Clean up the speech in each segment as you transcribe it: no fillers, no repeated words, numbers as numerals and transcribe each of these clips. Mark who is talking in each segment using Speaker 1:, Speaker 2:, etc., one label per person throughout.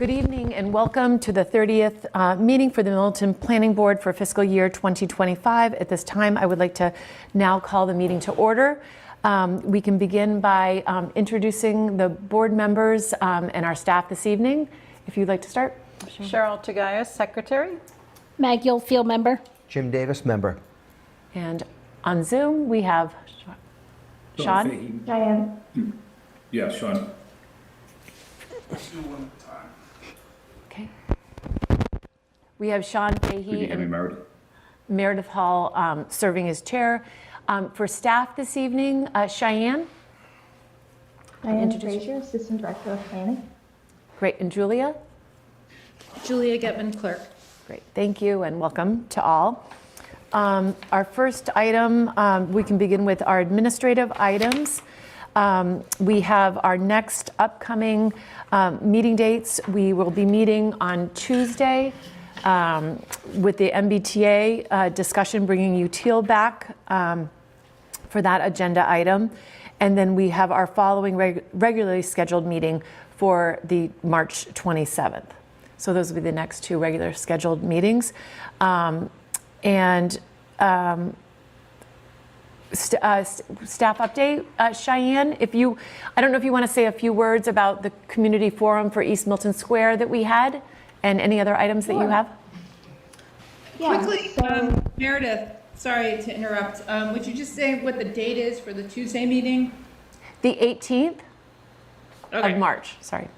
Speaker 1: Good evening and welcome to the 30th meeting for the Milton Planning Board for fiscal year 2025. At this time, I would like to now call the meeting to order. We can begin by introducing the board members and our staff this evening. If you'd like to start.
Speaker 2: Cheryl Tagayas, Secretary.
Speaker 3: Mag Field member.
Speaker 4: Jim Davis, member.
Speaker 1: And on Zoom, we have Sean.
Speaker 5: Diane.
Speaker 6: Yeah, Sean.
Speaker 1: Okay. We have Sean Fahey and Meredith Hall serving as chair. For staff this evening, Cheyenne.
Speaker 5: Diane Frazier, Assistant Director of Planning.
Speaker 1: Great. And Julia?
Speaker 2: Julia Getman, Clerk.
Speaker 1: Great. Thank you and welcome to all. Our first item, we can begin with our administrative items. We have our next upcoming meeting dates. We will be meeting on Tuesday with the MBTA discussion, bringing you Teal back for that agenda item. And then we have our following regularly scheduled meeting for the March 27th. So those will be the next two regular scheduled meetings. Staff update, Cheyenne, I don't know if you want to say a few words about the community forum for East Milton Square that we had and any other items that you have?
Speaker 5: Yeah,
Speaker 7: Quickly, Meredith, sorry to interrupt. Would you just say what the date is for the Tuesday meeting?
Speaker 1: The 18th
Speaker 7: Okay.
Speaker 1: of March, sorry.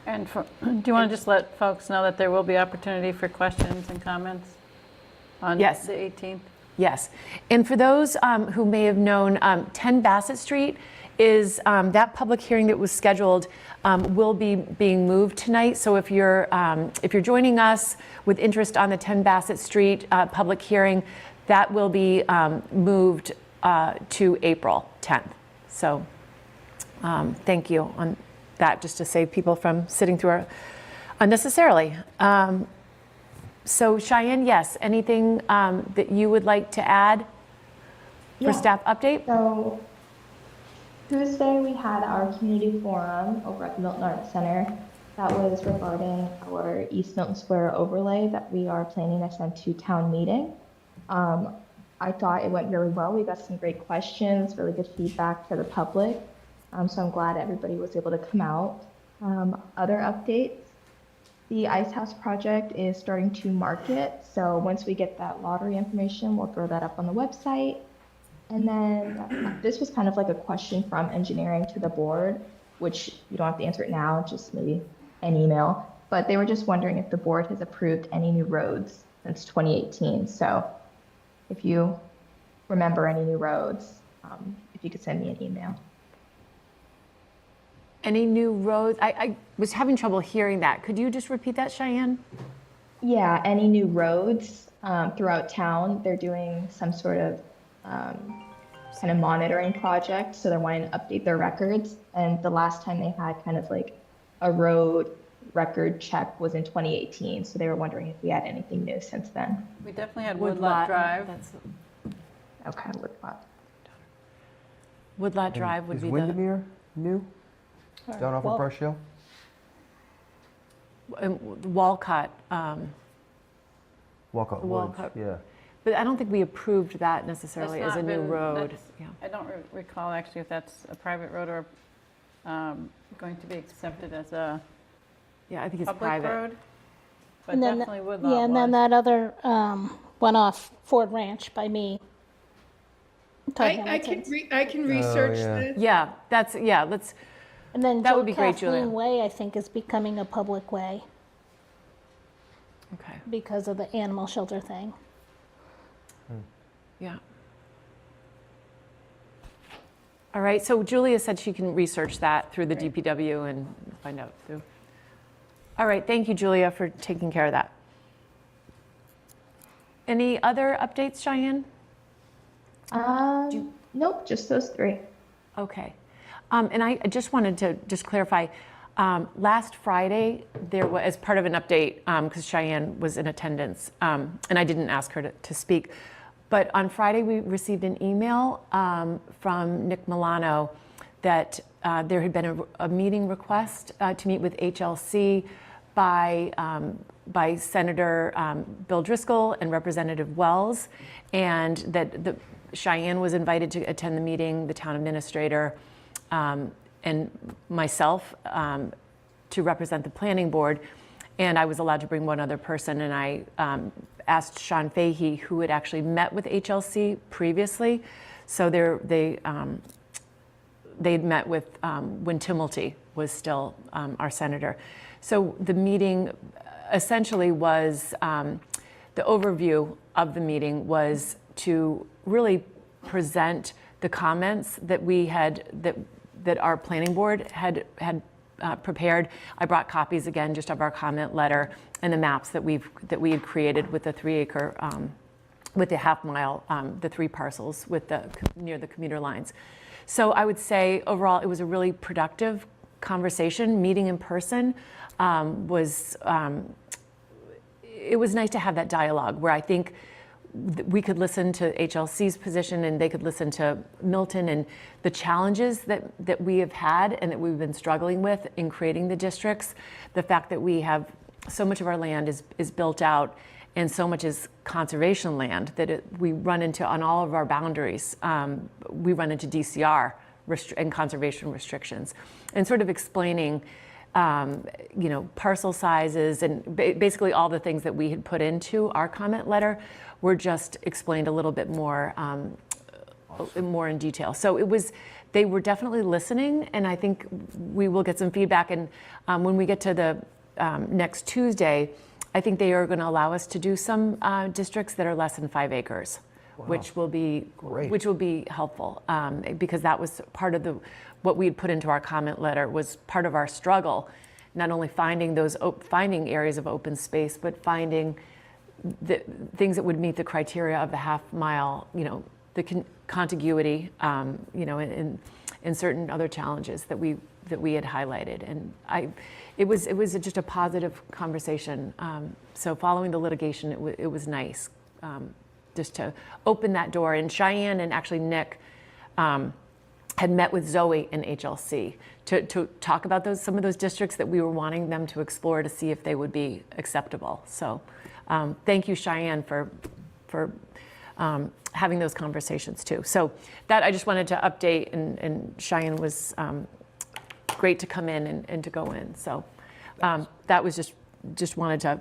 Speaker 2: And do you want to just let folks know that there will be opportunity for questions and comments on
Speaker 1: Yes.
Speaker 2: the 18th?
Speaker 1: Yes. And for those who may have known, 10 Bassett Street is that public hearing that was scheduled will be being moved tonight. So if you're joining us with interest on the 10 Bassett Street public hearing, that will be moved to April 10th. So thank you on that, just to save people from sitting through unnecessarily. So Cheyenne, yes, anything that you would like to add for staff update?
Speaker 5: So Tuesday we had our community forum over at the Milton Arts Center. That was regarding our East Milton Square overlay that we are planning to send to town meeting. I thought it went really well. We got some great questions, really good feedback to the public. So I'm glad everybody was able to come out. Other updates. The Ice House project is starting to market. So once we get that lottery information, we'll throw that up on the website. And then this was kind of like a question from engineering to the board, which you don't have to answer it now, just maybe an email. But they were just wondering if the board has approved any new roads since 2018. So if you remember any new roads, if you could send me an email.
Speaker 1: Any new roads? I was having trouble hearing that. Could you just repeat that, Cheyenne?
Speaker 5: Yeah, any new roads throughout town. They're doing some sort of kind of monitoring project. So they're wanting to update their records. And the last time they had kind of like a road record check was in 2018. So they were wondering if we had anything new since then.
Speaker 2: We definitely had Woodlot Drive.
Speaker 5: Okay, Woodlot.
Speaker 1: Woodlot Drive would
Speaker 4: Is
Speaker 1: be
Speaker 4: Windermere new? Down off of Brush Hill?
Speaker 1: Walcott.
Speaker 4: Walcott Woods, yeah.
Speaker 1: But I don't think we approved that necessarily as a new road. Yeah.
Speaker 2: I don't recall actually if that's a private road or going to be accepted as a
Speaker 1: Yeah, I think it's
Speaker 2: public
Speaker 1: private.
Speaker 2: road. But
Speaker 3: And then,
Speaker 2: definitely Woodlot
Speaker 3: yeah, and then
Speaker 2: was.
Speaker 3: that other went off Ford Ranch by me. Todd
Speaker 7: I can
Speaker 3: Hamilton's.
Speaker 7: research
Speaker 4: yeah.
Speaker 7: this.
Speaker 1: Yeah, let's,
Speaker 3: And then
Speaker 1: that
Speaker 3: Joe
Speaker 1: would be great, Julia.
Speaker 3: Kathleen Way, I think, is becoming a public way
Speaker 1: okay,
Speaker 3: because of the animal shelter thing.
Speaker 1: yeah. All right, so Julia said she can research that through the DPW and find out through. All right, thank you, Julia, for taking care of that. Any other updates, Cheyenne?
Speaker 5: Nope, just those three.
Speaker 1: Okay. And I just wanted to just clarify, last Friday, there was, as part of an update, because Cheyenne was in attendance, and I didn't ask her to speak, but on Friday we received an email from Nick Milano that there had been a meeting request to meet with HLC by Senator Bill Driscoll and Representative Wells, and that Cheyenne was invited to attend the meeting, the town administrator, and myself to represent the planning board. And I was allowed to bring one other person, and I asked Sean Fahey, who had actually met with HLC previously. So they'd met with when Timilty was still our senator. So the meeting essentially was, the overview of the meeting was to really present the comments that we had, that our planning board had prepared. I brought copies again just of our comment letter and the maps that we had created with the 3-acre, with the half-mile, the 3 parcels with near the commuter lines. So I would say overall it was a really productive conversation. Meeting in person it was nice to have that dialogue where I think we could listen to HLC's position and they could listen to Milton and the challenges that we have had and that we've been struggling with in creating the districts. The fact that we have so much of our land is built out and so much is conservation land that we run into on all of our boundaries. We run into DCR and conservation restrictions, and sort of explaining parcel sizes and basically all the things that we had put into our comment letter were just explained a little bit more, more in detail. So they were definitely listening, and I think we will get some feedback. And when we get to the next Tuesday, I think they are going to allow us to do some districts that are less than 5 acres, wow, which will be great. Which will be helpful because that was part of what we had put into our comment letter was part of our struggle, not only finding finding areas of open space, but finding the things that would meet the criteria of the half-mile, the contiguity, and certain other challenges that we had highlighted. And it was just a positive conversation. So following the litigation, it was nice just to open that door. And Cheyenne and actually Nick had met with Zoe and HLC to talk about some of those districts that we were wanting them to explore to see if they would be acceptable. So thank you, Cheyenne, for having those conversations too. So that I just wanted to update, and Cheyenne was great to come in and to go in. So that was just wanted to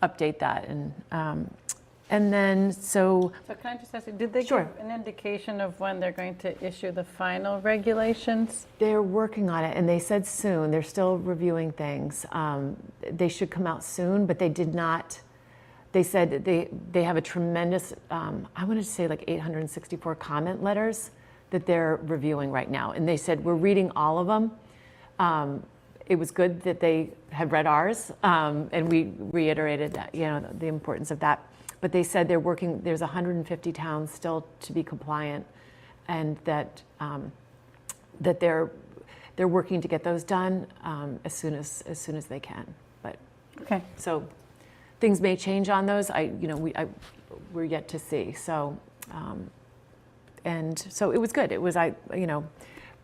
Speaker 1: update that. And then, so
Speaker 2: can I just ask you, did they
Speaker 1: Sure.
Speaker 2: give an indication of when they're going to issue the final regulations?
Speaker 1: they're working on it, and they said soon. They're still reviewing things. They should come out soon, but they did not. They said that they have a tremendous, I wanted to say like 864 comment letters that they're reviewing right now. And they said, we're reading all of them. It was good that they had read ours, and we reiterated that, the importance of that. But they said there's 150 towns still to be compliant, and that they're working to get those done as soon as they can. But
Speaker 2: Okay.
Speaker 1: so things may change on those. We're yet to see. So and so it was good. It was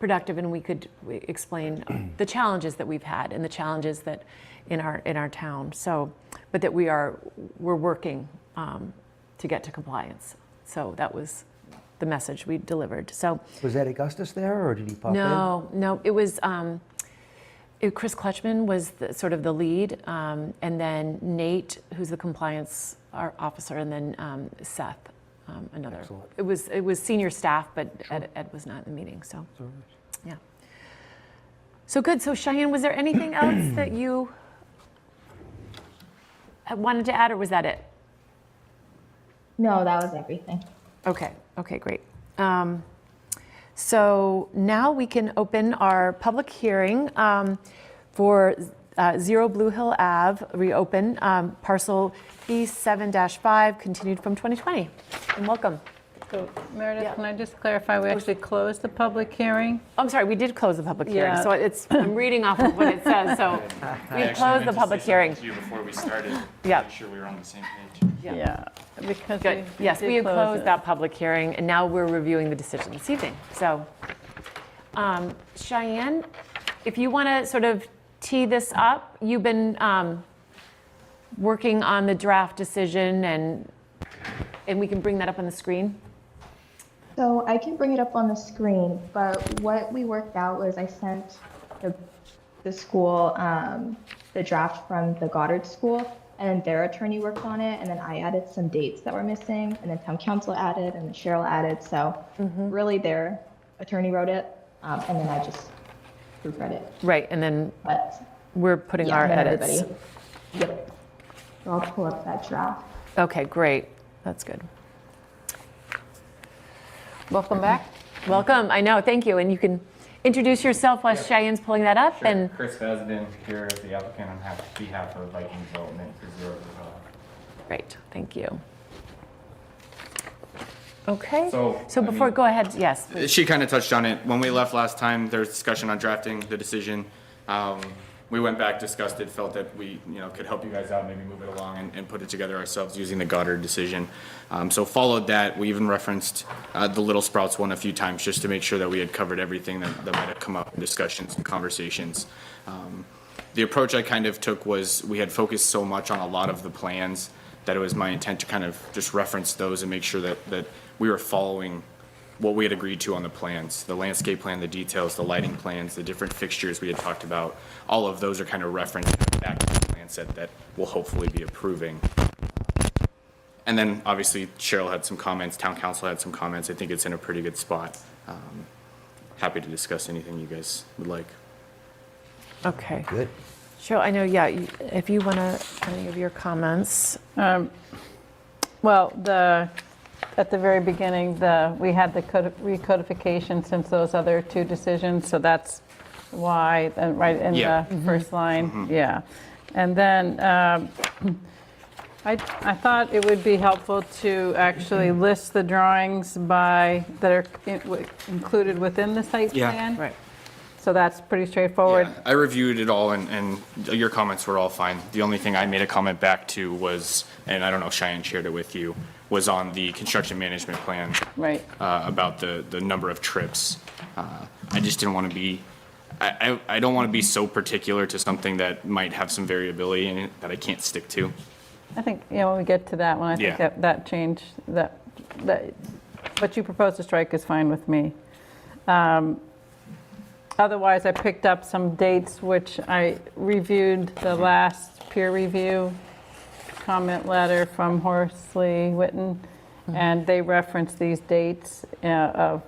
Speaker 1: productive, and we could explain the challenges that we've had and the challenges that in our town. So, but that we're working to get to compliance. So that was the message we delivered. So
Speaker 4: Was Ed Augustus there, or did he pop in?
Speaker 1: no, it was Chris Kletchman was sort of the lead, and then Nate, who's the compliance officer, and then Seth, another.
Speaker 4: Excellent.
Speaker 1: It was senior staff, but Ed was not in the meeting. So yeah. So good. So Cheyenne, was there anything else that you wanted to add, or was that it?
Speaker 5: No, that was everything.
Speaker 1: Okay, great. So now we can open our public hearing for 0 Blue Hill Ave, reopen, parcel B7-5, continued from 2020. And welcome.
Speaker 2: So Meredith,
Speaker 1: Yeah.
Speaker 2: can I just clarify, we actually closed the public hearing?
Speaker 1: I'm sorry, we did close the public hearing,
Speaker 2: Yeah.
Speaker 1: so I'm reading off of what it says, so we closed the public hearing.
Speaker 8: To you before we started,
Speaker 1: Yeah.
Speaker 8: make sure we were on the same page.
Speaker 2: Yeah. Because
Speaker 1: Good, yes,
Speaker 2: did
Speaker 1: we had
Speaker 2: close
Speaker 1: closed
Speaker 2: it.
Speaker 1: that public hearing, and now we're reviewing the decision this evening. So Cheyenne, if you want to sort of tee this up, you've been working on the draft decision, and we can bring that up on the screen.
Speaker 5: So I can bring it up on the screen, but what we worked out was I sent the school the draft from the Goddard School, and then their attorney worked on it, and then I added some dates that were missing, and then town council added, and then Cheryl added. So really their attorney wrote it, and then I just proofread it.
Speaker 1: Right, and then
Speaker 5: But
Speaker 1: we're putting
Speaker 5: yeah,
Speaker 1: our
Speaker 5: then
Speaker 1: edits.
Speaker 5: everybody. Yep. So I'll pull up that draft.
Speaker 1: Okay, great. That's good.
Speaker 2: Welcome back.
Speaker 1: Welcome. I know. Thank you. And you can introduce yourself while Cheyenne's pulling that up.
Speaker 8: Sure.
Speaker 1: And
Speaker 8: Chris Vesden here as the applicant on behalf of Viking Development for Zero Development.
Speaker 1: great. Thank you. Okay.
Speaker 8: So,
Speaker 1: So
Speaker 8: I
Speaker 1: before,
Speaker 8: mean-
Speaker 1: go ahead. Yes. Please.
Speaker 8: She kind of touched on it. When we left last time, there was discussion on drafting the decision. We went back, discussed it, felt that we, could help you guys out, maybe move it along and put it together ourselves using the Goddard decision. So followed that, we even referenced the Little Sprouts one a few times just to make sure that we had covered everything that might have come up in discussions and conversations. The approach I kind of took was we had focused so much on a lot of the plans that it was my intent to kind of just reference those and make sure that we were following what we had agreed to on the plans, the landscape plan, the details, the lighting plans, the different fixtures we had talked about. All of those are kind of referenced back to the plan set that we'll hopefully be approving. And then obviously Cheryl had some comments, town council had some comments. I think it's in a pretty good spot. Happy to discuss anything you guys would like.
Speaker 1: Okay.
Speaker 4: Good.
Speaker 1: Cheryl, I know, yeah, if you want to, any of your comments.
Speaker 2: Well, at the very beginning, we had the recodification since those other two decisions, so that's why, right in
Speaker 8: Yeah.
Speaker 2: the first line, yeah. And then I thought it would be helpful to actually list the drawings that are included within the site
Speaker 8: Yeah.
Speaker 2: plan.
Speaker 1: Right.
Speaker 2: So that's pretty straightforward.
Speaker 8: Yeah, I reviewed it all and your comments were all fine. The only thing I made a comment back to was, and I don't know if Cheyenne shared it with you, was on the construction management plan.
Speaker 2: Right.
Speaker 8: About the number of trips. I just didn't want to be, I don't want to be so particular to something that might have some variability in it that I can't stick to.
Speaker 2: I think, when we get to that one, I think
Speaker 8: Yeah.
Speaker 2: that change, that what you propose to strike is fine with me. Otherwise, I picked up some dates, which I reviewed the last peer review comment letter from Horsley Witten, and they referenced these dates of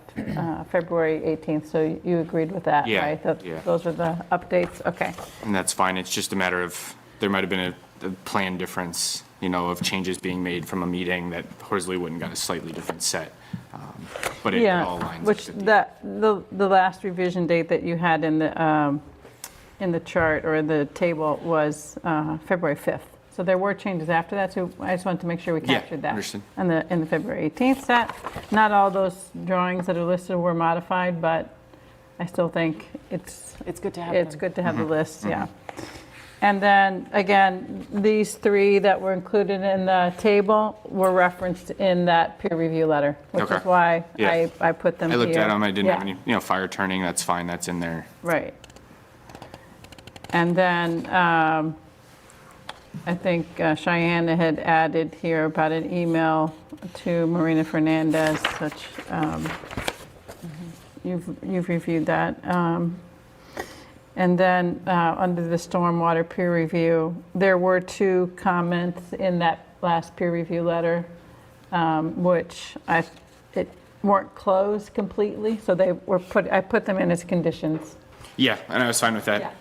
Speaker 2: February 18th, so you agreed with that,
Speaker 8: Yeah,
Speaker 2: right?
Speaker 8: yeah.
Speaker 2: Those are the updates, okay.
Speaker 8: And that's fine. It's just a matter of, there might have been a plan difference, of changes being made from a meeting that Horsley Witten got a slightly different set. But it all aligns.
Speaker 2: Which
Speaker 8: with
Speaker 2: the last revision date that you had in the chart or the table was February 5th. So there were changes after that, so I just wanted to make sure we
Speaker 8: Yeah,
Speaker 2: captured that.
Speaker 8: understood.
Speaker 2: In the February 18th set. Not all those drawings that are listed were modified, but I still think it's
Speaker 1: It's good to have
Speaker 2: it's
Speaker 1: them.
Speaker 2: good to have the list, yeah. And then, again, these three that were included in the table were referenced in that peer review letter, which
Speaker 8: Okay.
Speaker 2: is why
Speaker 8: Yeah.
Speaker 2: I put them
Speaker 8: I
Speaker 2: here.
Speaker 8: looked at them. I didn't have
Speaker 2: Yeah.
Speaker 8: any, fire turning. That's fine. That's in there.
Speaker 2: Right. And then I think Cheyenne had added here about an email to Marina Fernandez, such, you've reviewed that. And then under the stormwater peer review, there were two comments in that last peer review letter, which it weren't closed completely, so I put them in as conditions.
Speaker 8: Yeah, and I was fine with that.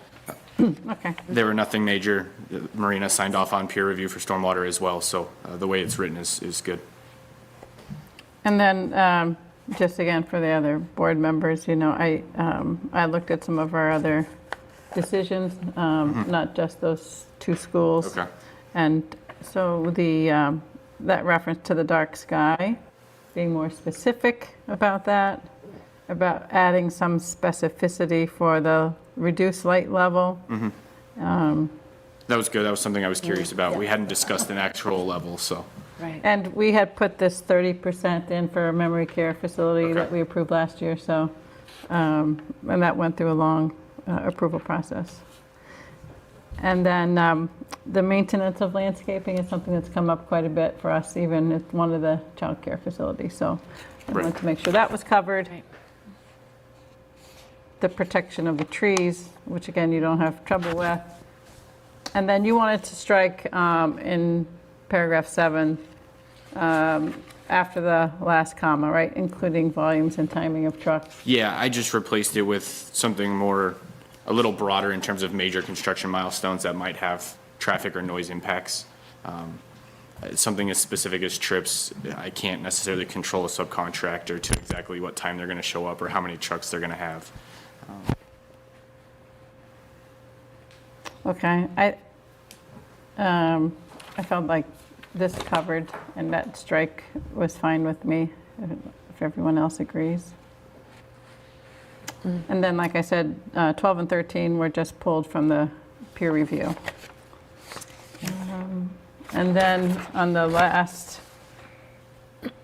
Speaker 2: Okay.
Speaker 8: There were nothing major. Marina signed off on peer review for stormwater as well, so the way it's written is good.
Speaker 2: And then, just again, for the other board members, I looked at some of our other decisions, not just those two schools.
Speaker 8: Okay.
Speaker 2: And so that reference to the dark sky, being more specific about that, about adding some specificity for the reduced light level.
Speaker 8: That was good. That was something I was curious about. We hadn't discussed an actual level, so.
Speaker 1: Right.
Speaker 2: And we had put this 30% in for a memory care facility that
Speaker 8: Okay.
Speaker 2: we approved last year, so And that went through a long approval process. And then the maintenance of landscaping is something that's come up quite a bit for us, even at one of the childcare facilities. So I
Speaker 8: Right.
Speaker 2: wanted to make sure that was covered.
Speaker 1: Right.
Speaker 2: The protection of the trees, which again, you don't have trouble with. And then you wanted to strike in paragraph 7, after the last comma, right? Including volumes and timing of trucks.
Speaker 8: Yeah, I just replaced it with something more, a little broader in terms of major construction milestones that might have traffic or noise impacts. Something as specific as trips, I can't necessarily control a subcontractor to exactly what time they're going to show up or how many trucks they're going to have.
Speaker 2: Okay, I felt like this covered, and that strike was fine with me, if everyone else agrees. And then, like I said, 12 and 13 were just pulled from the peer review. And then on the last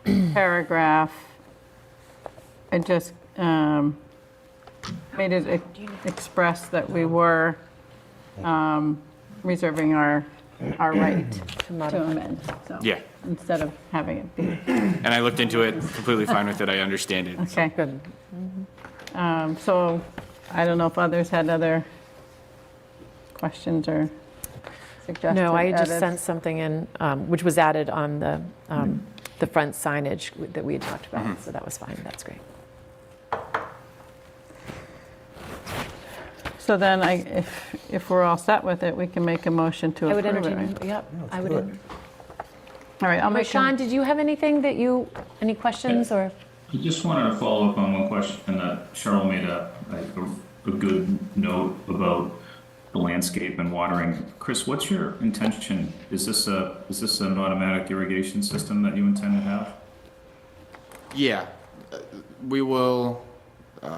Speaker 2: paragraph, I just made it express that we were reserving our right to amend, so.
Speaker 8: Yeah.
Speaker 2: Instead of having it be,
Speaker 8: And I looked into it, completely fine with it, I understand it.
Speaker 2: okay.
Speaker 1: Good.
Speaker 2: So I don't know if others had other questions or suggestions.
Speaker 1: No, I had just sent something in, which was added on the front signage that we had talked about, so that was fine, that's great.
Speaker 2: So then if we're all set with it, we can make a motion to
Speaker 1: I would
Speaker 2: approve it,
Speaker 1: entertain,
Speaker 2: right?
Speaker 1: yep, I would.
Speaker 4: good.
Speaker 2: All right, I'll make.
Speaker 1: Sean, did you have anything that any questions or?
Speaker 6: I just wanted to follow up on one question that Cheryl made a good note about the landscape and watering. Chris, what's your intention? Is this an automatic irrigation system that you intend to have?
Speaker 8: Yeah, we will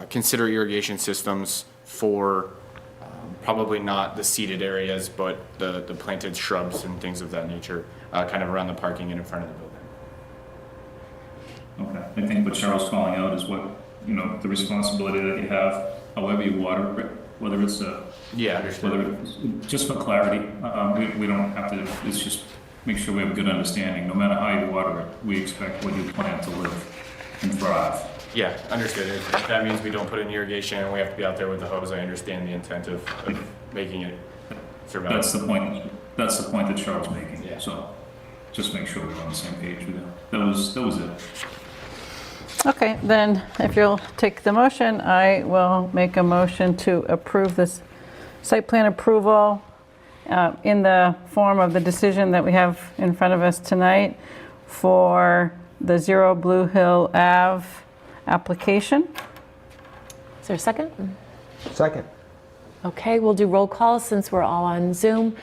Speaker 8: consider irrigation systems for probably not the seeded areas, but the planted shrubs and things of that nature, kind of around the parking and in front of the building.
Speaker 6: Okay, I think what Cheryl's calling out is what, the responsibility that you have, however you water it, whether it's
Speaker 8: Yeah, understood.
Speaker 6: just for clarity, we don't have to, it's just make sure we have a good understanding. No matter how you water it, we expect what you plant to live and thrive.
Speaker 8: Yeah, understood. If that means we don't put in irrigation and we have to be out there with the hose, I understand the intent of making it survive.
Speaker 6: That's the point that Cheryl's making.
Speaker 8: Yeah.
Speaker 6: So just make sure we're on the same page with that. That was it.
Speaker 2: Okay, then if you'll take the motion, I will make a motion to approve this site plan approval in the form of the decision that we have in front of us tonight for the 0 Blue Hill Ave application.
Speaker 1: Is there a second?
Speaker 4: Second.
Speaker 1: Okay, we'll do roll call since we're all on Zoom.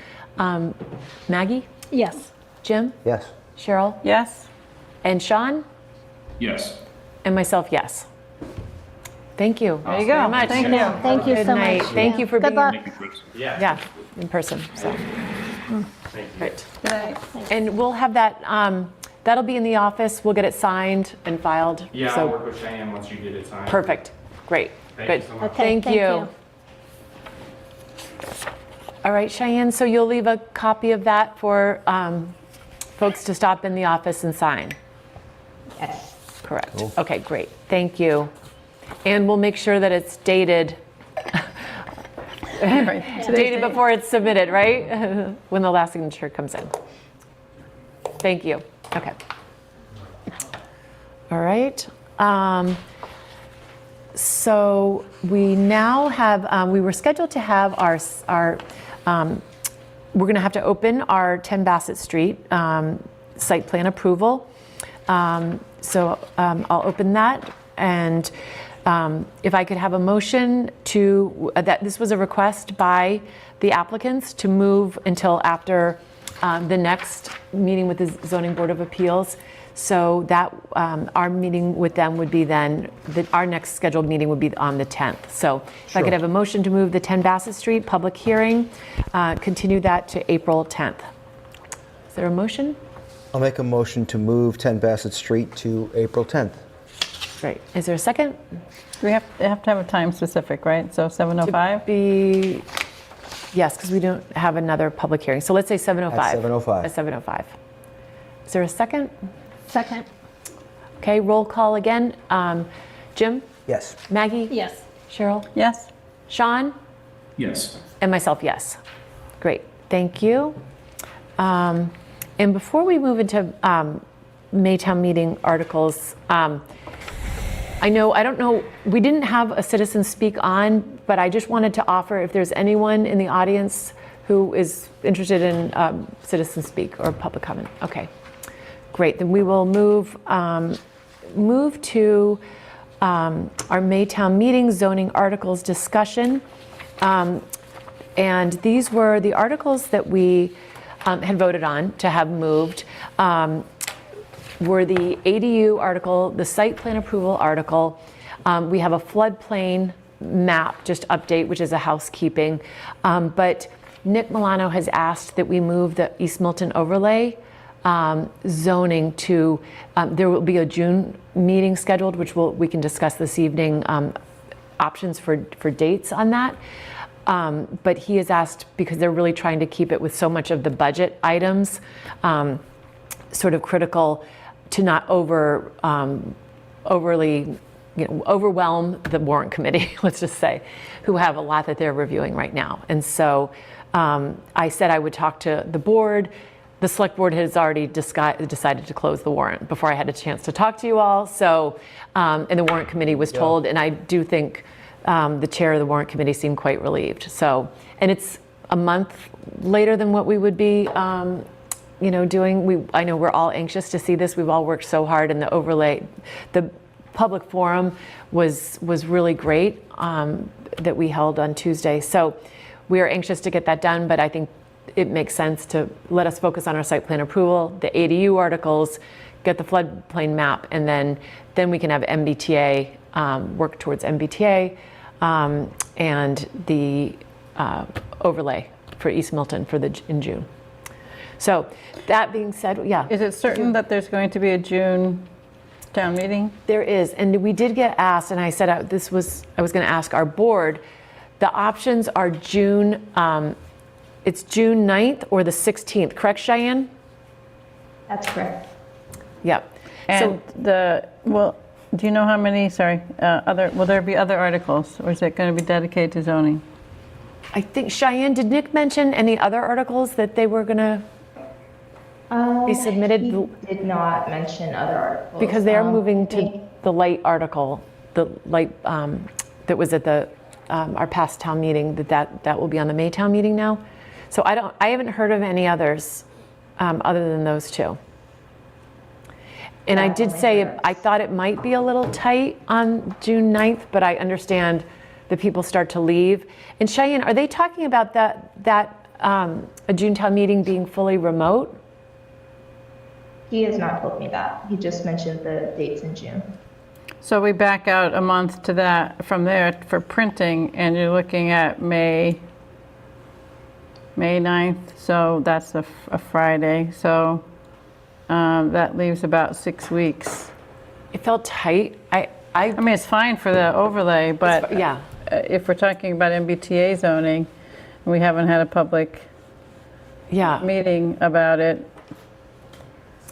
Speaker 1: Maggie,
Speaker 3: Yes.
Speaker 1: Jim,
Speaker 4: Yes.
Speaker 1: Cheryl,
Speaker 2: Yes?
Speaker 1: and Sean,
Speaker 6: Yes.
Speaker 1: and myself, yes. Thank you.
Speaker 2: There you go.
Speaker 1: Very much.
Speaker 2: Thank you.
Speaker 3: No, thank you
Speaker 1: Good
Speaker 3: so
Speaker 1: night.
Speaker 3: much.
Speaker 1: Thank
Speaker 3: Yeah.
Speaker 1: you for
Speaker 3: Good
Speaker 1: being-
Speaker 3: luck.
Speaker 6: Thank you, Chris.
Speaker 1: Yeah, in person, so. Right.
Speaker 2: Good night.
Speaker 1: And we'll have that, that'll be in the office. We'll get it signed and filed.
Speaker 8: Yeah, I'll
Speaker 1: So
Speaker 8: work with Cheyenne once you get it signed.
Speaker 1: perfect. Great.
Speaker 8: Thank
Speaker 1: Good.
Speaker 8: you so much.
Speaker 3: Okay,
Speaker 1: Thank you. All right, Cheyenne, so you'll leave a copy of that for folks to stop in the office and sign?
Speaker 5: Yes.
Speaker 1: Correct. Okay, great. Thank you. And we'll make sure that it's dated, dated before it's submitted, right? When the last signature comes in. Thank you. Okay. All right. So we now have, we were scheduled to have our we're going to have to open our 10 Bassett Street site plan approval. So I'll open that, and if I could have a motion to, that this was a request by the applicants to move until after the next meeting with the Zoning Board of Appeals. So that our meeting with them would be then, our next scheduled meeting would be on the 10th. So if I could have a motion to move the 10 Bassett Street public hearing, continue that to April 10th. Is there a motion?
Speaker 4: I'll make a motion to move 10 Bassett Street to April 10th.
Speaker 1: Great. Is there a second?
Speaker 2: We have to have a time specific, right? So 7:05?
Speaker 1: Be, yes, because we don't have another public hearing. So let's say 7:05.
Speaker 4: At 7:05.
Speaker 1: At 7:05. Is there a second?
Speaker 3: Second,
Speaker 1: Okay, roll call again. Jim?
Speaker 4: Yes.
Speaker 1: Maggie?
Speaker 3: yes.
Speaker 1: Cheryl?
Speaker 2: Yes?
Speaker 1: Sean?
Speaker 6: Yes.
Speaker 1: And myself, yes. Great, thank you. And before we move into Maytown meeting articles, I don't know, we didn't have a citizen speak on, but I just wanted to offer if there's anyone in the audience who is interested in citizen speak or public comment. Okay, great. Then we will move to our Maytown meeting zoning articles discussion. And these were the articles that we had voted on to have moved. Were the ADU article, the site plan approval article. We have a floodplain map, just update, which is a housekeeping. But Nick Milano has asked that we move the East Milton overlay zoning to, there will be a June meeting scheduled, which we can discuss this evening, options for dates on that. But he has asked, because they're really trying to keep it with so much of the budget items, sort of critical to not overly, overwhelm the warrant committee, let's just say, who have a lot that they're reviewing right now. And so I said I would talk to the board. The select board has already decided to close the warrant before I had a chance to talk to you all. So, and the warrant committee was told, and I do think the chair of the warrant committee seemed quite relieved. So, and it's a month later than what we would be doing. I know we're all anxious to see this. We've all worked so hard, and the overlay, the public forum was really great that we held on Tuesday. So we are anxious to get that done, but I think it makes sense to let us focus on our site plan approval, the ADU articles, get the floodplain map, and then we can have MBTA, work towards MBTA, and the overlay for East Milton in June. So that being said, yeah.
Speaker 2: Is it certain that there's going to be a June town meeting?
Speaker 1: There is, and we did get asked, and I said I was going to ask our board. The options are June, it's June 9th or the 16th, correct, Cheyenne?
Speaker 5: That's correct.
Speaker 1: Yep.
Speaker 2: And do you know how many, will there be other articles, or is it going to be dedicated to zoning?
Speaker 1: I think, Cheyenne, did Nick mention any other articles that they were going to be submitted?
Speaker 5: He did not mention other articles.
Speaker 1: Because they're moving
Speaker 5: I
Speaker 1: to
Speaker 5: think-
Speaker 1: the light article, the light that was at the our past town meeting, that will be on the Maytown meeting now. So I haven't heard of any others other than those two. And I did say I thought it might be a little tight on June 9th, but I understand that people start to leave. And Cheyenne, are they talking about that a June town meeting being fully remote?
Speaker 5: He has not told me that. He just mentioned the dates in June.
Speaker 2: So we back out a month to that from there for printing, and you're looking at May 9th, so that's a Friday. So that leaves about 6 weeks.
Speaker 1: It felt tight.
Speaker 2: I mean, it's fine for the overlay, but
Speaker 1: yeah.
Speaker 2: If we're talking about MBTA zoning, and we haven't had a public meeting about it,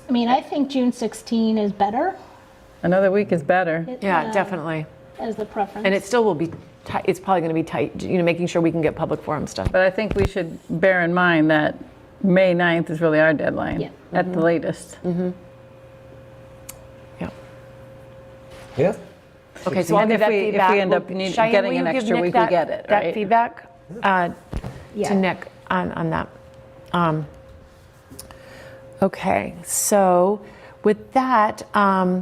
Speaker 3: I mean, I think June 16 is better
Speaker 2: another week is better.
Speaker 1: Yeah, definitely.
Speaker 3: as the preference.
Speaker 1: And it still will be tight. It's probably going to be tight, making sure we can get public forum stuff.
Speaker 2: But I think we should bear in mind that May 9th is really our deadline,
Speaker 3: Yeah.
Speaker 2: at the latest.
Speaker 1: Yeah.
Speaker 4: Yeah?
Speaker 1: Okay, so I'll
Speaker 2: And
Speaker 1: give
Speaker 2: if
Speaker 1: that
Speaker 2: we- if
Speaker 1: feedback.
Speaker 2: we end up
Speaker 1: Cheyenne,
Speaker 2: getting
Speaker 1: will
Speaker 2: an
Speaker 1: you give
Speaker 2: extra
Speaker 1: Nick
Speaker 2: week, we get it,
Speaker 1: that
Speaker 2: right?
Speaker 1: feedback
Speaker 5: Yeah.
Speaker 1: to Nick on that. Okay, so with that, I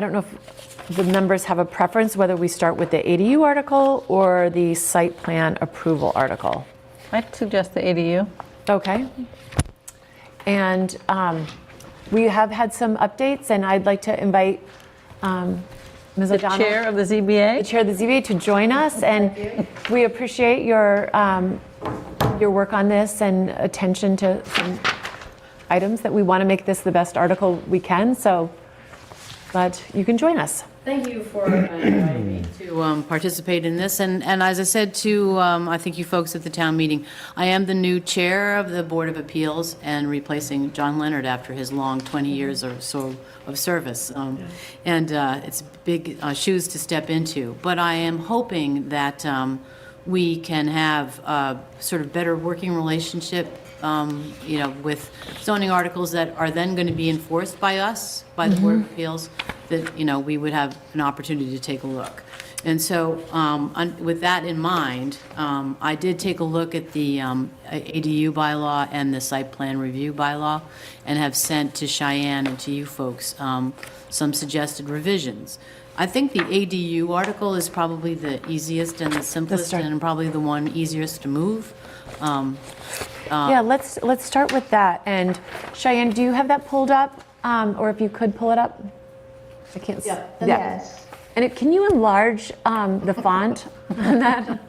Speaker 1: don't know if the members have a preference whether we start with the ADU article or the site plan approval article.
Speaker 2: I'd suggest the ADU.
Speaker 1: Okay. And we have had some updates, and I'd like to invite Ms.
Speaker 2: The
Speaker 1: O'Donnell,
Speaker 2: chair of the
Speaker 1: the
Speaker 2: ZBA.
Speaker 1: chair of the ZBA, to join us. And we appreciate your work on this and attention to some items that we want to make this the best article we can. So glad you can join us.
Speaker 9: Thank you for inviting me to participate in this. And as I said to, I think you folks at the town meeting, I am the new chair of the Board of Appeals and replacing John Leonard after his long 20 years or so of service. And it's big shoes to step into. But I am hoping that we can have a sort of better working relationship, with zoning articles that are then going to be enforced by us, by the Board of Appeals, that, we would have an opportunity to take a look. And so with that in mind, I did take a look at the ADU bylaw and the site plan review bylaw and have sent to Cheyenne and to you folks some suggested revisions. I think the ADU article is probably the easiest and the simplest
Speaker 1: start.
Speaker 9: and probably the one easiest to move.
Speaker 1: Yeah, let's start with that. And Cheyenne, do you have that pulled up? Or if you could pull it up? I can't see.
Speaker 9: Yeah.
Speaker 5: Yes.
Speaker 1: And can you enlarge the font on that?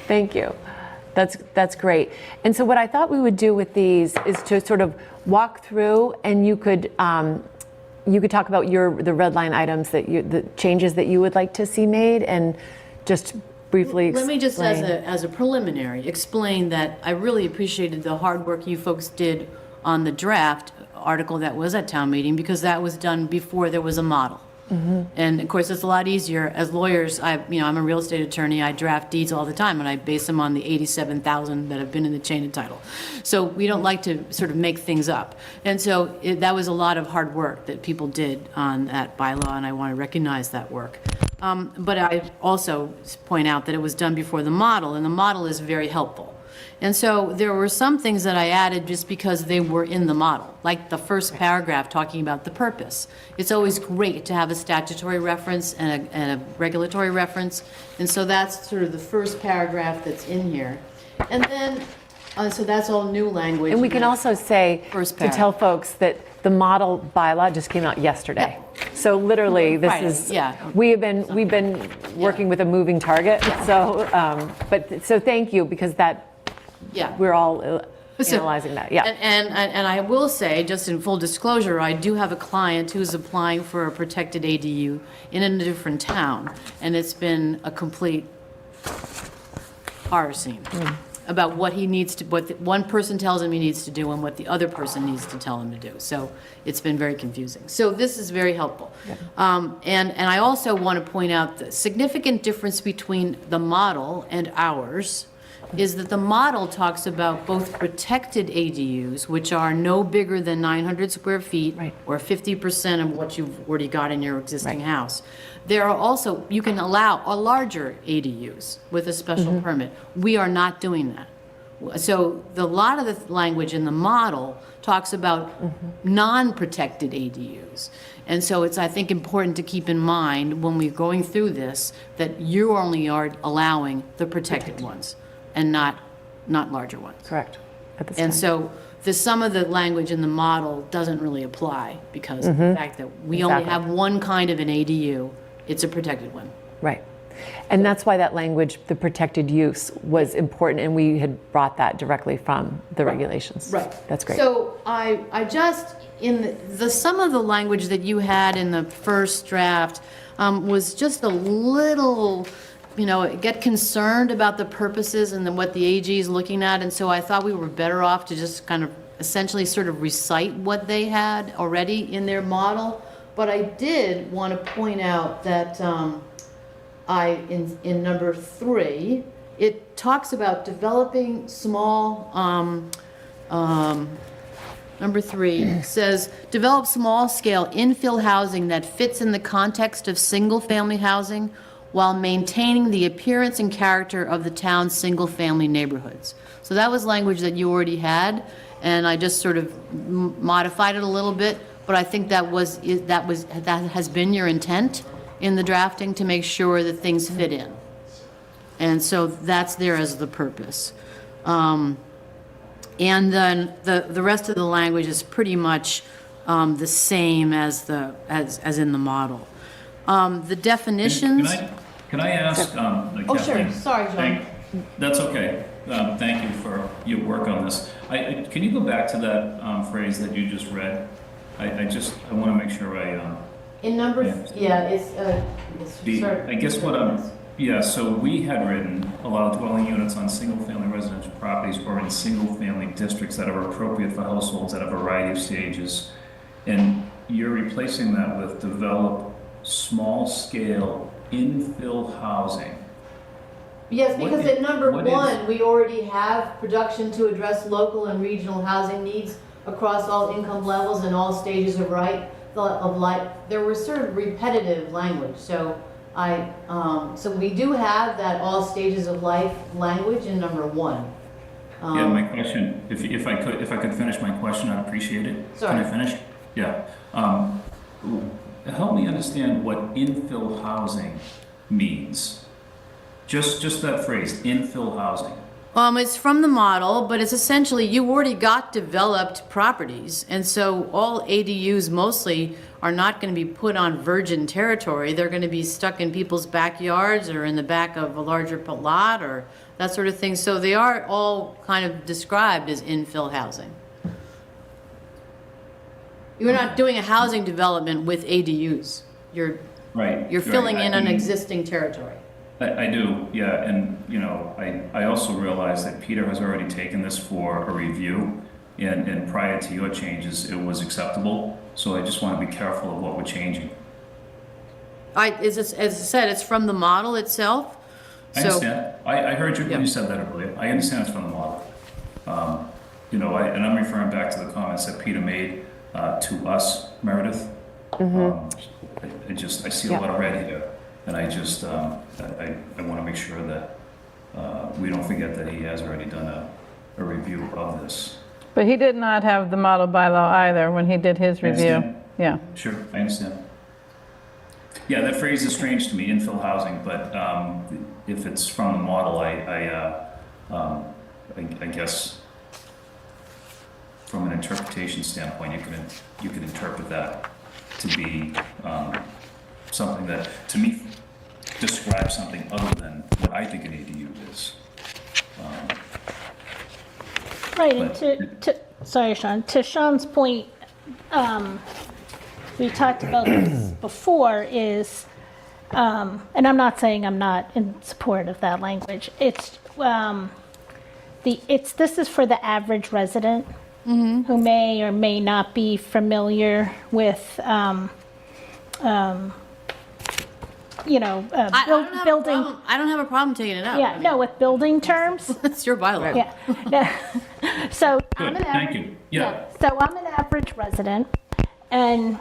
Speaker 1: Thank you. That's great. And so what I thought we would do with these is to sort of walk through, and you could talk about the red line items the changes that you would like to see made, and just briefly explain.
Speaker 9: Let me just, as a preliminary, explain that I really appreciated the hard work you folks did on the draft article that was at town meeting, because that was done before there was a model. And of course, it's a lot easier as lawyers. I'm a real estate attorney. I draft deeds all the time, and I base them on the 87,000 that have been in the chain of title. So we don't like to sort of make things up. And so that was a lot of hard work that people did on that bylaw, and I want to recognize that work. But I also point out that it was done before the model, and the model is very helpful. And so there were some things that I added just because they were in the model, like the first paragraph talking about the purpose. It's always great to have a statutory reference and a regulatory reference. And so that's sort of the first paragraph that's in here. And then, so that's all new language.
Speaker 1: And we can also say,
Speaker 9: First
Speaker 1: to tell folks that the model bylaw just came out yesterday. So literally, this
Speaker 9: Friday,
Speaker 1: is,
Speaker 9: yeah.
Speaker 1: we've been working with a moving target. So, so thank you, because we're all analyzing that. Yeah.
Speaker 9: And I will say, just in full disclosure, I do have a client who's applying for a protected ADU in a different town, and it's been a complete horror scene about what what one person tells him he needs to do and what the other person needs to tell him to do. So it's been very confusing. So this is very helpful. And I also want to point out the significant difference between the model and ours is that the model talks about both protected ADUs, which are no bigger than 900 square feet,
Speaker 1: Right.
Speaker 9: or 50% of what you've already got in your existing house. There are also, you can allow a larger ADUs with a special permit. We are not doing that. So a lot of the language in the model talks about non-protected ADUs. And so it's, I think, important to keep in mind when we're going through this, that you only are allowing the protected ones and not larger ones.
Speaker 1: Correct. At this
Speaker 9: And
Speaker 1: time.
Speaker 9: so some of the language in the model doesn't really apply because of the fact that we only
Speaker 1: Exactly.
Speaker 9: have one kind of an ADU, it's a protected one.
Speaker 1: Right. And that's why that language, the protected use, was important, and we had brought that directly from the regulations.
Speaker 9: Right.
Speaker 1: That's great.
Speaker 9: So I just, in some of the language that you had in the first draft was just a little, get concerned about the purposes and then what the AG is looking at. And so I thought we were better off to just kind of essentially sort of recite what they had already in their model. But I did want to point out that in number 3, it talks about developing small, number 3 says, develop small-scale infill housing that fits in the context of single-family housing while maintaining the appearance and character of the town's single-family neighborhoods. So that was language that you already had, and I just sort of modified it a little bit, but I think that has been your intent in the drafting, to make sure that things fit in. And so that's there as the purpose. And then the rest of the language is pretty much the same as in the model. The definitions.
Speaker 6: Can I ask,
Speaker 9: Oh, sure.
Speaker 6: Kathleen?
Speaker 9: Sorry, John.
Speaker 6: That's okay. Thank you for your work on this. Can you go back to that phrase that you just read? I want to make sure
Speaker 9: In number,
Speaker 6: Yeah.
Speaker 9: sorry.
Speaker 6: I guess yeah, so we had written, allow dwelling units on single-family residential properties or in single-family districts that are appropriate for households at a variety of stages. And you're replacing that with develop small-scale infill housing.
Speaker 9: Yes,
Speaker 6: What
Speaker 9: because
Speaker 6: is-
Speaker 9: at number
Speaker 6: what is-
Speaker 9: one, we already have production to address local and regional housing needs across all income levels and all stages of life. There was sort of repetitive language, so so we do have that all stages of life language in number one.
Speaker 6: Yeah, my question, if I could finish my question, I'd appreciate it.
Speaker 9: Sorry.
Speaker 6: Can I finish? Yeah. Help me understand what infill housing means. Just that phrase, infill housing.
Speaker 9: It's from the model, but it's essentially, you already got developed properties. And so all ADUs mostly are not going to be put on virgin territory. They're going to be stuck in people's backyards or in the back of a larger lot or that sort of thing. So they are all kind of described as infill housing. You're not doing a housing development with ADUs. You're
Speaker 6: Right.
Speaker 9: filling in an
Speaker 6: I-
Speaker 9: existing territory.
Speaker 6: I do, yeah, and, I also realize that Peter has already taken this for a review, and prior to your changes, it was acceptable, so I just want to be careful of what we're changing.
Speaker 9: As I said, it's from the model itself.
Speaker 6: I
Speaker 9: So-
Speaker 6: understand, I heard you when
Speaker 9: Yeah.
Speaker 6: you said that earlier, I understand it's from the model. And I'm referring back to the comments that Peter made to us, Meredith. I see a lot of red here, and I want to make sure that we don't forget that he has already done a review of this.
Speaker 2: But he did not have the model bylaw either when he did his
Speaker 6: I
Speaker 2: review.
Speaker 6: understand.
Speaker 2: Yeah.
Speaker 6: Sure, I understand. Yeah, that phrase is strange to me, infill housing, but if it's from the model, I guess from an interpretation standpoint, you can interpret that to be something that, to me, describes something other than what I think an ADU is.
Speaker 3: Right, and sorry, Sean, to Sean's point, we talked about this before, is, and I'm not saying I'm not in support of that language, this is for the average resident who may or may not be familiar with, building.
Speaker 9: I don't have a problem taking it out.
Speaker 3: Yeah, no, with building terms.
Speaker 9: It's your bylaw.
Speaker 3: Yeah. So I'm
Speaker 6: Good,
Speaker 3: an
Speaker 6: thank
Speaker 3: average,
Speaker 6: you. Yeah,
Speaker 3: so I'm an average resident, and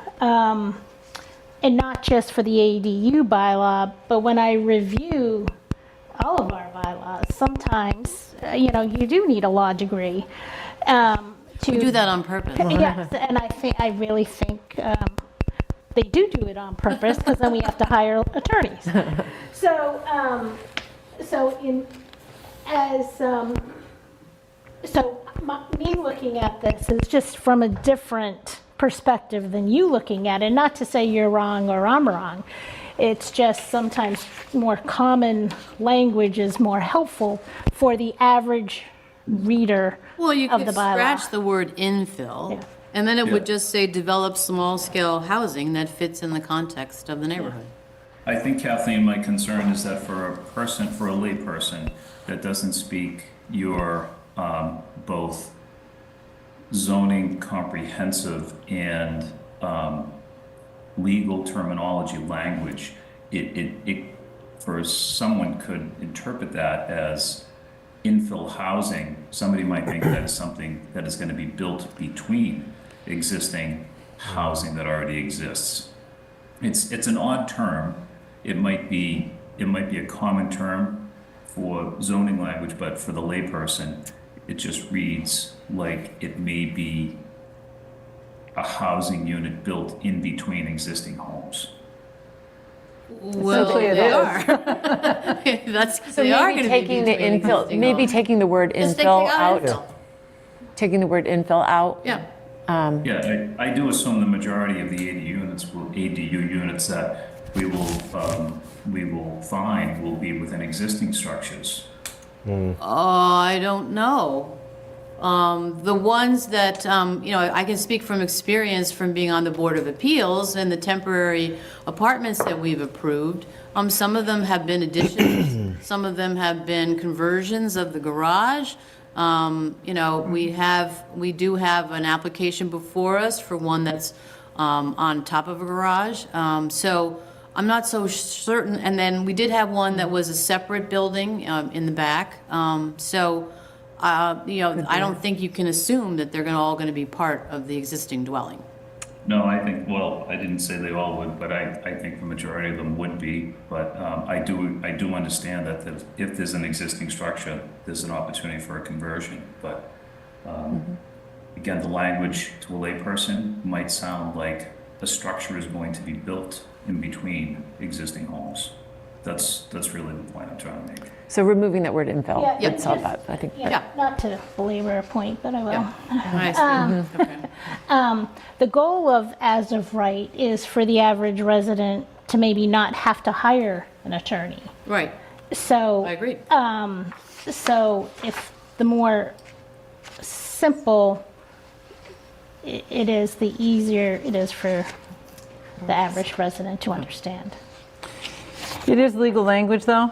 Speaker 3: not just for the ADU bylaw, but when I review all of our bylaws, sometimes you do need a law degree to
Speaker 9: We do that on purpose.
Speaker 3: Yes, and I really think they do it on purpose, because then we have to hire attorneys. Me looking at this is just from a different perspective than you looking at it. Not to say you're wrong or I'm wrong. It's just sometimes more common language is more helpful for the average reader
Speaker 9: Well, you
Speaker 3: of
Speaker 9: could
Speaker 3: the bylaw.
Speaker 9: scratch the word infill,
Speaker 3: Yeah.
Speaker 9: and then it would
Speaker 6: Yeah.
Speaker 9: just say develop small-scale housing that fits in the context of the neighborhood.
Speaker 6: I think, Kathleen, my concern is that for a lay person that doesn't speak your both zoning comprehensive and legal terminology language, it for someone could interpret that as infill housing. Somebody might think that is something that is going to be built between existing housing that already exists. It's an odd term. It might be a common term for zoning language, but for the layperson, it just reads like it may be a housing unit built in between existing homes.
Speaker 9: Well,
Speaker 2: Essentially, it
Speaker 9: they
Speaker 2: is.
Speaker 9: are.
Speaker 1: So
Speaker 9: They are
Speaker 1: maybe
Speaker 9: gonna be
Speaker 1: taking the
Speaker 9: between
Speaker 1: infill,
Speaker 9: existing
Speaker 1: maybe
Speaker 9: homes.
Speaker 1: taking the word
Speaker 9: Just take
Speaker 1: infill
Speaker 9: out
Speaker 1: out,
Speaker 9: infill.
Speaker 1: taking the word infill out.
Speaker 9: Yeah.
Speaker 6: Yeah, I do assume the majority of the ADU units that we will find will be within existing structures.
Speaker 9: Oh, I don't know. The ones that, I can speak from experience from being on the Board of Appeals and the temporary apartments that we've approved. Some of them have been additions, some of them have been conversions of the garage. We do have an application before us for one that's on top of a garage. So I'm not so certain. And then we did have one that was a separate building in the back. I don't think you can assume that they're all going to be part of the existing dwelling.
Speaker 6: No, I think, well, I didn't say they all would, but I think the majority of them would be. But I do understand that if there's an existing structure, there's an opportunity for a conversion. But again, the language to a layperson might sound like a structure is going to be built in between existing homes. That's really the point I'm trying to make.
Speaker 1: So removing that word infill,
Speaker 3: Yeah,
Speaker 1: would solve
Speaker 3: just-
Speaker 1: that, I think.
Speaker 3: Yeah, not to belabor a point, but I will.
Speaker 9: I see. Okay.
Speaker 3: The goal of as of right is for the average resident to maybe not have to hire an attorney.
Speaker 9: Right,
Speaker 3: So.
Speaker 9: I agree.
Speaker 3: So if the more simple it is, the easier it is for the average resident to understand.
Speaker 2: It is legal language, though,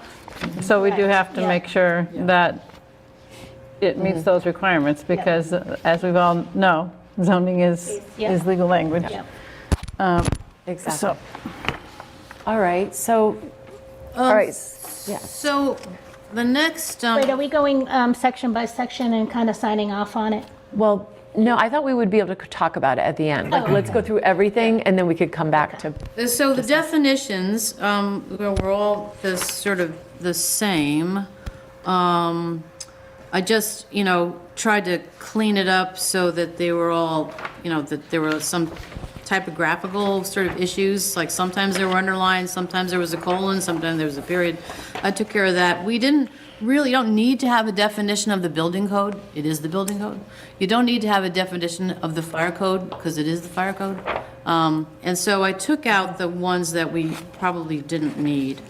Speaker 2: so we do have to
Speaker 3: Yeah.
Speaker 2: make sure that it meets those requirements, because as we all know, zoning is
Speaker 3: Yeah.
Speaker 2: legal language.
Speaker 3: Yeah.
Speaker 1: Exactly.
Speaker 2: So,
Speaker 1: All right, so, all right, yeah.
Speaker 9: So the next,
Speaker 3: Wait, are we going section by section and kind of signing off on it?
Speaker 1: Well, no, I thought we would be able to talk about it at the end. Like, let's go through everything, and then we could come back to,
Speaker 9: so the definitions, were all sort of the same. I just, tried to clean it up so that they were all, that there were some typographical sort of issues, like sometimes they were underlined, sometimes there was a colon, sometimes there was a period. I took care of that. We didn't really, you don't need to have a definition of the building code. It is the building code. You don't need to have a definition of the fire code, because it is the fire code. And so I took out the ones that we probably didn't need.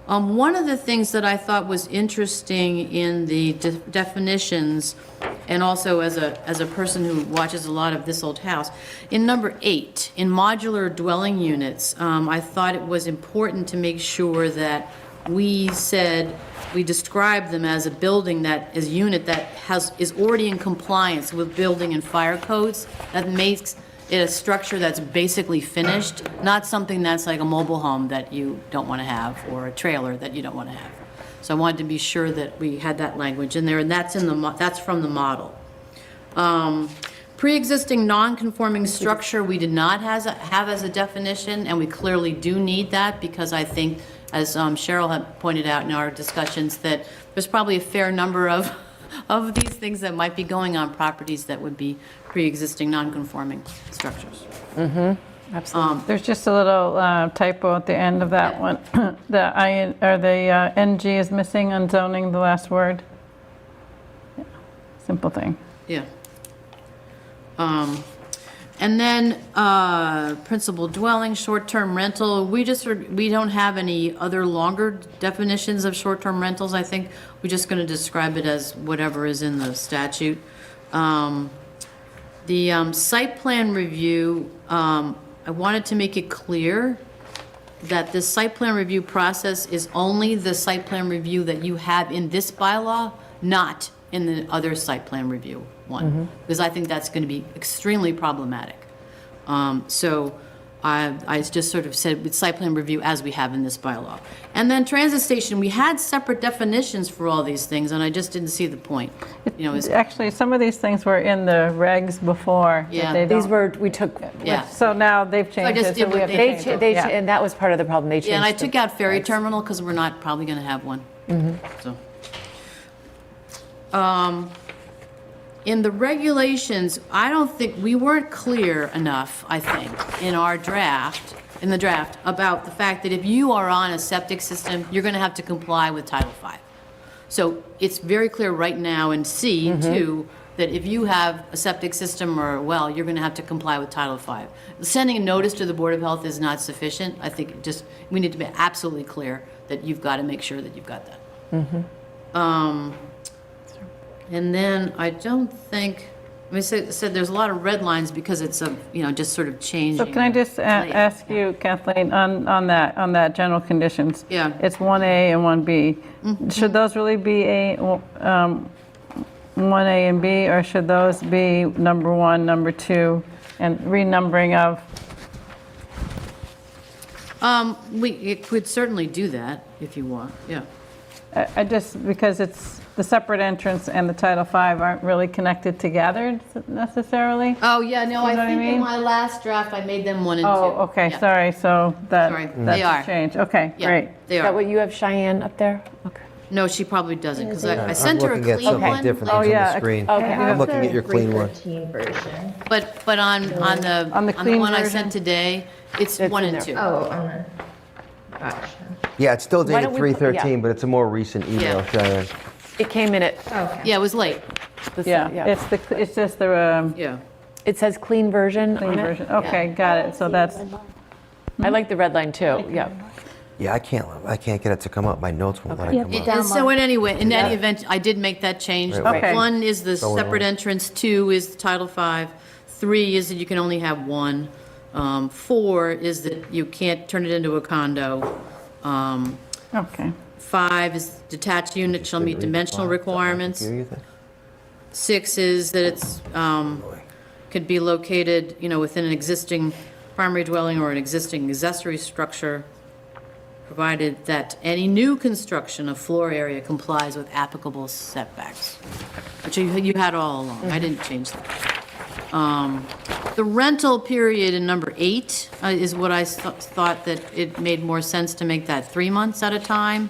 Speaker 9: One of the things that I thought was interesting in the definitions, and also as a person who watches a lot of This Old House, in number 8, in modular dwelling units, I thought it was important to make sure that we describe them as a building that is unit that is already in compliance with building and fire codes. That makes it a structure that's basically finished, not something that's like a mobile home that you don't want to have, or a trailer that you don't want to have. So I wanted to be sure that we had that language in there, and that's from the model. Pre-existing non-conforming structure, we did not have as a definition, and we clearly do need that, because I think, as Cheryl had pointed out in our discussions, that there's probably a fair number of these things that might be going on properties that would be pre-existing non-conforming structures.
Speaker 1: absolutely.
Speaker 2: there's just a little typo at the end of that one. The NG is missing on zoning, the last word. Yeah, simple thing.
Speaker 9: Yeah. And then principal dwelling, short-term rental, we don't have any other longer definitions of short-term rentals. I think we're just going to describe it as whatever is in the statute. The site plan review, I wanted to make it clear that this site plan review process is only the site plan review that you have in this bylaw, not in the other site plan review one, because I think that's going to be extremely problematic. So I just sort of said with site plan review as we have in this bylaw. And then transit station, we had separate definitions for all these things, and I just didn't see the point.
Speaker 2: Actually, some of these things were in the regs before. that
Speaker 9: Yeah.
Speaker 2: they
Speaker 1: These
Speaker 2: don't-
Speaker 1: we took,
Speaker 9: Yeah.
Speaker 2: So now they've changed
Speaker 9: just
Speaker 2: it,
Speaker 9: did
Speaker 2: so we
Speaker 9: what
Speaker 2: have to
Speaker 9: they
Speaker 2: change it.
Speaker 1: they,
Speaker 2: Yeah.
Speaker 1: and that was part of the problem, they changed.
Speaker 9: Yeah, and I
Speaker 1: the-
Speaker 9: took out ferry terminal because we're not probably going to have one. So. In the regulations, I don't think, we weren't clear enough, I think, in the draft, about the fact that if you are on a septic system, you're going to have to comply with Title V. So it's very clear right now in C, too, that if you have a septic system or a well, you're going to have to comply with Title V. Sending a notice to the Board of Health is not sufficient. I think we need to be absolutely clear that you've got to make sure that you've got that. And then I don't think, I mean, said there's a lot of red lines because it's a, just sort of changing.
Speaker 2: So can I just
Speaker 9: layout.
Speaker 2: ask you, Kathleen, on that general conditions?
Speaker 9: Yeah.
Speaker 2: It's 1A and 1B. Should those really be 1A and B, or should those be number 1, number 2, and renumbering of?
Speaker 9: We could certainly do that if you want, yeah.
Speaker 2: I just, because it's the separate entrance and the Title V aren't really connected together necessarily.
Speaker 9: Oh, yeah, no, I
Speaker 2: know what I
Speaker 9: think in
Speaker 2: mean?
Speaker 9: my last draft, I made them 1 and 2.
Speaker 2: Oh, okay,
Speaker 9: Yeah.
Speaker 2: sorry, so
Speaker 9: Sorry,
Speaker 2: that's
Speaker 9: they are.
Speaker 2: a change. Okay,
Speaker 9: Yeah,
Speaker 2: great.
Speaker 9: they
Speaker 1: Is that
Speaker 9: are.
Speaker 1: what you have, Cheyenne, up there? Okay.
Speaker 9: No, she probably doesn't, because I
Speaker 4: I'm
Speaker 9: sent her a
Speaker 4: looking at
Speaker 9: clean
Speaker 4: something
Speaker 9: one.
Speaker 4: different
Speaker 9: like-
Speaker 4: than
Speaker 2: yeah,
Speaker 4: the screen.
Speaker 1: okay.
Speaker 4: I'm looking at your clean one.
Speaker 5: 313 version.
Speaker 9: But on the
Speaker 2: On the clean
Speaker 9: one I
Speaker 2: version?
Speaker 9: sent today, it's 1
Speaker 1: in
Speaker 9: and
Speaker 1: there.
Speaker 9: 2.
Speaker 5: Oh, gotcha.
Speaker 4: Yeah, it's still
Speaker 1: Why
Speaker 4: dated
Speaker 1: don't we put-
Speaker 4: 313, but it's a more recent email,
Speaker 9: Yeah.
Speaker 4: Cheyenne.
Speaker 1: It came in at,
Speaker 5: Okay.
Speaker 9: Yeah, it was late,
Speaker 2: Yeah, it's just the
Speaker 9: yeah.
Speaker 1: it says clean version
Speaker 2: clean
Speaker 1: on it.
Speaker 2: version. Okay, got it. So that's,
Speaker 1: I like the red line too, yeah.
Speaker 4: Yeah, I can't get it to come up. My notes won't let it come up.
Speaker 9: And so in any event, I did make that change.
Speaker 4: Right,
Speaker 2: Okay.
Speaker 9: 1 is the
Speaker 4: So we
Speaker 9: separate
Speaker 4: won't-
Speaker 9: entrance, 2 is Title V, 3 is that you can only have 1, 4 is that you can't turn it into a condo,
Speaker 2: okay.
Speaker 9: 5 is detached unit shall meet dimensional requirements,
Speaker 4: You think?
Speaker 9: 6 is that it's, could be located, within an existing primary dwelling or an existing accessory structure, provided that any new construction of floor area complies with applicable setbacks, which you had all along. I didn't change that. The rental period in number 8 is what I thought that it made more sense to make that 3 months at a time.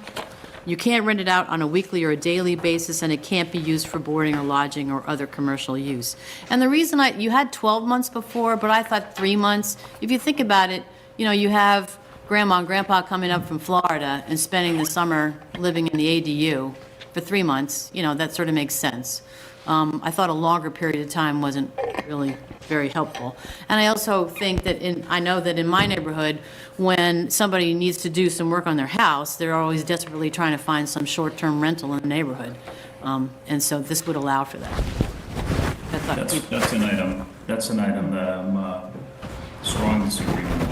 Speaker 9: You can't rent it out on a weekly or a daily basis, and it can't be used for boarding or lodging or other commercial use. And the reason you had 12 months before, but I thought 3 months. If you think about it, you have Grandma and Grandpa coming up from Florida and spending the summer living in the ADU for 3 months, that sort of makes sense. I thought a longer period of time wasn't really very helpful. And I also think that I know that in my neighborhood, when somebody needs to do some work on their house, they're always desperately trying to find some short-term rental in the neighborhood. And so this would allow for that.
Speaker 6: That's an item that I'm strong disagreement.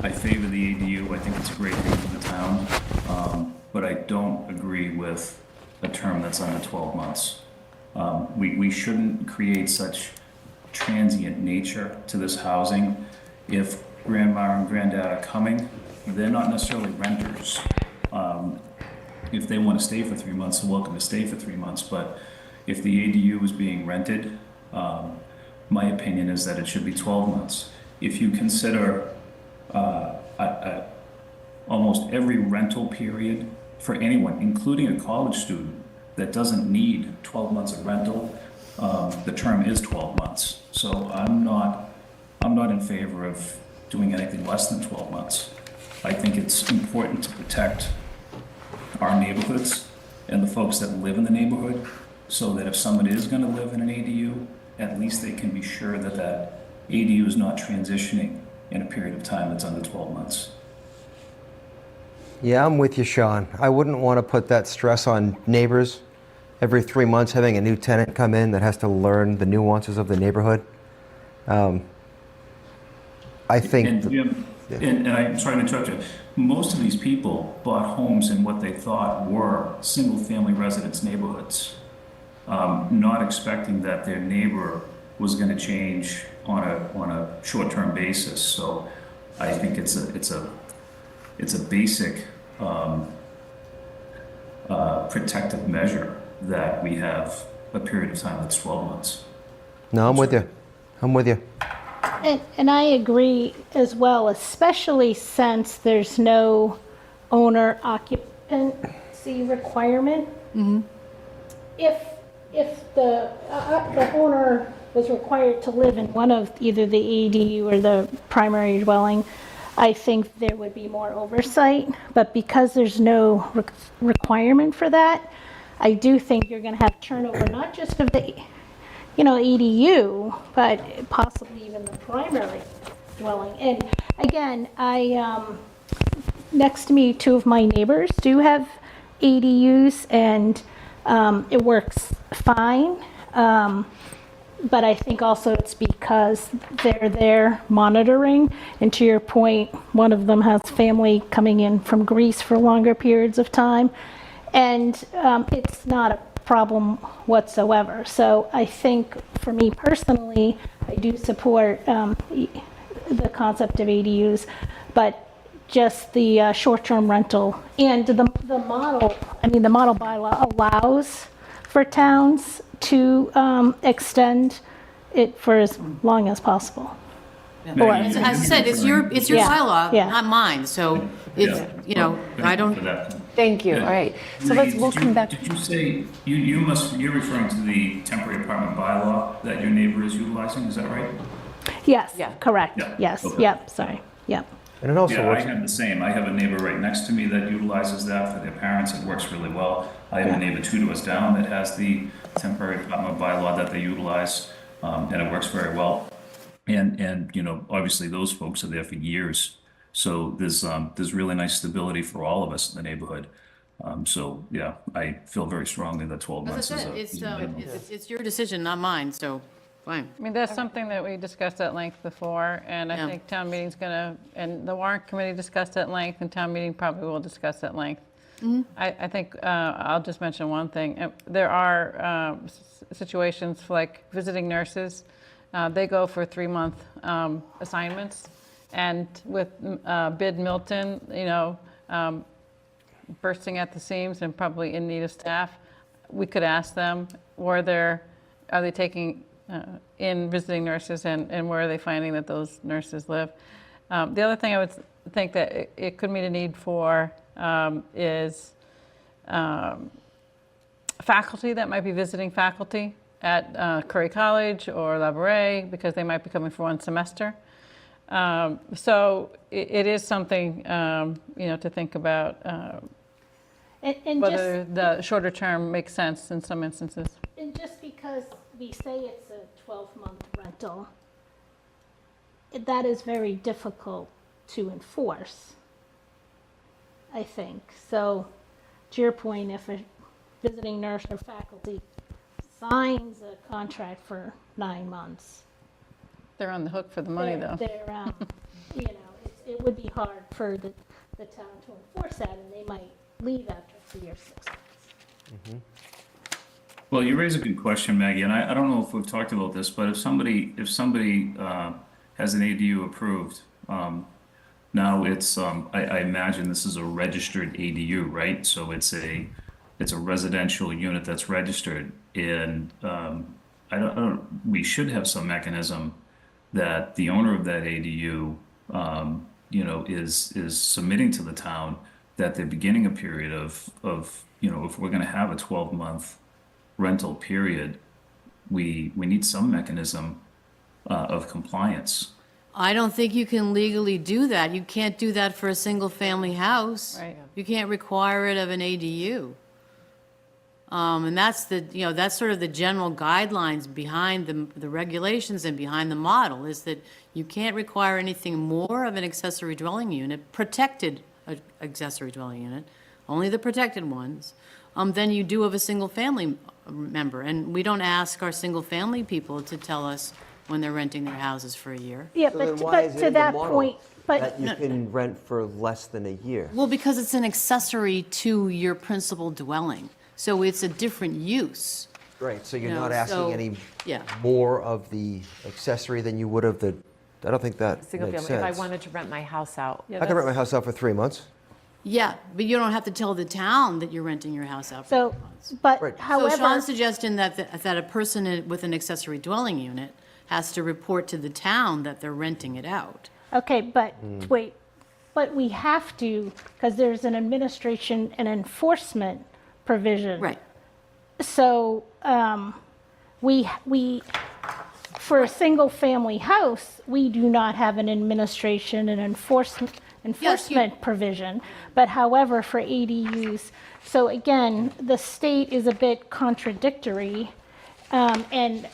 Speaker 6: I favor the ADU. I think it's a great thing for the town, but I don't agree with a term that's under 12 months. We shouldn't create such transient nature to this housing. If grandma and granddad are coming, they're not necessarily renters. If they want to stay for 3 months, they're welcome to stay for 3 months. But if the ADU is being rented, my opinion is that it should be 12 months. If you consider almost every rental period for anyone, including a college student that doesn't need 12 months of rental, the term is 12 months. So I'm not in favor of doing anything less than 12 months. I think it's important to protect our neighborhoods and the folks that live in the neighborhood, so that if someone is going to live in an ADU, at least they can be sure that that ADU is not transitioning in a period of time that's under 12 months.
Speaker 4: Yeah, I'm with you, Sean. I wouldn't want to put that stress on neighbors every 3 months having a new tenant come in that has to learn the nuances of the neighborhood. I think...
Speaker 6: And Jim, and I'm sorry to interrupt you, most of these people bought homes in what they thought were single-family residence neighborhoods, not expecting that their neighbor was going to change on a short-term basis. So I think it's a basic protective measure that we have a period of time that's 12 months.
Speaker 4: No, I'm with you. I'm with you.
Speaker 3: And I agree as well, especially since there's no owner occupancy requirement. If the owner was required to live in one of either the ADU or the primary dwelling, I think there would be more oversight. But because there's no requirement for that, I do think you're going to have turnover, not just of the ADU, but possibly even the primary dwelling. And again, next to me, 2 of my neighbors do have ADUs, and It works fine. But I think also it's because they're there monitoring. And to your point, one of them has family coming in from Greece for longer periods of time. And it's not a problem whatsoever. So I think for me personally, I do support the concept of ADUs, but just the short-term rental and the model, I mean, the model bylaw allows for towns to extend it for as long as possible.
Speaker 9: As I said, it's your
Speaker 3: Yeah,
Speaker 9: bylaw,
Speaker 3: yeah.
Speaker 9: not mine, so it's, you know, I don't,
Speaker 1: Thank you. All right. So we'll come back.
Speaker 6: Did you say, you're referring to the temporary apartment bylaw that your neighbor is utilizing, is that right?
Speaker 3: Yes,
Speaker 1: Yeah.
Speaker 3: correct.
Speaker 6: Yeah,
Speaker 3: Yes,
Speaker 6: okay.
Speaker 3: yep, sorry, yep.
Speaker 4: And it also
Speaker 6: Yeah, I
Speaker 4: works.
Speaker 6: have the same. I have a neighbor right next to me that utilizes that for their parents. It works really well. I have a neighbor 2 doors down that has the temporary apartment bylaw that they utilize, and it works very well. And you know, obviously those folks are there for years. So there's really nice stability for all of us in the neighborhood. So yeah, I feel very strongly that 12
Speaker 9: as I
Speaker 6: months is
Speaker 9: said,
Speaker 6: is a minimum.
Speaker 9: it's your decision, not mine, so, fine.
Speaker 2: I mean, that's something that we discussed at length before, and I
Speaker 9: Yeah.
Speaker 2: think town meeting's gonna, and the warrant committee discussed at length, and town meeting probably will discuss at length. I think, I'll just mention one thing. There are situations for like visiting nurses. They go for 3-month assignments. And with bid Milton, you know, bursting at the seams and probably in need of staff, we could ask them, are they taking in visiting nurses, and where are they finding that those nurses live? The other thing I would think that it could meet a need for is faculty that might be visiting faculty at Curry College or La Brea, because they might be coming for one semester. So it is something, you know, to think about
Speaker 3: And
Speaker 2: whether the shorter term makes sense in some instances.
Speaker 3: just because we say it's a 12-month rental, that is very difficult to enforce, I think. So to your point, if a visiting nurse or faculty signs a contract for 9 months,
Speaker 2: They're on the hook for the money, though.
Speaker 3: they're, you know, it would be hard for the town to enforce that, and they might leave after 3 or 6 months.
Speaker 6: Well, you raise a good question, Maggie, and I don't know if we've talked about this, but if somebody has an ADU approved, now it's I imagine this is a registered ADU, right? So it's a residential unit that's registered, and we should have some mechanism that the owner of that ADU, you know, is submitting to the town that they're beginning a period of you know, if we're going to have a 12-month rental period, we need some mechanism of compliance.
Speaker 9: I don't think you can legally do that. You can't do that for a single-family house.
Speaker 2: Right.
Speaker 9: You can't require it of an ADU. And that's you know, that's sort of the general guidelines behind the regulations and behind the model, is that you can't require anything more of an accessory dwelling unit, protected accessory dwelling unit, only the protected ones, than you do of a single-family member. And we don't ask our single-family people to tell us when they're renting their houses for a year.
Speaker 3: Yeah,
Speaker 4: So
Speaker 3: but
Speaker 4: then why is it
Speaker 3: to
Speaker 4: in the
Speaker 3: that
Speaker 4: model
Speaker 3: point, but
Speaker 4: that you can rent for less than a year?
Speaker 9: Well, because it's an accessory to your principal dwelling, so it's a different use.
Speaker 4: Right, so you're
Speaker 9: No,
Speaker 4: not asking
Speaker 9: so-
Speaker 4: any
Speaker 9: yeah.
Speaker 4: more of the accessory than you would of the, I don't think that
Speaker 1: Single
Speaker 4: makes
Speaker 1: family, if I
Speaker 4: sense.
Speaker 1: wanted to rent my house out.
Speaker 2: Yeah,
Speaker 4: I can rent my
Speaker 2: that's-
Speaker 4: house out for 3 months.
Speaker 9: Yeah, but you don't have to tell the town that you're renting your house out for
Speaker 3: so,
Speaker 9: 3 months.
Speaker 3: but
Speaker 4: Right.
Speaker 9: So
Speaker 3: however,
Speaker 9: Sean's suggesting that a person with an accessory dwelling unit has to report to the town that they're renting it out.
Speaker 3: okay, but wait, but we have to, because there's an administration and enforcement provision.
Speaker 9: Right.
Speaker 3: So, we, for a single-family house, we do not have an administration and enforcement provision. But however, for ADUs, so again, the state is a bit contradictory. And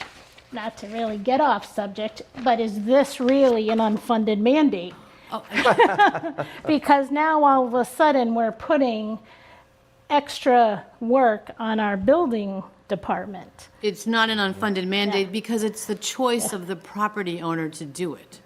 Speaker 3: not to really get off subject, but is this really an unfunded mandate?
Speaker 9: Oh,
Speaker 3: Because now all of a sudden, we're putting extra work on our building department.
Speaker 9: It's not an unfunded mandate because it's the choice of the property owner to do it.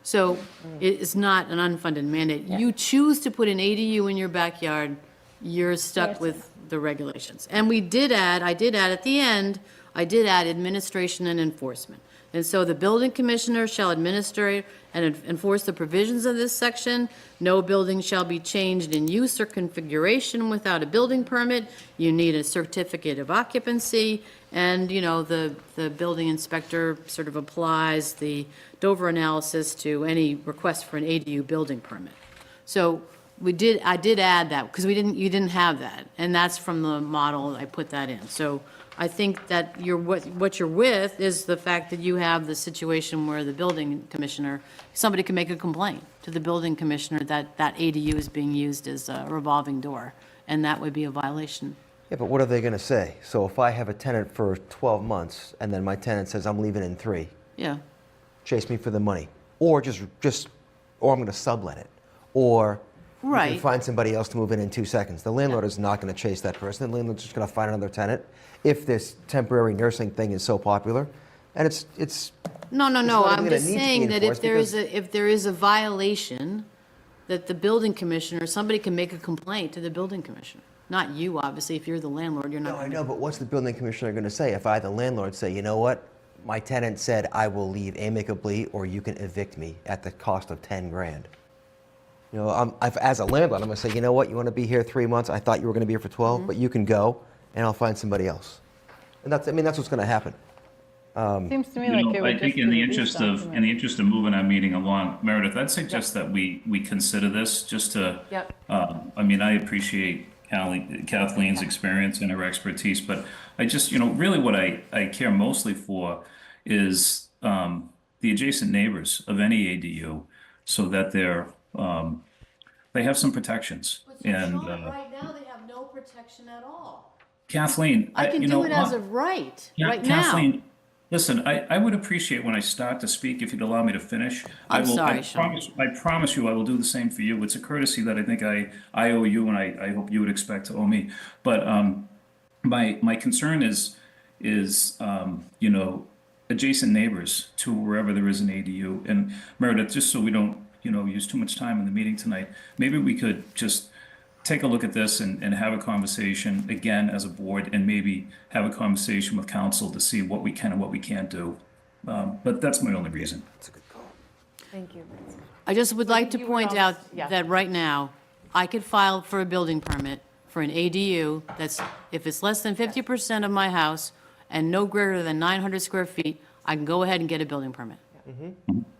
Speaker 9: So it's not an unfunded mandate. You choose to put an ADU in your backyard, you're stuck
Speaker 3: Yes.
Speaker 9: with the regulations. And I did add at the end, I did add administration and enforcement. And so the building commissioner shall administer and enforce the provisions of this section. No building shall be changed in use or configuration without a building permit. You need a certificate of occupancy. And, you know, the building inspector sort of applies the Dover analysis to any request for an ADU building permit. So I did add that, because you didn't have that, and that's from the model, I put that in. So I think that what you're with is the fact that you have the situation where the building commissioner, somebody can make a complaint to the building commissioner that that ADU is being used as a revolving door, and that would be a violation.
Speaker 4: Yeah, but what are they going to say? So if I have a tenant for 12 months and then my tenant says I'm leaving in 3,
Speaker 9: Yeah,
Speaker 4: chase me for the money, or or I'm going to sublet it, or you can
Speaker 9: right.
Speaker 4: find somebody else to move in 2 seconds. The landlord is not going to chase that person. The landlord's just going to find another tenant if this temporary nursing thing is so popular. And it's
Speaker 9: No,
Speaker 4: not
Speaker 9: I'm
Speaker 4: even
Speaker 9: just
Speaker 4: gonna need to be
Speaker 9: saying that
Speaker 4: enforced
Speaker 9: if there is a violation, that the building commissioner, somebody can make a complaint to the building commissioner. Not you, obviously, if you're the landlord, you're not.
Speaker 4: No, I
Speaker 9: gonna-
Speaker 4: know, but what's the building commissioner going to say if I, the landlord, say, you know what? My tenant said I will leave amicably or you can evict me at the cost of 10 grand. You know, as a landlord, I'm going to say, you know what? You want to be here 3 months? I thought you were going to be here for 12, but you can go and I'll find somebody else. And that's what's going to happen.
Speaker 2: Seems to me
Speaker 6: You
Speaker 2: like
Speaker 6: know,
Speaker 2: it
Speaker 6: I
Speaker 2: would
Speaker 6: think
Speaker 2: just
Speaker 6: in the
Speaker 2: be these
Speaker 6: interest of,
Speaker 2: documents.
Speaker 6: moving our meeting along, Meredith, I'd suggest that we consider this just to,
Speaker 1: Yep.
Speaker 6: I mean, I appreciate Kathleen's experience and her expertise, but I just, really what I care mostly for is the adjacent neighbors of any ADU so that they have some protections. And
Speaker 9: right now, they have no protection at all.
Speaker 6: Kathleen,
Speaker 9: I can do it as of right,
Speaker 6: Yeah,
Speaker 9: right now.
Speaker 6: Kathleen, listen, I would appreciate when I start to speak, if you'd allow me to finish.
Speaker 9: I'm sorry, Sean.
Speaker 6: I promise you I will do the same for you. It's a courtesy that I think I owe you, and I hope you would expect to owe me. But my concern is adjacent neighbors to wherever there is an ADU. And Meredith, just so we don't use too much time in the meeting tonight, maybe we could just take a look at this and have a conversation again as a board, and maybe have a conversation with council to see what we can and what we can't do. But that's my only reason.
Speaker 1: Thank you.
Speaker 9: I just would like to
Speaker 1: You were
Speaker 9: point
Speaker 1: all-
Speaker 9: out
Speaker 1: yeah.
Speaker 9: that right now, I could file for a building permit for an ADU that's, if it's less than 50% of my house and no greater than 900 square feet, I can go ahead and get a building permit.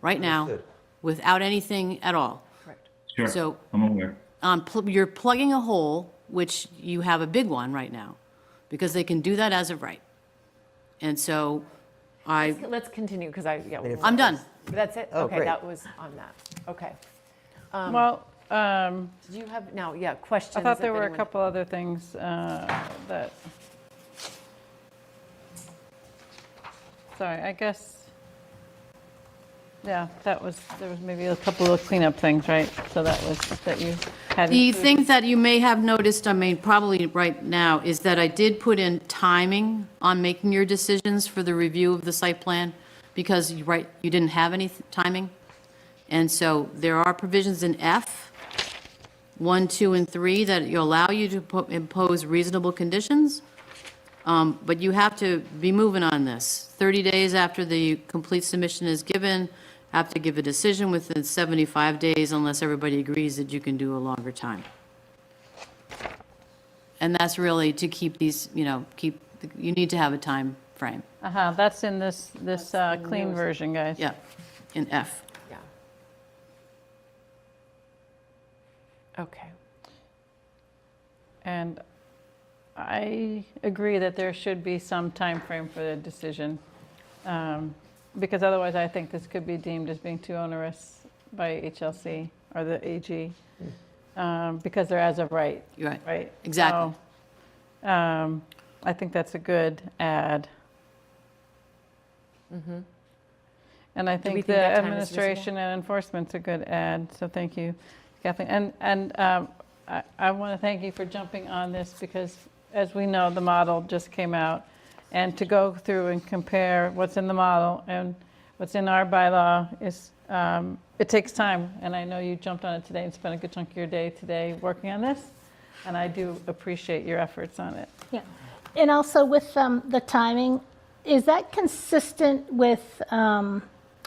Speaker 9: Right now,
Speaker 4: Understood.
Speaker 9: without anything at all.
Speaker 1: Correct.
Speaker 6: Sure,
Speaker 9: So-
Speaker 6: I'm aware.
Speaker 9: You're plugging a hole, which you have a big one right now, because they can do that as of right. And so
Speaker 1: Let's continue, because
Speaker 9: I'm done.
Speaker 1: That's it?
Speaker 4: Oh,
Speaker 1: Okay,
Speaker 4: great.
Speaker 1: that was on that. Okay.
Speaker 2: Well,
Speaker 1: Did you have, no, yeah, questions?
Speaker 2: I thought there
Speaker 1: if
Speaker 2: were a
Speaker 1: anyone-
Speaker 2: couple other things that, sorry, I guess, yeah, there was maybe a couple of cleanup things, right? So that you had.
Speaker 9: The
Speaker 2: included.
Speaker 9: thing that you may have noticed, I mean, probably right now, is that I did put in timing on making your decisions for the review of the site plan, because you didn't have any timing. And so there are provisions in F, 1, 2, and 3, that allow you to impose reasonable conditions. But you have to be moving on this. 30 days after the complete submission is given, have to give a decision within 75 days unless everybody agrees that you can do a longer time. And that's really to keep these, you need to have a time frame.
Speaker 2: That's in this clean
Speaker 1: newest.
Speaker 2: version, guys.
Speaker 9: Yeah, in F.
Speaker 1: Yeah. Okay.
Speaker 2: And I agree that there should be some time frame for the decision, because otherwise I think this could be deemed as being too onerous by HLC or the AG, because they're as of right,
Speaker 9: You're right.
Speaker 2: right?
Speaker 9: Exactly.
Speaker 2: So, I think that's a good add. And I
Speaker 1: we
Speaker 2: think
Speaker 1: think
Speaker 2: the
Speaker 1: that time is
Speaker 2: administration and enforcement's a good add, so thank you, Kathleen. And I want to thank you for jumping on this because, as we know, the model just came out. And to go through and compare what's in the model and what's in our bylaw is, it takes time. And I know you jumped on it today and spent a good chunk of your day today working on this. And I do appreciate your efforts on it.
Speaker 3: Yeah. And also with the timing, is that consistent with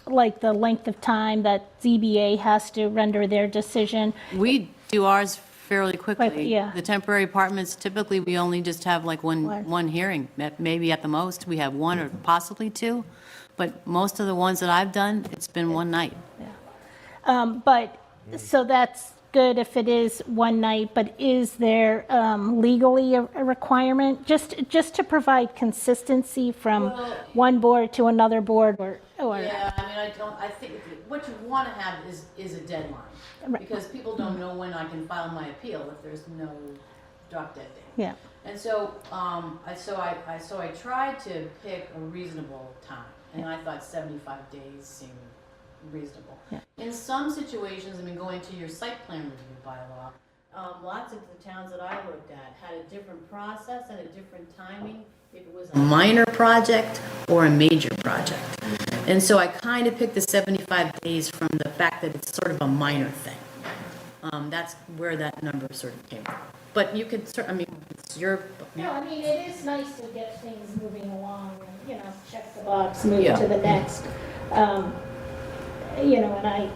Speaker 3: like the length of time that ZBA has to render their decision?
Speaker 9: We do ours fairly quickly.
Speaker 3: Yeah.
Speaker 9: The temporary apartments, typically, we only just have like one hearing. Maybe at the most, we have one or possibly two. But most of the ones that I've done, it's been one night.
Speaker 3: But, so that's good if it is one night, but is there legally a requirement? Just to provide consistency from one board to another board or?
Speaker 9: Yeah, I think what you want to have is a deadline.
Speaker 3: Right.
Speaker 9: Because people don't know when I can file my appeal if there's no drop dead date.
Speaker 3: Yeah.
Speaker 9: And so, I tried to pick a reasonable time, and I thought 75 days seemed reasonable.
Speaker 3: Yeah.
Speaker 9: In some situations, I mean, going to your site plan review bylaw, lots of the towns that I looked at had a different process and a different timing, if it was a minor project or a major project. And so I kind of picked the 75 days from the fact that it's sort of a minor thing. That's where that number sort of came from. But you could, I mean, it's your.
Speaker 3: No, I mean, it is nice to get things moving along and, you know, check the box, move
Speaker 9: Yeah.
Speaker 3: to the next. You know, and I,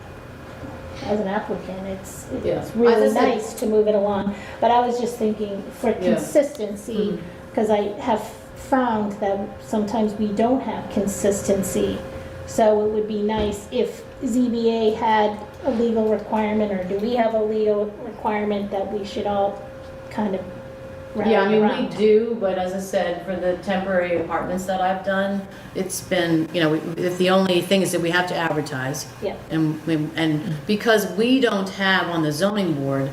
Speaker 3: as an applicant, it's
Speaker 9: Yeah.
Speaker 3: really
Speaker 9: As I said-
Speaker 3: nice to move it along. But I was just thinking for
Speaker 9: Yeah.
Speaker 3: consistency, because I have found that sometimes we don't have consistency. So it would be nice if ZBA had a legal requirement, or do we have a legal requirement that we should all kind of rally
Speaker 9: Yeah, I mean,
Speaker 3: around?
Speaker 9: we do, but as I said, for the temporary apartments that I've done, it's been, you know, if the only thing is that we have to advertise.
Speaker 3: Yeah.
Speaker 9: And because we don't have on the zoning board,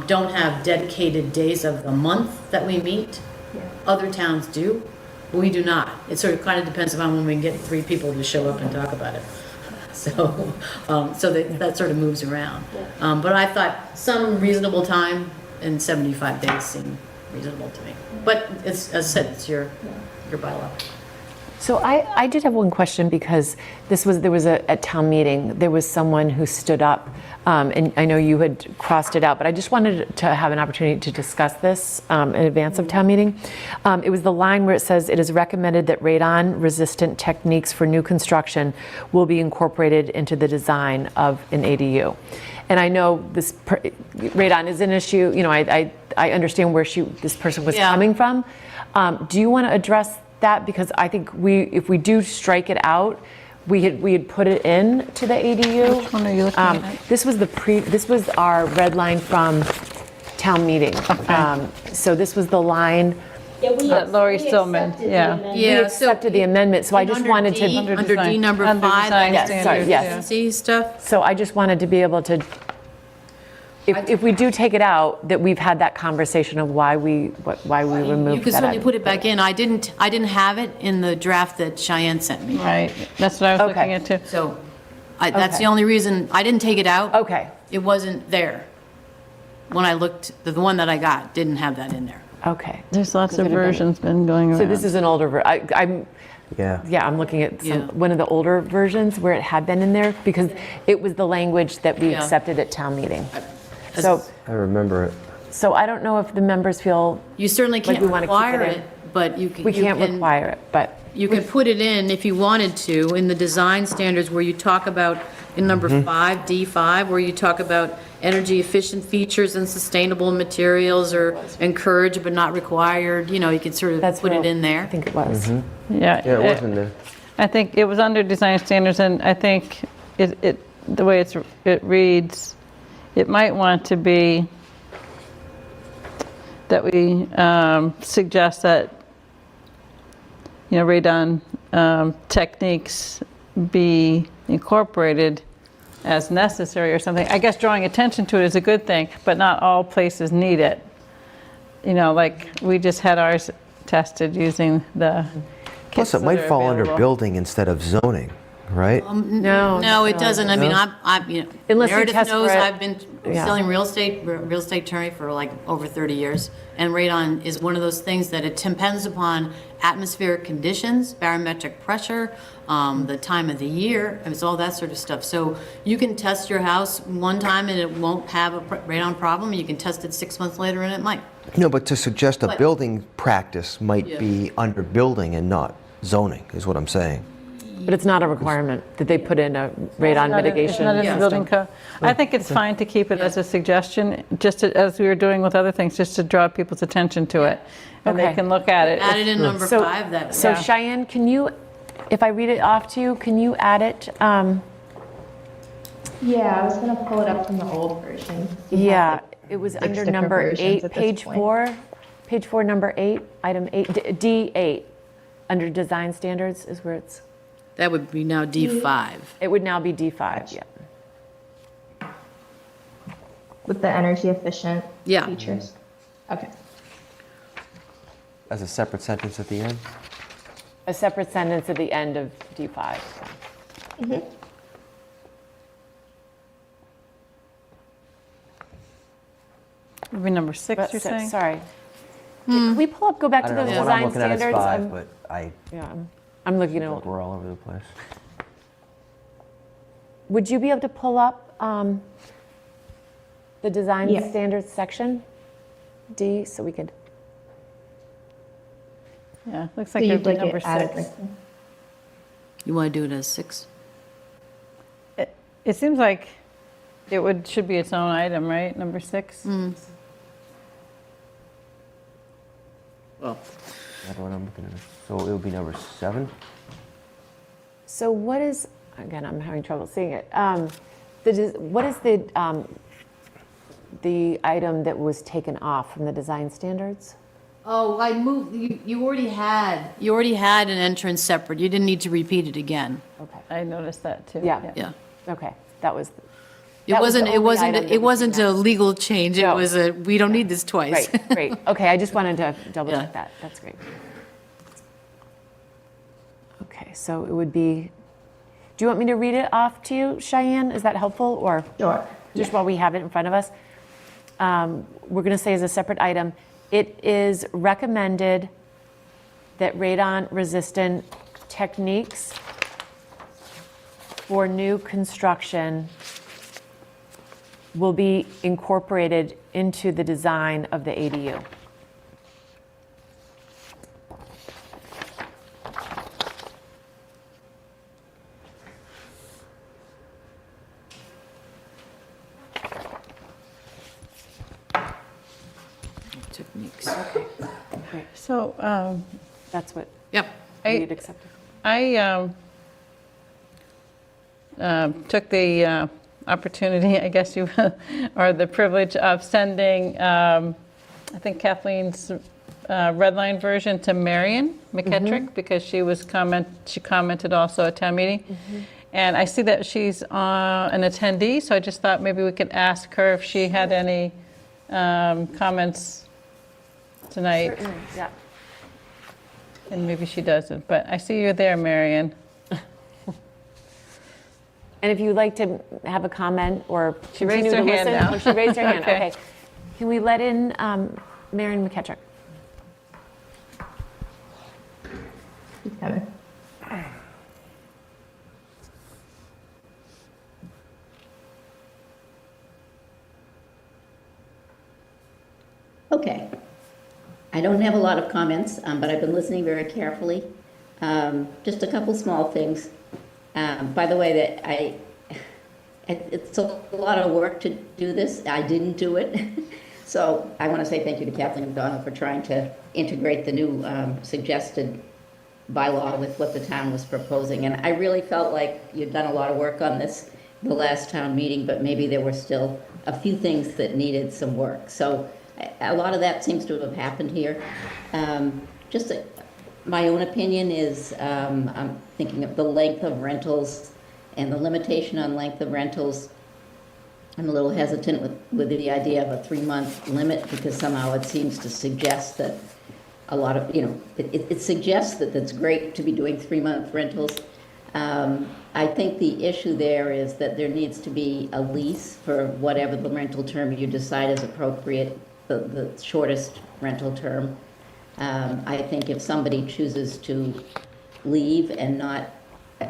Speaker 9: don't have dedicated days of the month that we meet,
Speaker 3: Yeah.
Speaker 9: other towns do, we do not. It sort of kind of depends upon when we can get 3 people to show up and talk about it. So, that sort of moves around. But I thought some reasonable time and 75 days seemed reasonable to me. But it's, as I said, it's your bylaw.
Speaker 1: So I did have one question because there was a at town meeting, there was someone who stood up, and I know you had crossed it out, but I just wanted to have an opportunity to discuss this in advance of town meeting. It was the line where it says, "It is recommended that radon-resistant techniques for new construction will be incorporated into the design of an ADU." And I know this radon is an issue. You know, I understand where this person was
Speaker 9: Yeah.
Speaker 1: coming from. Do you want to address that? Because I think if we do strike it out, we had put it in to the ADU.
Speaker 2: Which one are you looking at?
Speaker 1: This was our red line from town meeting. So this was the line.
Speaker 3: Yeah, we
Speaker 2: Lori
Speaker 3: we
Speaker 2: Stillman,
Speaker 3: accepted the
Speaker 2: yeah.
Speaker 3: amendment.
Speaker 1: We accepted the amendment, so I just wanted to.
Speaker 9: Under D
Speaker 2: design-
Speaker 9: number
Speaker 2: under
Speaker 9: 5,
Speaker 2: design
Speaker 1: Yes, sorry,
Speaker 2: standards,
Speaker 1: yes.
Speaker 2: yeah.
Speaker 9: see stuff?
Speaker 1: So I just wanted to be able to, if we do take it out, that we've had that conversation of why we removed that.
Speaker 9: You could certainly
Speaker 1: item.
Speaker 9: put it back in. I didn't have it in the draft that Cheyenne sent me.
Speaker 2: Right, that's what I was
Speaker 1: Okay.
Speaker 2: looking at too.
Speaker 9: So that's
Speaker 1: Okay.
Speaker 9: the only reason, I didn't take it out.
Speaker 1: Okay,
Speaker 9: It wasn't there. When I looked, the one that I got didn't have that in there.
Speaker 1: okay.
Speaker 2: There's lots of versions been going around.
Speaker 1: So this is an older, I'm looking at
Speaker 9: Yeah.
Speaker 1: one of the older versions where it had been in there, because it was the language that we
Speaker 9: Yeah.
Speaker 1: accepted at town meeting. So,
Speaker 4: I remember it.
Speaker 1: so I don't know if the members feel
Speaker 9: You certainly
Speaker 1: Like
Speaker 9: can't
Speaker 1: we wanna keep
Speaker 9: require
Speaker 1: it in.
Speaker 9: it, but you can.
Speaker 1: we
Speaker 9: you
Speaker 1: can't
Speaker 9: can-
Speaker 1: require it, but.
Speaker 9: You could put it in if you wanted to, in the design standards where you talk about, in number 5, D5, where you talk about energy efficient features and sustainable materials are encouraged but not required, you know, you could sort of
Speaker 1: That's
Speaker 9: put
Speaker 1: what
Speaker 9: it in there.
Speaker 1: I think it was.
Speaker 2: Yeah,
Speaker 4: Yeah, it was in there.
Speaker 2: I think it was under design standards, and I think the way it reads, it might want to be that we suggest that, you know, radon techniques be incorporated as necessary or something. I guess drawing attention to it is a good thing, but not all places need it. You know, like we just had ours tested using the kits
Speaker 4: Plus, it
Speaker 2: that
Speaker 4: might
Speaker 2: are
Speaker 4: fall under
Speaker 2: available.
Speaker 4: building instead of zoning. right?
Speaker 1: No,
Speaker 9: it doesn't. I mean,
Speaker 1: Unless you
Speaker 9: Meredith
Speaker 1: test
Speaker 9: knows
Speaker 1: for it.
Speaker 9: I've been
Speaker 1: Yeah.
Speaker 9: selling real estate attorney for like over 30 years. And radon is one of those things that it depends upon atmospheric conditions, barometric pressure, the time of the year, and it's all that sort of stuff. So you can test your house one time and it won't have a radon problem. You can test it 6 months later and it might.
Speaker 4: No, but to suggest a
Speaker 9: But-
Speaker 4: building practice might
Speaker 9: Yeah.
Speaker 4: be under building and not zoning, is what I'm saying.
Speaker 1: But it's not a requirement that they put in a radon mitigation.
Speaker 2: It's not in the building
Speaker 1: system.
Speaker 2: code. I think it's fine to keep it as a suggestion, as we were doing with other things, just to draw people's attention to it. And they
Speaker 1: Okay.
Speaker 2: can look at it.
Speaker 9: Added in number
Speaker 1: So-
Speaker 9: 5, that.
Speaker 1: So
Speaker 2: Yeah.
Speaker 1: Cheyenne, can you, if I read it off to you, can you add it?
Speaker 5: Yeah, I was gonna pull it up from the old version. We have,
Speaker 1: Yeah,
Speaker 5: like,
Speaker 1: it was
Speaker 5: 6
Speaker 1: under
Speaker 5: different
Speaker 1: number
Speaker 5: versions
Speaker 1: 8,
Speaker 5: at this
Speaker 1: page
Speaker 5: point.
Speaker 1: 4, number 8, item 8, D8, under design standards is where it's,
Speaker 9: That would be now D5.
Speaker 1: it would now be D5, yeah.
Speaker 5: With the energy efficient
Speaker 9: Yeah.
Speaker 5: features. Okay.
Speaker 4: As a separate sentence at the end?
Speaker 1: A separate sentence at the end of D5.
Speaker 2: Would be number 6,
Speaker 1: But,
Speaker 2: you're saying?
Speaker 1: sorry. Can we pull up, go back
Speaker 4: I
Speaker 1: to
Speaker 4: don't
Speaker 1: those
Speaker 4: know, the one I'm
Speaker 1: design
Speaker 4: looking at is
Speaker 1: standards?
Speaker 4: 5, but I
Speaker 1: Yeah, I'm looking
Speaker 4: think
Speaker 1: at,
Speaker 4: we're all over the place.
Speaker 1: would you be able to pull up the design
Speaker 5: Yes.
Speaker 1: standards section? D, so we could,
Speaker 2: Yeah, looks
Speaker 5: So
Speaker 2: like it
Speaker 5: you'd
Speaker 2: would be
Speaker 5: like
Speaker 2: number
Speaker 5: it added
Speaker 2: 6.
Speaker 5: right there.
Speaker 9: You want to do it as 6?
Speaker 2: It seems like should be its own item, right? Number 6?
Speaker 9: Well,
Speaker 4: That's what I'm looking at. So it would be number 7?
Speaker 1: so what is, again, I'm having trouble seeing it. What is the item that was taken off from the design standards?
Speaker 9: oh, I moved, you already had an entrance separate. You didn't need to repeat it again.
Speaker 1: Okay,
Speaker 2: I noticed that too.
Speaker 1: Yeah.
Speaker 9: Yeah.
Speaker 1: okay, that was,
Speaker 9: It
Speaker 1: That was the
Speaker 9: wasn't, it
Speaker 1: only
Speaker 9: wasn't,
Speaker 1: item that
Speaker 9: it
Speaker 1: was
Speaker 9: wasn't
Speaker 1: taken
Speaker 9: a legal change. It
Speaker 1: No.
Speaker 9: was we don't need this twice.
Speaker 1: right, great. Okay, I just wanted to double
Speaker 9: Yeah.
Speaker 1: check that. That's great. Okay, so it would be, do you want me to read it off to you, Cheyenne? Is that helpful, or?
Speaker 5: Sure.
Speaker 1: Just while we have it in front of us. We're going to say as a separate item, it is recommended that radon-resistant techniques for new construction will be incorporated into the design of the ADU.
Speaker 9: Techniques.
Speaker 2: So
Speaker 1: That's what
Speaker 9: Yep.
Speaker 1: we'd accept.
Speaker 2: I took the opportunity, I guess you, or the privilege of sending, I think Kathleen's red line version to Marion McKettrick because she commented also at town meeting. And I see that she's an attendee, so I just thought maybe we could ask her if she had any comments tonight.
Speaker 1: Certainly, yeah.
Speaker 2: And maybe she doesn't, but I see you're there, Marion.
Speaker 1: And if you'd like to have a comment or
Speaker 2: She raised
Speaker 1: continue to
Speaker 2: her hand
Speaker 1: listen.
Speaker 2: now.
Speaker 1: Oh, she raised her hand,
Speaker 2: Okay.
Speaker 1: okay. Can we let in Marion McKettrick?
Speaker 5: She's coming.
Speaker 10: Okay. I don't have a lot of comments, but I've been listening very carefully. Just a couple small things. By the way, it's a lot of work to do this. I didn't do it. So I want to say thank you to Kathleen and Donna for trying to integrate the new suggested bylaw with what the town was proposing. And I really felt like you'd done a lot of work on this the last town meeting, but maybe there were still a few things that needed some work. So a lot of that seems to have happened here. My own opinion is I'm thinking of the length of rentals and the limitation on length of rentals. I'm a little hesitant with the idea of a 3-month limit because somehow it seems to suggest that a lot of, it suggests that it's great to be doing 3-month rentals. I think the issue there is that there needs to be a lease for whatever the rental term you decide is appropriate, the shortest rental term. I think if somebody chooses to leave and not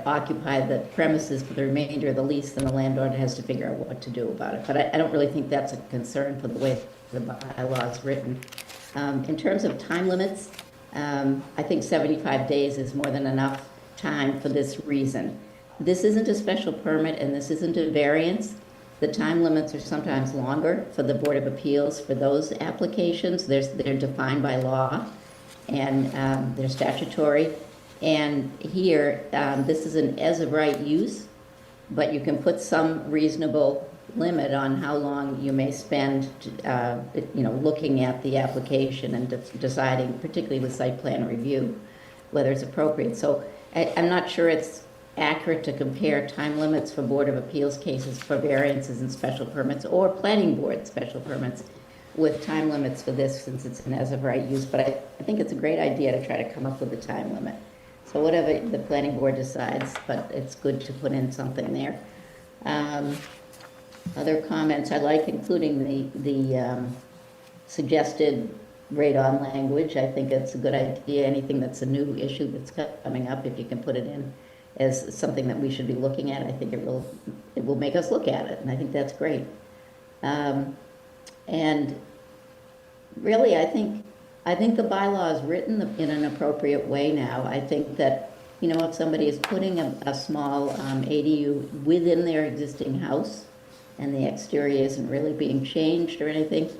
Speaker 10: occupy the premises for the remainder of the lease, then the landlord has to figure out what to do about it. But I don't really think that's a concern for the way the bylaw is written. In terms of time limits, I think 75 days is more than enough time for this reason. This isn't a special permit and this isn't a variance. The time limits are sometimes longer for the Board of Appeals for those applications. They're defined by law and they're statutory. And here, this is an as-of-right use, but you can put some reasonable limit on how long you may spend, looking at the application and deciding, particularly with site plan review, whether it's appropriate. So I'm not sure it's accurate to compare time limits for Board of Appeals cases for variances and special permits or planning board special permits with time limits for this, since it's an as-of-right use. But I think it's a great idea to try to come up with a time limit. So whatever the planning board decides, but it's good to put in something there. Other comments, I like including the suggested radon language. I think it's a good idea. Anything that's a new issue that's coming up, if you can put it in as something that we should be looking at, I think it will make us look at it, and I think that's great. And really, I think the bylaw is written in an appropriate way now. I think that, if somebody is putting a small ADU within their existing house and the exterior isn't really being changed or anything,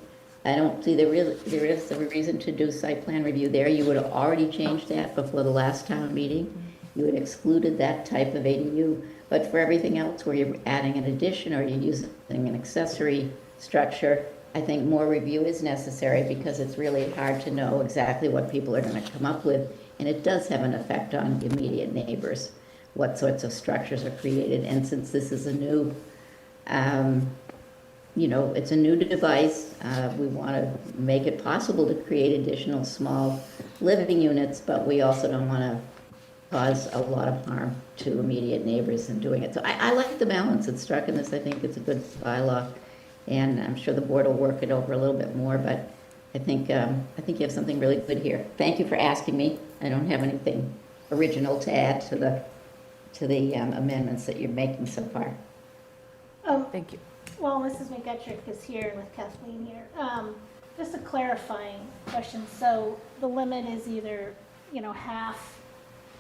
Speaker 10: I don't see there is a reason to do site plan review there. You would have already changed that before the last town meeting. You had excluded that type of ADU. But for everything else where you're adding an addition or you're using an accessory structure, I think more review is necessary because it's really hard to know exactly what people are going to come up with. And it does have an effect on immediate neighbors, what sorts of structures are created. And since this is a new, it's a new device, we want to make it possible to create additional small living units, but we also don't want to cause a lot of harm to immediate neighbors in doing it. So I like the balance that's struck in this. I think it's a good bylaw. And I'm sure the board will work it over a little bit more, but I think you have something really good here. Thank you for asking me. I don't have anything original to add to the amendments that you're making so far.
Speaker 1: Thank you.
Speaker 3: Well, Mrs. McGettrick is here with Kathleen here. Just a clarifying question. So the limit is either, half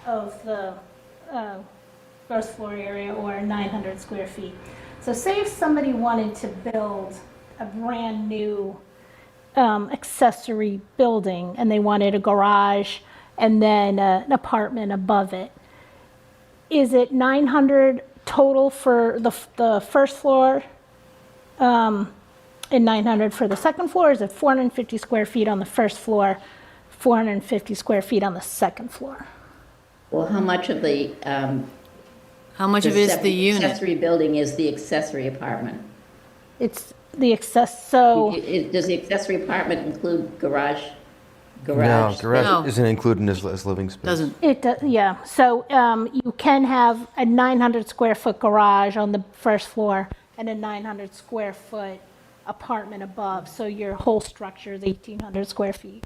Speaker 3: of the gross floor area or 900 square feet. So say if somebody wanted to build a brand new accessory building and they wanted a garage and then an apartment above it, is it 900 total for the first floor and 900 for the second floor? Or is it 450 square feet on the first floor, 450 square feet on the second floor?
Speaker 10: Well, how much of the
Speaker 9: How much of it is the unit?
Speaker 10: accessory building is the accessory apartment?
Speaker 3: It's the so
Speaker 10: Does the accessory apartment include garage?
Speaker 4: No,
Speaker 10: Garage?
Speaker 4: garage
Speaker 9: No.
Speaker 4: isn't included as living space.
Speaker 9: Doesn't.
Speaker 3: it does, yeah. So you can have a 900 square foot garage on the first floor and a 900 square foot apartment above. So your whole structure is 1,800 square feet.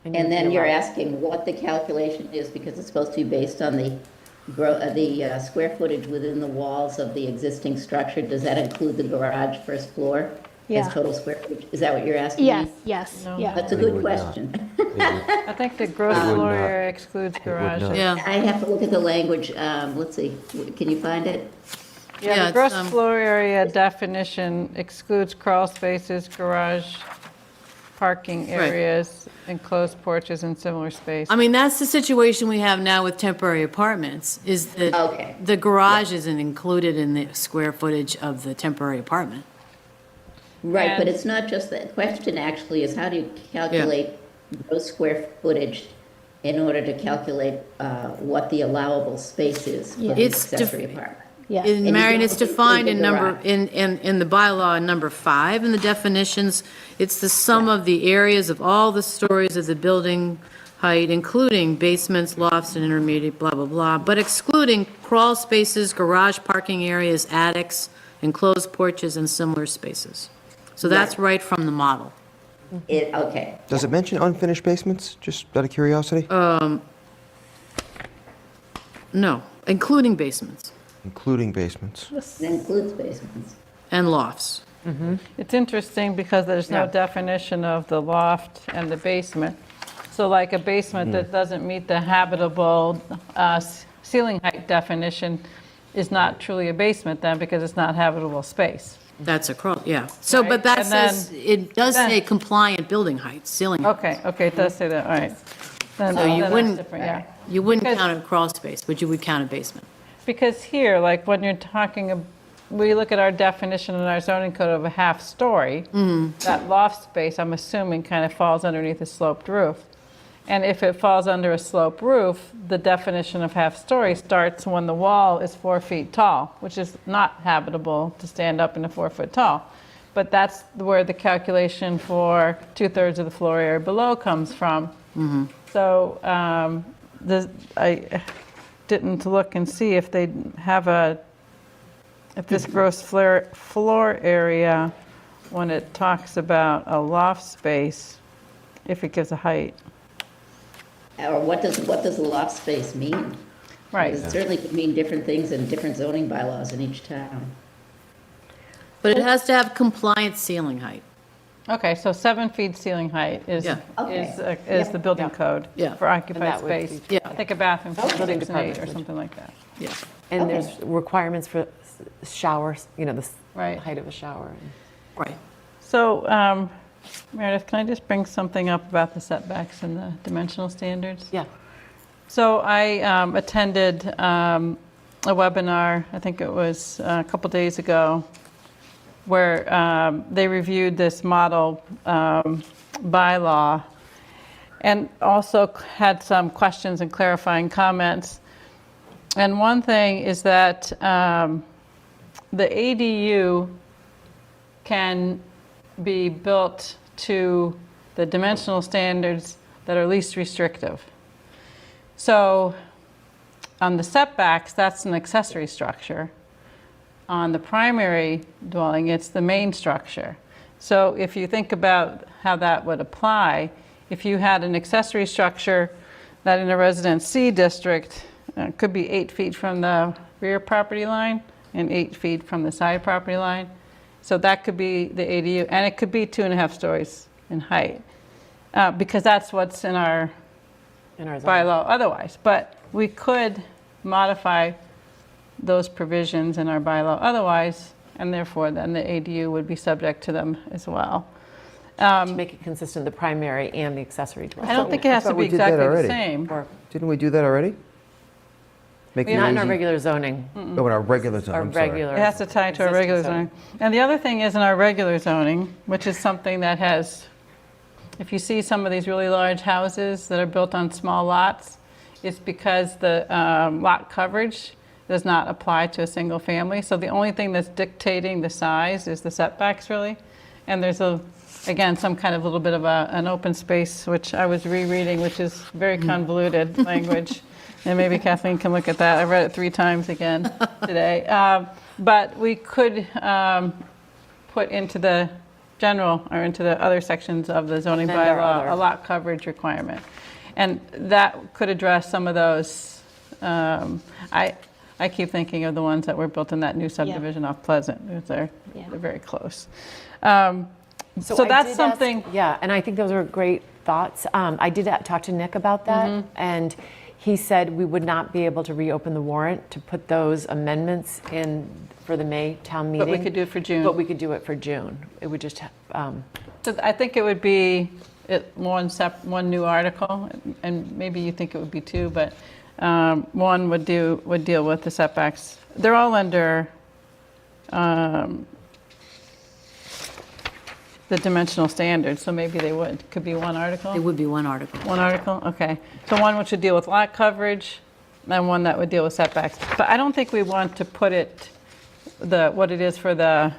Speaker 10: And then you're asking what the calculation is because it's supposed to be based on the square footage within the walls of the existing structure. Does that include the garage first floor?
Speaker 3: Yeah.
Speaker 10: As total square footage? Is that what you're asking
Speaker 3: Yes,
Speaker 10: me?
Speaker 3: yes,
Speaker 2: No.
Speaker 3: yeah.
Speaker 10: That's a
Speaker 4: It
Speaker 10: good
Speaker 4: would not.
Speaker 10: question.
Speaker 2: I think the gross
Speaker 4: It would
Speaker 2: floor
Speaker 4: not.
Speaker 2: area excludes garage.
Speaker 4: not.
Speaker 9: Yeah,
Speaker 10: I have to look at the language. Let's see, can you find it?
Speaker 2: Yeah,
Speaker 9: Yeah,
Speaker 2: the gross
Speaker 9: it's,
Speaker 2: floor area definition excludes crawl spaces, garage, parking
Speaker 9: Right.
Speaker 2: areas, enclosed porches, and similar space.
Speaker 9: I mean, that's the situation we have now with temporary apartments, is that
Speaker 10: Okay.
Speaker 9: the garage isn't included in the square footage of the temporary apartment.
Speaker 10: Right, but
Speaker 2: And-
Speaker 10: it's not just that. The question actually is how do you calculate gross square footage in order to calculate what the allowable space is for the
Speaker 9: It's
Speaker 10: accessory apartment?
Speaker 3: Yeah.
Speaker 9: In
Speaker 10: you
Speaker 9: Marion,
Speaker 10: don't
Speaker 9: it's
Speaker 10: include
Speaker 9: defined
Speaker 10: the
Speaker 9: in number,
Speaker 10: garage.
Speaker 9: in the bylaw, in number 5, in the definitions. It's the sum of the areas of all the stories of the building, height, including basements, lofts, and intermediate, blah, blah, blah, but excluding crawl spaces, garage parking areas, attics, enclosed porches, and similar spaces. So that's right from the model.
Speaker 10: Okay.
Speaker 4: Does it mention unfinished basements, just out of curiosity?
Speaker 9: No, including basements
Speaker 4: Including basements.
Speaker 10: It includes basements.
Speaker 9: and lofts.
Speaker 2: It's interesting because there's no
Speaker 1: Yeah.
Speaker 2: definition of the loft and the basement. So like a basement that doesn't meet the habitable ceiling height definition is not truly a basement then because it's not habitable space.
Speaker 9: That's a crawl, yeah. So, but
Speaker 2: Right,
Speaker 9: that
Speaker 2: and then-
Speaker 9: says, it does
Speaker 2: then-
Speaker 9: say compliant building height, ceiling. height.
Speaker 2: Okay, it does say that, all right. Then
Speaker 9: So you
Speaker 2: that's
Speaker 9: wouldn't,
Speaker 2: different, yeah.
Speaker 9: you wouldn't
Speaker 2: Because-
Speaker 9: count a crawl space, but you would count a basement.
Speaker 2: Because here, like when you're talking, we look at our definition in our zoning code of a half story, that loft space, I'm assuming, kind of falls underneath a sloped roof. And if it falls under a sloped roof, the definition of half story starts when the wall is 4 feet tall, which is not habitable to stand up in a 4-foot tall. But that's where the calculation for 2/3 of the floor area below comes from. So I didn't look and see if they have if this gross floor area, when it talks about a loft space, if it gives a height.
Speaker 10: Or what does the loft space mean?
Speaker 2: Right.
Speaker 10: It certainly could mean different things in different zoning bylaws in each town.
Speaker 9: But it has to have compliant ceiling height.
Speaker 2: Okay, so 7 feet ceiling height is,
Speaker 9: Yeah.
Speaker 10: Okay.
Speaker 2: is the building code
Speaker 9: Yeah.
Speaker 2: for occupied
Speaker 1: that would be-
Speaker 2: space.
Speaker 9: Yeah.
Speaker 2: I think a bathroom is
Speaker 1: Building
Speaker 2: 6 and 8 or
Speaker 1: department.
Speaker 2: something like that.
Speaker 9: Yeah.
Speaker 1: And
Speaker 10: Okay.
Speaker 1: there's requirements for showers, the
Speaker 2: Right.
Speaker 1: height of a shower.
Speaker 9: Right.
Speaker 2: So Meredith, can I just bring something up about the setbacks and the dimensional standards?
Speaker 1: Yeah.
Speaker 2: So I attended a webinar, I think it was a couple days ago, where they reviewed this model bylaw and also had some questions and clarifying comments. And one thing is that the ADU can be built to the dimensional standards that are least restrictive. So on the setbacks, that's an accessory structure. On the primary dwelling, it's the main structure. So if you think about how that would apply, if you had an accessory structure that in a Residence C district could be 8 feet from the rear property line and 8 feet from the side property line. So that could be the ADU, and it could be 2.5 stories in height, because that's what's in our
Speaker 1: In our zone.
Speaker 2: bylaw otherwise. But we could modify those provisions in our bylaw otherwise, and therefore then the ADU would be subject to them as well.
Speaker 1: To make it consistent, the primary and the accessory dwelling.
Speaker 2: I don't think it has to
Speaker 4: thought
Speaker 2: be
Speaker 4: we did that
Speaker 2: exactly the
Speaker 4: already.
Speaker 2: same.
Speaker 1: Or
Speaker 4: Didn't we do that already? Make it
Speaker 1: not in our
Speaker 4: easy?
Speaker 1: regular zoning.
Speaker 4: No, in our regular zone,
Speaker 1: Our
Speaker 4: I'm sorry.
Speaker 1: regular.
Speaker 2: It has to tie to our
Speaker 1: existing
Speaker 2: regular zoning. And the other thing is in our regular zoning, which is something that has, if you see some of these really large houses that are built on small lots, it's because the lot coverage does not apply to a single family. So the only thing that's dictating the size is the setbacks really. And there's again, some kind of little bit of an open space, which I was rereading, which is very convoluted language. And maybe Kathleen can look at that. I read it 3 times again today. But we could put into the general or into the other sections of the zoning
Speaker 1: Amend our
Speaker 2: bylaw
Speaker 1: other.
Speaker 2: a lot coverage requirement. And that could address some of those. I keep thinking of the ones that were built in that new subdivision off Pleasant. They're very close. So
Speaker 1: I
Speaker 2: that's
Speaker 1: did ask-
Speaker 2: something.
Speaker 1: Yeah, and I think those are great thoughts. I did talk to Nick about that, and he said we would not be able to reopen the warrant to put those amendments in for the May town meeting.
Speaker 2: But we could do it for June.
Speaker 1: But we could do it for June. It would just,
Speaker 2: So I think it would be one new article, and maybe you think it would be 2, but one would deal with the setbacks. They're all under the dimensional standards, so maybe they could be one article?
Speaker 9: It would be one article.
Speaker 2: One article, okay. So one which would deal with lot coverage, and one that would deal with setbacks. But I don't think we want to put it, what it is for the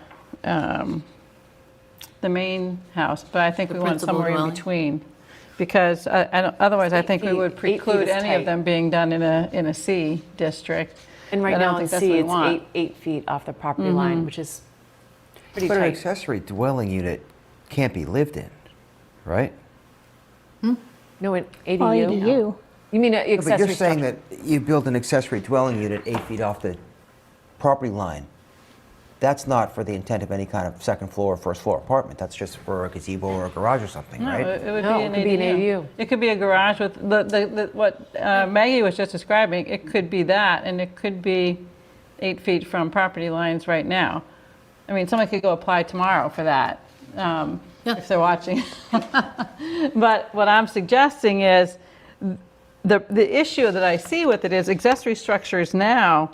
Speaker 2: main house, but I think we want
Speaker 9: principal
Speaker 2: somewhere in
Speaker 9: dwelling?
Speaker 2: between. because otherwise I think we
Speaker 1: 8
Speaker 2: would
Speaker 1: feet. 8 feet
Speaker 2: preclude
Speaker 1: is
Speaker 2: any
Speaker 1: tight.
Speaker 2: of them being done in a C district.
Speaker 1: And right
Speaker 2: I don't
Speaker 1: now in
Speaker 2: think that's
Speaker 1: C,
Speaker 2: what we
Speaker 1: it's
Speaker 2: want.
Speaker 1: 8 feet off the property line, which is pretty
Speaker 4: But an
Speaker 1: tight.
Speaker 4: accessory dwelling unit can't be lived in, right?
Speaker 1: No, an
Speaker 3: Or
Speaker 1: ADU?
Speaker 3: ADU.
Speaker 1: You mean an
Speaker 4: No, but
Speaker 1: accessory
Speaker 4: you're saying
Speaker 1: structure?
Speaker 4: that you build an accessory dwelling unit 8 feet off the property line. That's not for the intent of any kind of second floor or first floor apartment. That's just for a gazebo or a garage or something,
Speaker 2: No,
Speaker 4: right?
Speaker 2: it would
Speaker 1: No,
Speaker 2: be
Speaker 1: it
Speaker 2: an
Speaker 1: could be an
Speaker 2: ADU.
Speaker 1: ADU.
Speaker 2: It could be a garage with, what Maggie was just describing, it could be that, and it could be 8 feet from property lines right now. I mean, someone could go apply tomorrow for that, if they're watching. But what I'm suggesting is, the issue that I see with it is accessory structures now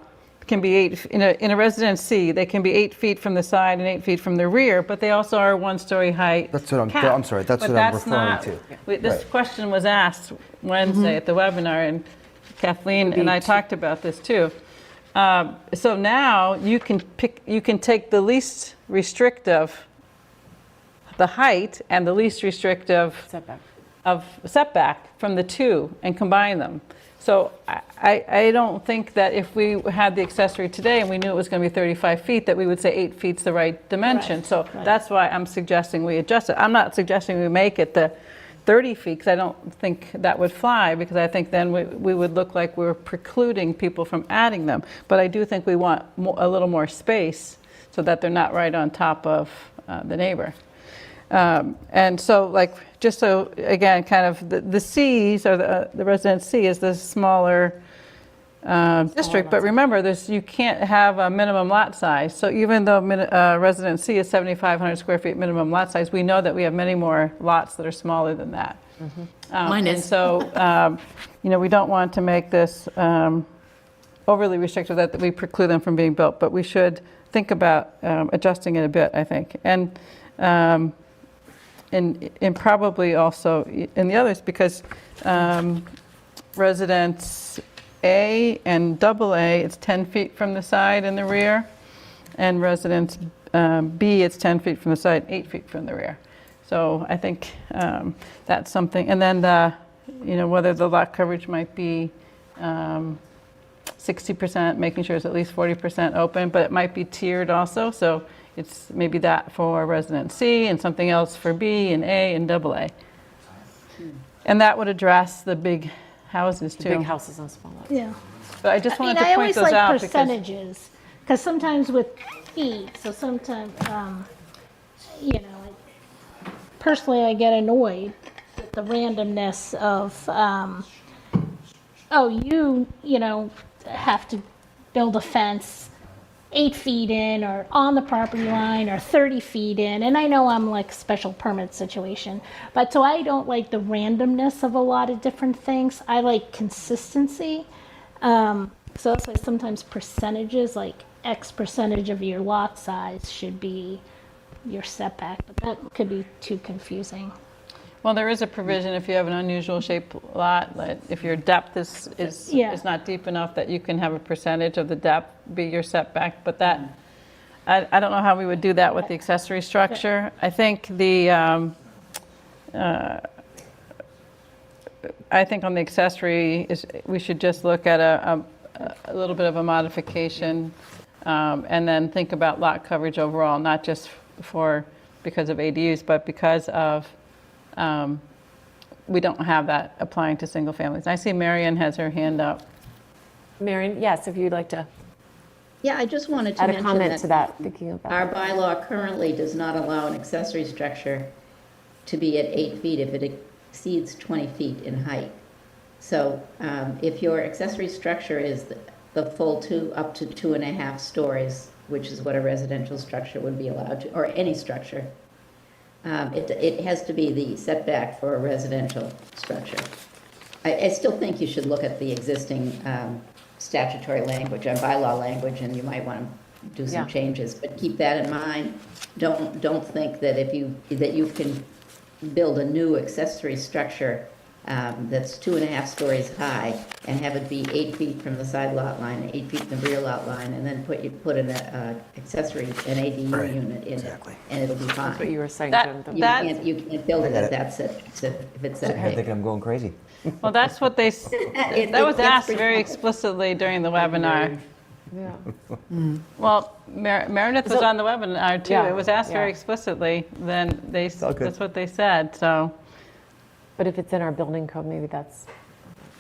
Speaker 2: can be in a residence C, they can be 8 feet from the side and 8 feet from the rear, but they also are 1-story height.
Speaker 4: That's what I'm
Speaker 2: capped.
Speaker 4: sorry, that's
Speaker 2: But
Speaker 4: what I'm
Speaker 2: that's
Speaker 4: referring
Speaker 2: not-
Speaker 4: to.
Speaker 2: This
Speaker 4: Right.
Speaker 2: question was asked Wednesday at the webinar, and Kathleen and I talked about this too. So now you can take the least restrictive, the height, and the least restrictive
Speaker 1: Setback.
Speaker 2: of setback from the two and combine them. So I don't think that if we had the accessory today and we knew it was going to be 35 feet, that we would say 8 feet's the right dimension.
Speaker 3: Right,
Speaker 2: So
Speaker 3: right.
Speaker 2: that's why I'm suggesting we adjust it. I'm not suggesting we make it the 30 feet, because I don't think that would fly, because I think then we would look like we're precluding people from adding them. But I do think we want a little more space so that they're not right on top of the neighbor. And so, like, just so, again, kind of the Cs, or the residence C is the smaller district, but remember, you can't have a minimum lot size. So even though residence C is 7,500 square feet minimum lot size, we know that we have many more lots that are smaller than that.
Speaker 9: Mine
Speaker 2: And
Speaker 9: is.
Speaker 2: so, we don't want to make this overly restrictive that we preclude them from being built, but we should think about adjusting it a bit, I think. And probably also in the others, because residence A and double A, it's 10 feet from the side and the rear, and residence B, it's 10 feet from the side, 8 feet from the rear. So I think that's something. And then whether the lot coverage might be 60%, making sure it's at least 40% open, but it might be tiered also. So it's maybe that for residence C and something else for B and A and double A. And that would address the big houses too.
Speaker 1: Big houses on small lots.
Speaker 3: Yeah.
Speaker 2: But I just
Speaker 3: I mean,
Speaker 2: wanted
Speaker 3: I
Speaker 2: to point
Speaker 3: always
Speaker 2: those
Speaker 3: like
Speaker 2: out because,
Speaker 3: percentages, because sometimes with feet, so sometimes, personally, I get annoyed with the randomness of, you have to build a fence 8 feet in, or on the property line, or 30 feet in, and I know I'm like special permit situation, but so I don't like the randomness of a lot of different things. I like consistency. So that's why sometimes percentages, like X percentage of your lot size should be your setback, but that could be too confusing.
Speaker 2: well, there is a provision if you have an unusual shaped lot, that if your depth is
Speaker 3: Yeah.
Speaker 2: not deep enough, that you can have a percentage of the depth be your setback, but that, I don't know how we would do that with the accessory structure. I think I think on the accessory, we should just look at a little bit of a modification, and then think about lot coverage overall, not just because of ADUs, but because of, we don't have that applying to single families. I see Marion has her hand up.
Speaker 1: Marion, yes, if you'd like to
Speaker 10: Yeah, I just wanted to
Speaker 1: add a
Speaker 10: mention
Speaker 1: comment to that, thinking about
Speaker 10: our bylaw currently does not allow an accessory structure to be at 8 feet if it exceeds 20 feet in height. So if your accessory structure is the full up to 2.5 stories, which is what a residential structure would be allowed to, or any structure, it has to be the setback for a residential structure. I still think you should look at the existing statutory language, or bylaw language, and you might want to do some
Speaker 1: Yeah.
Speaker 10: changes, but keep that in mind. Don't think that that you can build a new accessory structure that's 2.5 stories high, and have it be 8 feet from the side lot line, and 8 feet from the rear lot line, and then put an accessory, an ADU
Speaker 4: Right,
Speaker 10: unit in it,
Speaker 4: exactly.
Speaker 10: and it'll be fine.
Speaker 1: What you were saying,
Speaker 2: That-
Speaker 1: Jim.
Speaker 10: You
Speaker 2: that-
Speaker 10: can't build it
Speaker 4: I get
Speaker 10: if
Speaker 4: it.
Speaker 10: that's it, if it's that
Speaker 4: I'm
Speaker 10: big.
Speaker 4: thinking I'm going crazy.
Speaker 2: Well, that's what they, that was
Speaker 10: That's
Speaker 2: asked
Speaker 10: pretty
Speaker 2: very
Speaker 10: common.
Speaker 2: explicitly during the webinar.
Speaker 1: Yeah.
Speaker 2: Well, Meredith was
Speaker 1: So-
Speaker 2: on the webinar too.
Speaker 1: Yeah,
Speaker 2: It was asked very
Speaker 1: yeah.
Speaker 2: explicitly, then
Speaker 4: all good.
Speaker 2: that's what they said, so
Speaker 1: But if it's in our building code, maybe that's,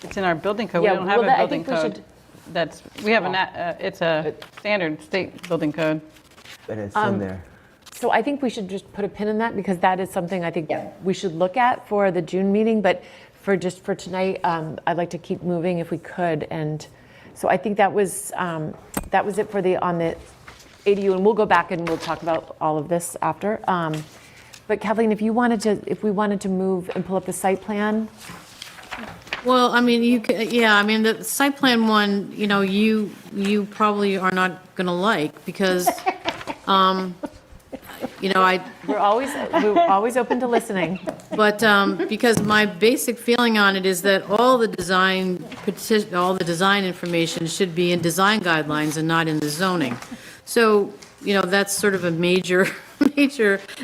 Speaker 2: it's in our building code. We
Speaker 1: Yeah,
Speaker 2: don't have
Speaker 1: well,
Speaker 2: a
Speaker 1: I
Speaker 2: building
Speaker 1: think we
Speaker 2: code.
Speaker 1: should-
Speaker 2: That's, we have it's a standard state building code.
Speaker 4: And it's in there.
Speaker 1: so I think we should just put a pin in that because that is something I think
Speaker 10: Yeah.
Speaker 1: we should look at for the June meeting. But for tonight, I'd like to keep moving if we could. And so I think that was it for on the ADU. And we'll go back and we'll talk about all of this after. But Kathleen, if we wanted to move and pull up the site plan,
Speaker 9: Well, I mean, I mean, the site plan one, you probably are not gonna like, because,
Speaker 1: we're always open to listening.
Speaker 9: but, because my basic feeling on it is that all the design information should be in design guidelines and not in the zoning. So, that's sort of a major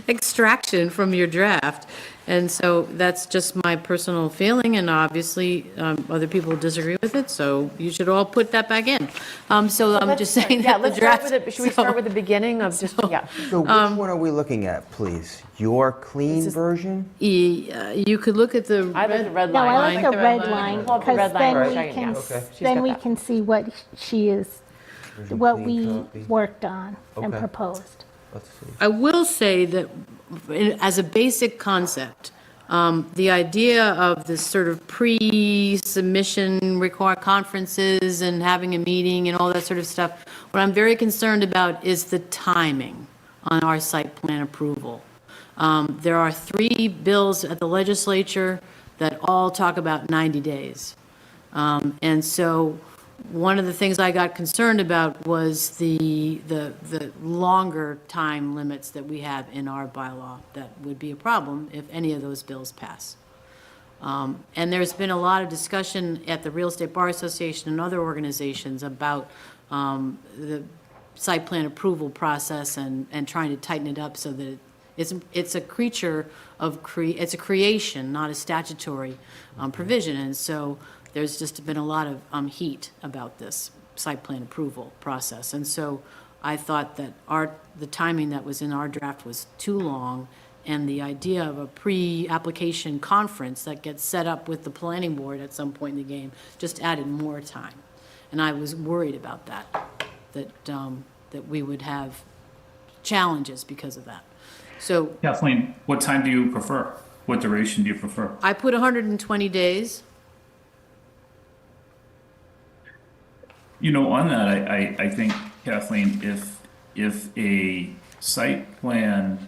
Speaker 9: extraction from your draft. And so that's just my personal feeling, and obviously, other people disagree with it, so you should all put that back in. So I'm just saying
Speaker 1: Yeah,
Speaker 9: that the
Speaker 1: let's start
Speaker 9: draft.
Speaker 1: with it. Should we start with the beginning of just, yeah.
Speaker 4: So which one are we looking at, please? Your clean version?
Speaker 9: You could look at the
Speaker 1: I like the red
Speaker 3: No,
Speaker 1: line.
Speaker 3: I like the red
Speaker 2: line.
Speaker 3: line,
Speaker 1: Pull up the
Speaker 3: because
Speaker 1: red line,
Speaker 3: then we
Speaker 1: right,
Speaker 3: can,
Speaker 1: yeah.
Speaker 4: Okay.
Speaker 1: She's
Speaker 3: then
Speaker 1: got
Speaker 3: we
Speaker 1: that.
Speaker 3: can see what she is,
Speaker 4: Version
Speaker 3: what
Speaker 4: clean
Speaker 3: we
Speaker 4: copy.
Speaker 3: worked on and
Speaker 4: Okay.
Speaker 3: proposed.
Speaker 4: Let's see.
Speaker 9: I will say that, as a basic concept, the idea of this sort of pre-submission require conferences and having a meeting and all that sort of stuff, what I'm very concerned about is the timing on our site plan approval. There are 3 bills at the legislature that all talk about 90 days. And so one of the things I got concerned about was the longer time limits that we have in our bylaw. That would be a problem if any of those bills pass. And there's been a lot of discussion at the Real Estate Bar Association and other organizations about the site plan approval process and trying to tighten it up so that it's a creature of, it's a creation, not a statutory provision. And so there's just been a lot of heat about this site plan approval process. And so I thought that the timing that was in our draft was too long, and the idea of a pre-application conference that gets set up with the planning board at some point in the game just added more time. And I was worried about that we would have challenges because of that. So
Speaker 6: Kathleen, what time do you prefer? What duration do you prefer?
Speaker 9: I put 120 days.
Speaker 6: On that, I think, Kathleen, if a site plan,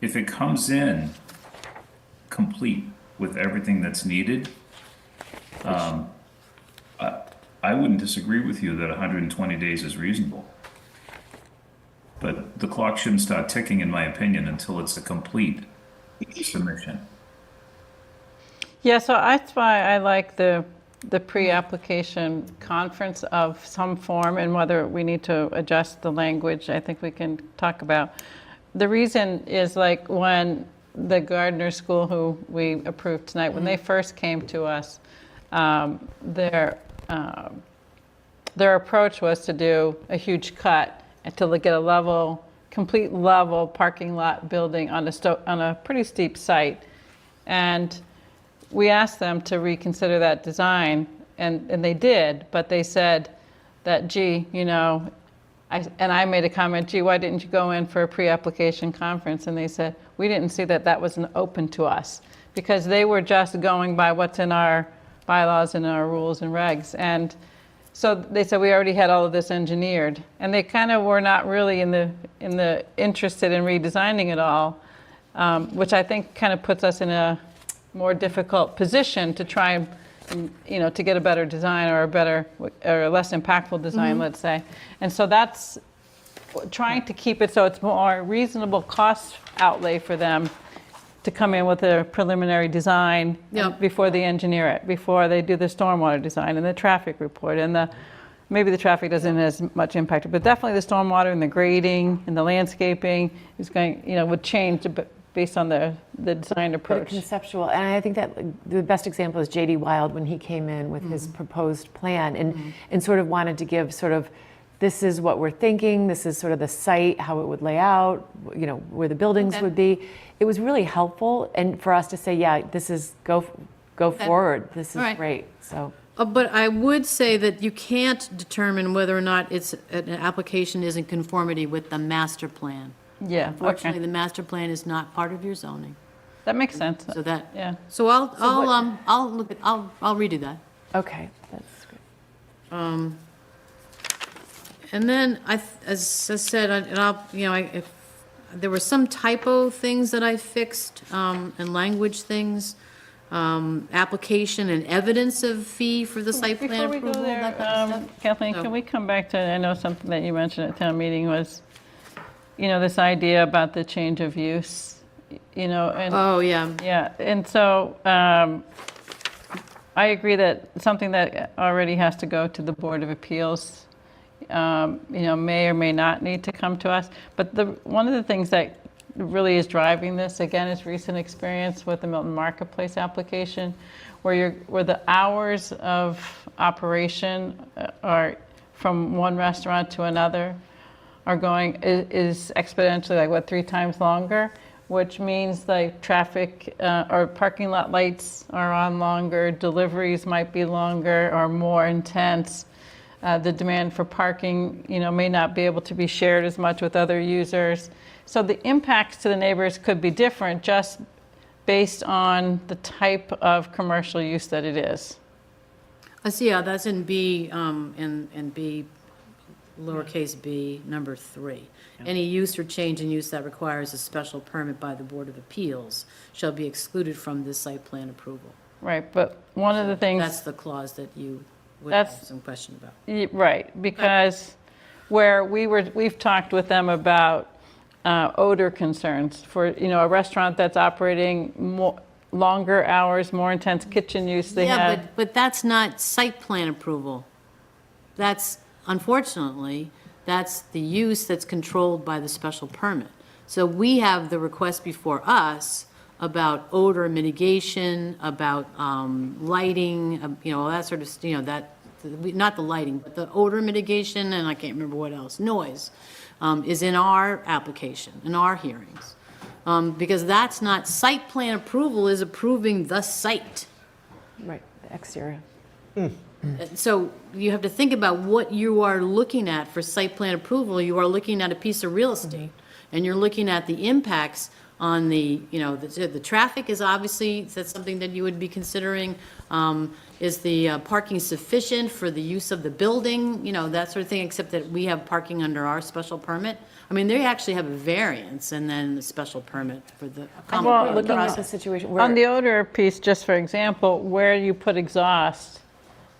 Speaker 6: if it comes in complete with everything that's needed, I wouldn't disagree with you that 120 days is reasonable. But the clock shouldn't start ticking, in my opinion, until it's a complete submission.
Speaker 2: Yeah, so that's why I like the pre-application conference of some form, and whether we need to adjust the language, I think we can talk about. The reason is, like, when the Gardner School, who we approved tonight, when they first came to us, their approach was to do a huge cut and to get a complete level parking lot building on a pretty steep site. And we asked them to reconsider that design, and they did, but they said that, gee, I made a comment, gee, why didn't you go in for a pre-application conference? And they said, we didn't see that wasn't open to us, because they were just going by what's in our bylaws and our rules and regs. And so they said, we already had all of this engineered, and they kind of were not really in the interested in redesigning it all, which I think kind of puts us in a more difficult position to try and, to get a better design or a less impactful design, let's say. And so that's trying to keep it so it's more reasonable cost outlay for them to come in with a preliminary design
Speaker 9: Yep.
Speaker 2: before they engineer it, before they do the stormwater design and the traffic report and maybe the traffic doesn't have as much impact, but definitely the stormwater and the grading and the landscaping is going, would change based on the design
Speaker 1: But a
Speaker 2: approach.
Speaker 1: conceptual, and I think that the best example is J.D. Wild when he came in with his proposed plan and sort of wanted to give sort of, this is what we're thinking, this is sort of the site, how it would lay out, where the buildings
Speaker 9: Okay.
Speaker 1: would be. It was really helpful, and for us to say, yeah, this is, go forward, this is
Speaker 9: All right.
Speaker 1: great, so.
Speaker 9: But I would say that you can't determine whether or not an application is in conformity with the master plan.
Speaker 2: Yeah,
Speaker 9: Unfortunately,
Speaker 2: okay.
Speaker 9: the master plan is not part of your zoning,
Speaker 2: That makes sense.
Speaker 9: so that,
Speaker 2: Yeah.
Speaker 9: so I'll look at, I'll redo that.
Speaker 1: Okay, that's great.
Speaker 9: And then as I said, if there were some typo things that I fixed, and language things, application and evidence of fee for the site plan
Speaker 2: Before we
Speaker 9: approval,
Speaker 2: go there,
Speaker 9: that kind of stuff.
Speaker 2: Kathleen,
Speaker 9: So-
Speaker 2: can we come back to, I know something that you mentioned at town meeting was, this idea about the change of use, and.
Speaker 9: Oh, yeah.
Speaker 2: Yeah, and so I agree that something that already has to go to the Board of Appeals, may or may not need to come to us. But one of the things that really is driving this, again, is recent experience with the Milton Marketplace application, where the hours of operation are from one restaurant to another is exponentially, 3 times longer, which means traffic or parking lot lights are on longer, deliveries might be longer or more intense. The demand for parking, may not be able to be shared as much with other users. So the impacts to the neighbors could be different just based on the type of commercial use that it is.
Speaker 9: I see, yeah, that's in B, in B, lowercase b, number 3. Any use or change in use that requires a special permit by the Board of Appeals shall be excluded from this site plan approval.
Speaker 2: Right, but one of the things.
Speaker 9: That's the clause that you would have
Speaker 2: That's-
Speaker 9: some question about.
Speaker 2: Right, because where we've talked with them about odor concerns for, a restaurant that's operating longer hours, more intense kitchen use, they
Speaker 9: Yeah,
Speaker 2: have.
Speaker 9: but that's not site plan approval. That's, unfortunately, that's the use that's controlled by the special permit. So we have the request before us about odor mitigation, about lighting, that sort of, not the lighting, but the odor mitigation, and I can't remember what else, noise, is in our application, in our hearings. Because that's not, site plan approval is approving the site.
Speaker 1: Right, the exterior.
Speaker 9: So you have to think about what you are looking at for site plan approval. You are looking at a piece of real estate, and you're looking at the impacts on the traffic is obviously, that's something that you would be considering. Is the parking sufficient for the use of the building, that sort of thing, except that we have parking under our special permit. I mean, they actually have a variance and then a special permit for the common
Speaker 1: We're
Speaker 9: area
Speaker 1: looking at the
Speaker 9: process.
Speaker 1: situation where.
Speaker 2: On the odor piece, just for example, where you put exhaust,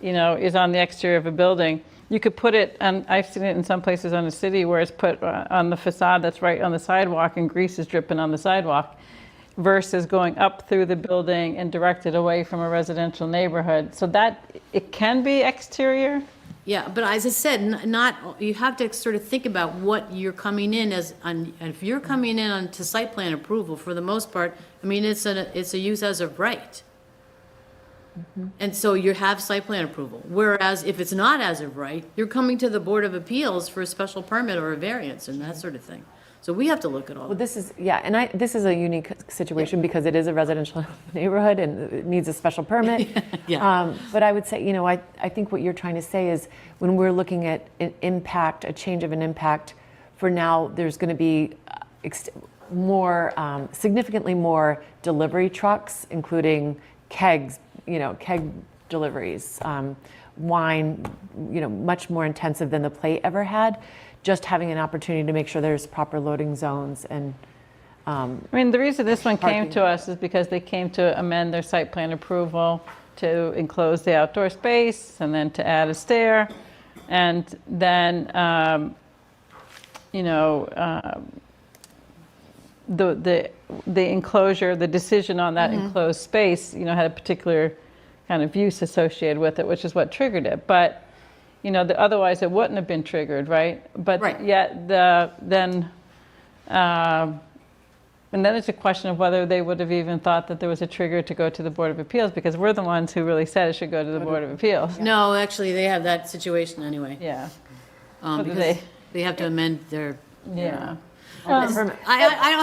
Speaker 2: is on the exterior of a building. You could put it, and I've seen it in some places on the city where it's put on the facade that's right on the sidewalk and grease is dripping on the sidewalk, versus going up through the building and directed away from a residential neighborhood. So that, it can be exterior.
Speaker 9: Yeah, but as I said, you have to sort of think about what you're coming in as, and if you're coming in on to site plan approval, for the most part, I mean, it's a use as of right. And so you have site plan approval. Whereas if it's not as of right, you're coming to the Board of Appeals for a special permit or a variance and that sort of thing. So we have to look at all
Speaker 1: Well,
Speaker 9: of
Speaker 1: this is, yeah, and this is a unique situation because it is a residential neighborhood and it needs a special permit.
Speaker 9: Yeah.
Speaker 1: But I would say, I think what you're trying to say is when we're looking at an impact, a change of an impact, for now, there's going to be significantly more delivery trucks, including kegs, keg deliveries, wine, much more intensive than the plate ever had. Just having an opportunity to make sure there's proper loading zones and.
Speaker 2: I mean, the reason this one came
Speaker 1: Parking.
Speaker 2: to us is because they came to amend their site plan approval to enclose the outdoor space and then to add a stair. And then, the enclosure, the decision on that enclosed space, had a particular kind of use associated with it, which is what triggered it. But, otherwise it wouldn't have been triggered, right? But
Speaker 9: Right.
Speaker 2: yet and then it's a question of whether they would have even thought that there was a trigger to go to the Board of Appeals, because we're the ones who really said it should go to the Board of Appeals.
Speaker 9: No, actually, they have that situation anyway.
Speaker 2: Yeah, But
Speaker 9: Because they have to amend their,
Speaker 2: yeah.
Speaker 9: I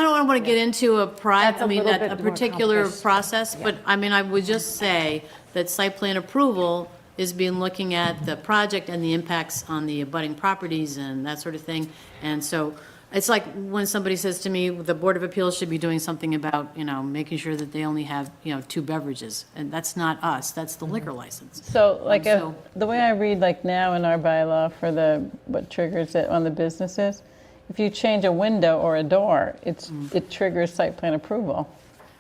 Speaker 9: don't want to get into a
Speaker 1: That's a little bit
Speaker 9: a
Speaker 1: more
Speaker 9: particular
Speaker 1: complicated.
Speaker 9: process, but I mean, I would just say that site plan approval is being looking at the project and the impacts on the abutting properties and that sort of thing. And so it's like when somebody says to me, the Board of Appeals should be doing something about, making sure that they only have, 2 beverages. And that's not us, that's the liquor license.
Speaker 2: So like
Speaker 9: So-
Speaker 2: the way I read like now in our bylaw for what triggers it on the businesses, if you change a window or a door, it triggers site plan approval,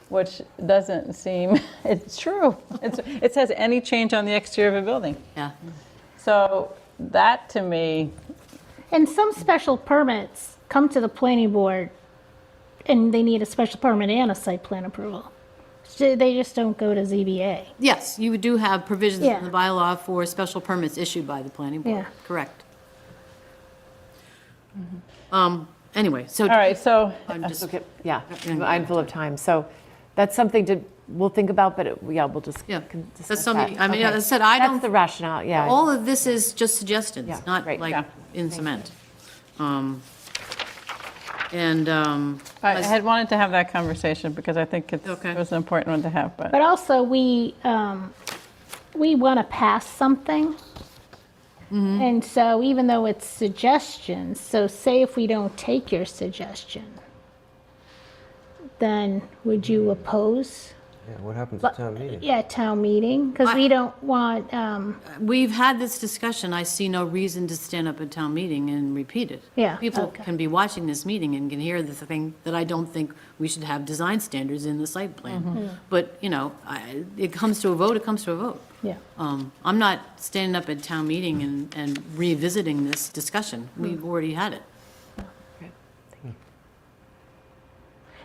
Speaker 2: which doesn't seem, it's true. It says any change on the exterior of a building.
Speaker 9: Yeah.
Speaker 2: So that to me,
Speaker 3: And some special permits come to the planning board and they need a special permit and a site plan approval. So they just don't go to ZBA.
Speaker 9: Yes, you do have provisions
Speaker 3: Yeah.
Speaker 9: in the bylaw for special permits issued by the planning board.
Speaker 3: Yeah.
Speaker 9: Correct. Anyway, so.
Speaker 2: all right, so
Speaker 9: I'm just,
Speaker 1: Okay, yeah, mindful of time. So that's something we'll think about, but we'll just
Speaker 9: Yeah,
Speaker 1: discuss
Speaker 9: that's something,
Speaker 1: that.
Speaker 9: I mean,
Speaker 1: Okay.
Speaker 9: as I said, I
Speaker 1: That's
Speaker 9: don't,
Speaker 1: the rationale, yeah.
Speaker 9: all of this is just suggestions,
Speaker 1: Yeah,
Speaker 9: not
Speaker 1: great.
Speaker 9: like
Speaker 2: Yeah.
Speaker 9: in cement.
Speaker 2: I had wanted to have that conversation because I think it
Speaker 9: Okay.
Speaker 2: was an important one to have, but
Speaker 3: But also, we want to pass something. And so even though it's suggestions, so say if we don't take your suggestion, then would you oppose?
Speaker 4: Yeah, what happens at town meeting?
Speaker 3: Yeah, town meeting, because we don't want,
Speaker 9: We've had this discussion, I see no reason to stand up at town meeting and repeat it.
Speaker 3: Yeah,
Speaker 9: People
Speaker 3: okay.
Speaker 9: can be watching this meeting and can hear the thing that I don't think we should have design standards in the site plan. But, it comes to a vote, it comes to a vote.
Speaker 3: yeah.
Speaker 9: I'm not standing up at town meeting and revisiting this discussion. We've already had it.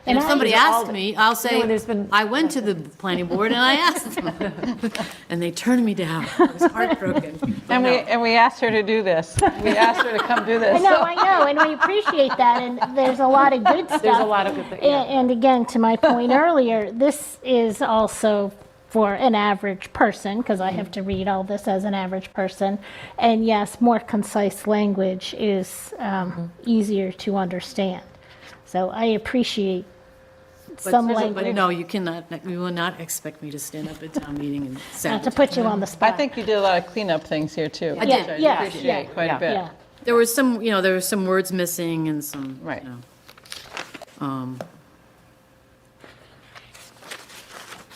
Speaker 9: And
Speaker 3: And
Speaker 9: if
Speaker 3: I-
Speaker 9: somebody
Speaker 1: These are all
Speaker 9: asked
Speaker 1: the-
Speaker 9: me, I'll say,
Speaker 1: and there's been-
Speaker 9: I went to the planning board and I asked them. And they turned me down. I was heartbroken. But no.
Speaker 2: and we asked her to do this. We asked her to come do this.
Speaker 3: I know, and we appreciate that, and there's a lot of good stuff.
Speaker 1: There's a lot of good things, yeah.
Speaker 3: And again, to my point earlier, this is also for an average person, because I have to read all this as an average person. And yes, more concise language is easier to understand. So I appreciate some
Speaker 9: But
Speaker 3: language,
Speaker 9: no, you will not expect me to stand up at town meeting and
Speaker 3: not to
Speaker 9: sabotage.
Speaker 3: put you on the
Speaker 2: I
Speaker 3: spot.
Speaker 2: think you did a lot of cleanup things here too.
Speaker 9: I did.
Speaker 2: which
Speaker 3: Yeah,
Speaker 2: appreciate
Speaker 3: yeah,
Speaker 2: quite
Speaker 1: yeah.
Speaker 2: a bit.
Speaker 3: Yeah,
Speaker 9: There was some words missing and some,
Speaker 2: Right.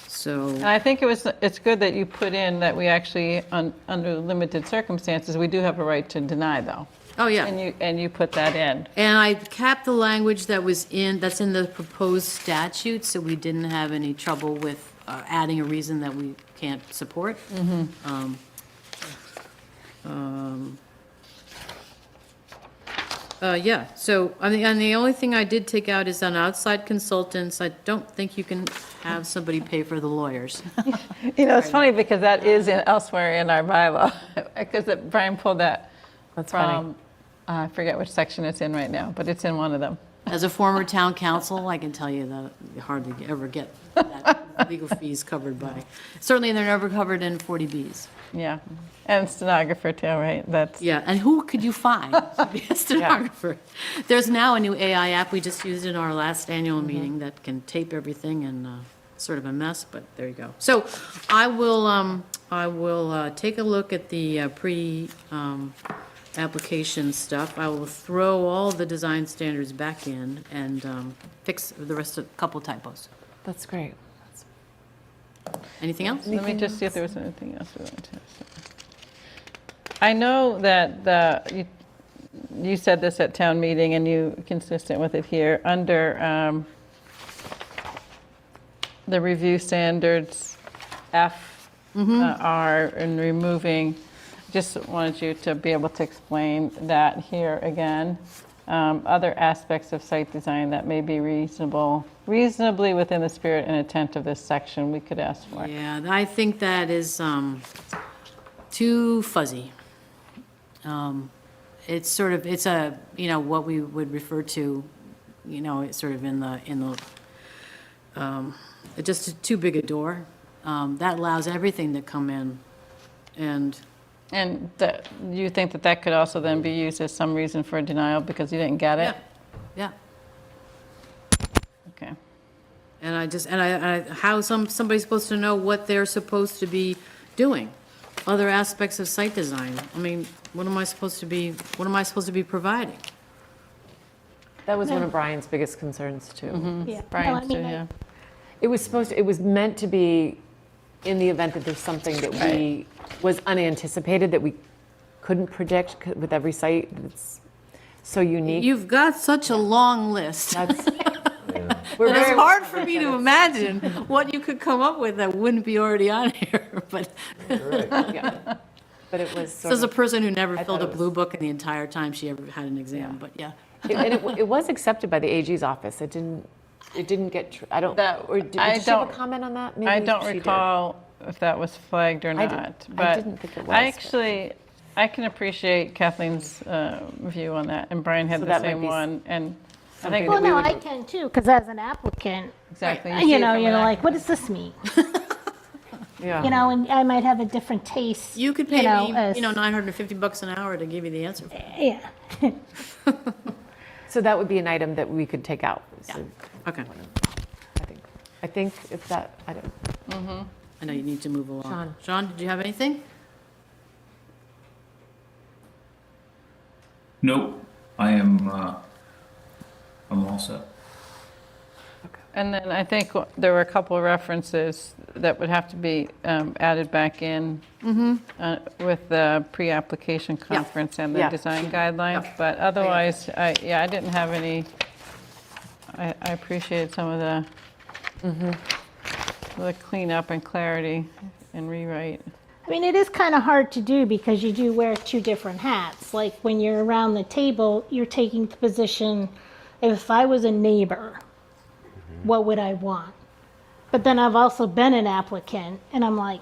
Speaker 9: So,
Speaker 2: And I think it's good that you put in that we actually, under limited circumstances, we do have a right to deny though.
Speaker 9: oh, yeah.
Speaker 2: And you put that in.
Speaker 9: And I capped the language that's in the proposed statute, so we didn't have any trouble with adding a reason that we can't support. Yeah, so, and the only thing I did take out is on outside consultants. I don't think you can have somebody pay for the lawyers.
Speaker 2: It's funny because that is elsewhere in our bylaw. Because Brian pulled that
Speaker 1: That's funny.
Speaker 2: from, I forget which section it's in right now, but it's in one of them.
Speaker 9: As a former town council, I can tell you that you hardly ever get that legal fees covered by, certainly they're never covered in 40Bs.
Speaker 2: Yeah. And stenographer too, right? That's,
Speaker 9: Yeah, and who could you find to be a stenographer? There's now a new AI app we just used in our last annual meeting that can tape everything and sort of a mess, but there you go. So I will take a look at the application stuff. I will throw all the design standards back in and fix the rest of, a couple typos.
Speaker 1: That's great.
Speaker 9: Anything else?
Speaker 2: let me just see if there was anything else we wanted to say. I know that you said this at town meeting and you consistent with it here, under the review standards, F, R, and removing, just wanted you to be able to explain that here again. other aspects of site design that may be reasonably within the spirit and intent of this section, we could ask for.
Speaker 9: Yeah, I think that is too fuzzy. It's sort of, it's a, what we would refer to, it's sort of in the, it's just too big a door. That allows everything to come in, and
Speaker 2: And you think that that could also then be used as some reason for a denial because you didn't get it?
Speaker 9: yeah.
Speaker 2: Okay.
Speaker 9: And how somebody's supposed to know what they're supposed to be doing? Other aspects of site design. I mean, what am I supposed to be providing?
Speaker 1: That was one of Brian's biggest concerns too.
Speaker 3: Yeah. No,
Speaker 2: Brian,
Speaker 3: I mean,
Speaker 2: yeah.
Speaker 1: It was meant to be in the event that there's something that was unanticipated that we couldn't predict with every site that's so unique.
Speaker 9: You've got such a long list.
Speaker 1: We're
Speaker 9: And it's
Speaker 1: very
Speaker 9: hard for me to imagine what you could come up with that wouldn't be already on here, but
Speaker 1: yeah. But it was sort
Speaker 9: says a
Speaker 1: of,
Speaker 9: person who never filled
Speaker 1: thought
Speaker 9: a
Speaker 1: it was-
Speaker 9: blue book in the entire time she ever had an exam, but yeah.
Speaker 1: it was accepted by the AG's office. It didn't get, or did she have a
Speaker 2: don't-
Speaker 1: comment on that? Maybe
Speaker 2: I don't
Speaker 1: she did.
Speaker 2: recall if that was flagged or
Speaker 1: I
Speaker 2: not.
Speaker 1: didn't think it was,
Speaker 2: I
Speaker 1: but-
Speaker 2: actually, I can appreciate Kathleen's view on that, and Brian had
Speaker 1: So
Speaker 2: the
Speaker 1: that might
Speaker 2: same
Speaker 1: be
Speaker 2: one, and I
Speaker 1: something
Speaker 2: think
Speaker 3: well,
Speaker 1: that we
Speaker 3: no,
Speaker 1: would-
Speaker 3: I can too, because as an applicant,
Speaker 2: exactly.
Speaker 3: you
Speaker 2: see it
Speaker 3: know,
Speaker 2: from
Speaker 3: you're
Speaker 2: an
Speaker 3: like, what does this mean?
Speaker 1: Yeah.
Speaker 3: You know, and I might have a different taste.
Speaker 9: You could pay
Speaker 3: know,
Speaker 9: me,
Speaker 3: as-
Speaker 9: $950 an hour to give you the answer.
Speaker 3: Yeah.
Speaker 1: So that would be an item that we could take out. So
Speaker 9: Okay.
Speaker 1: I think if that, I don't,
Speaker 9: I know you need to move along.
Speaker 1: Sean.
Speaker 9: Sean, did you have anything?
Speaker 6: Nope, I'm all set.
Speaker 2: And then I think there were a couple of references that would have to be added back in with the pre-application conference and the
Speaker 1: Yeah.
Speaker 2: design guidelines.
Speaker 9: Yeah.
Speaker 2: But otherwise, I didn't have any, I appreciated some of the cleanup and clarity and rewrite.
Speaker 3: I mean, it is kind of hard to do because you do wear two different hats. Like when you're around the table, you're taking the position, if I was a neighbor, what would I want? But then I've also been an applicant and I'm like,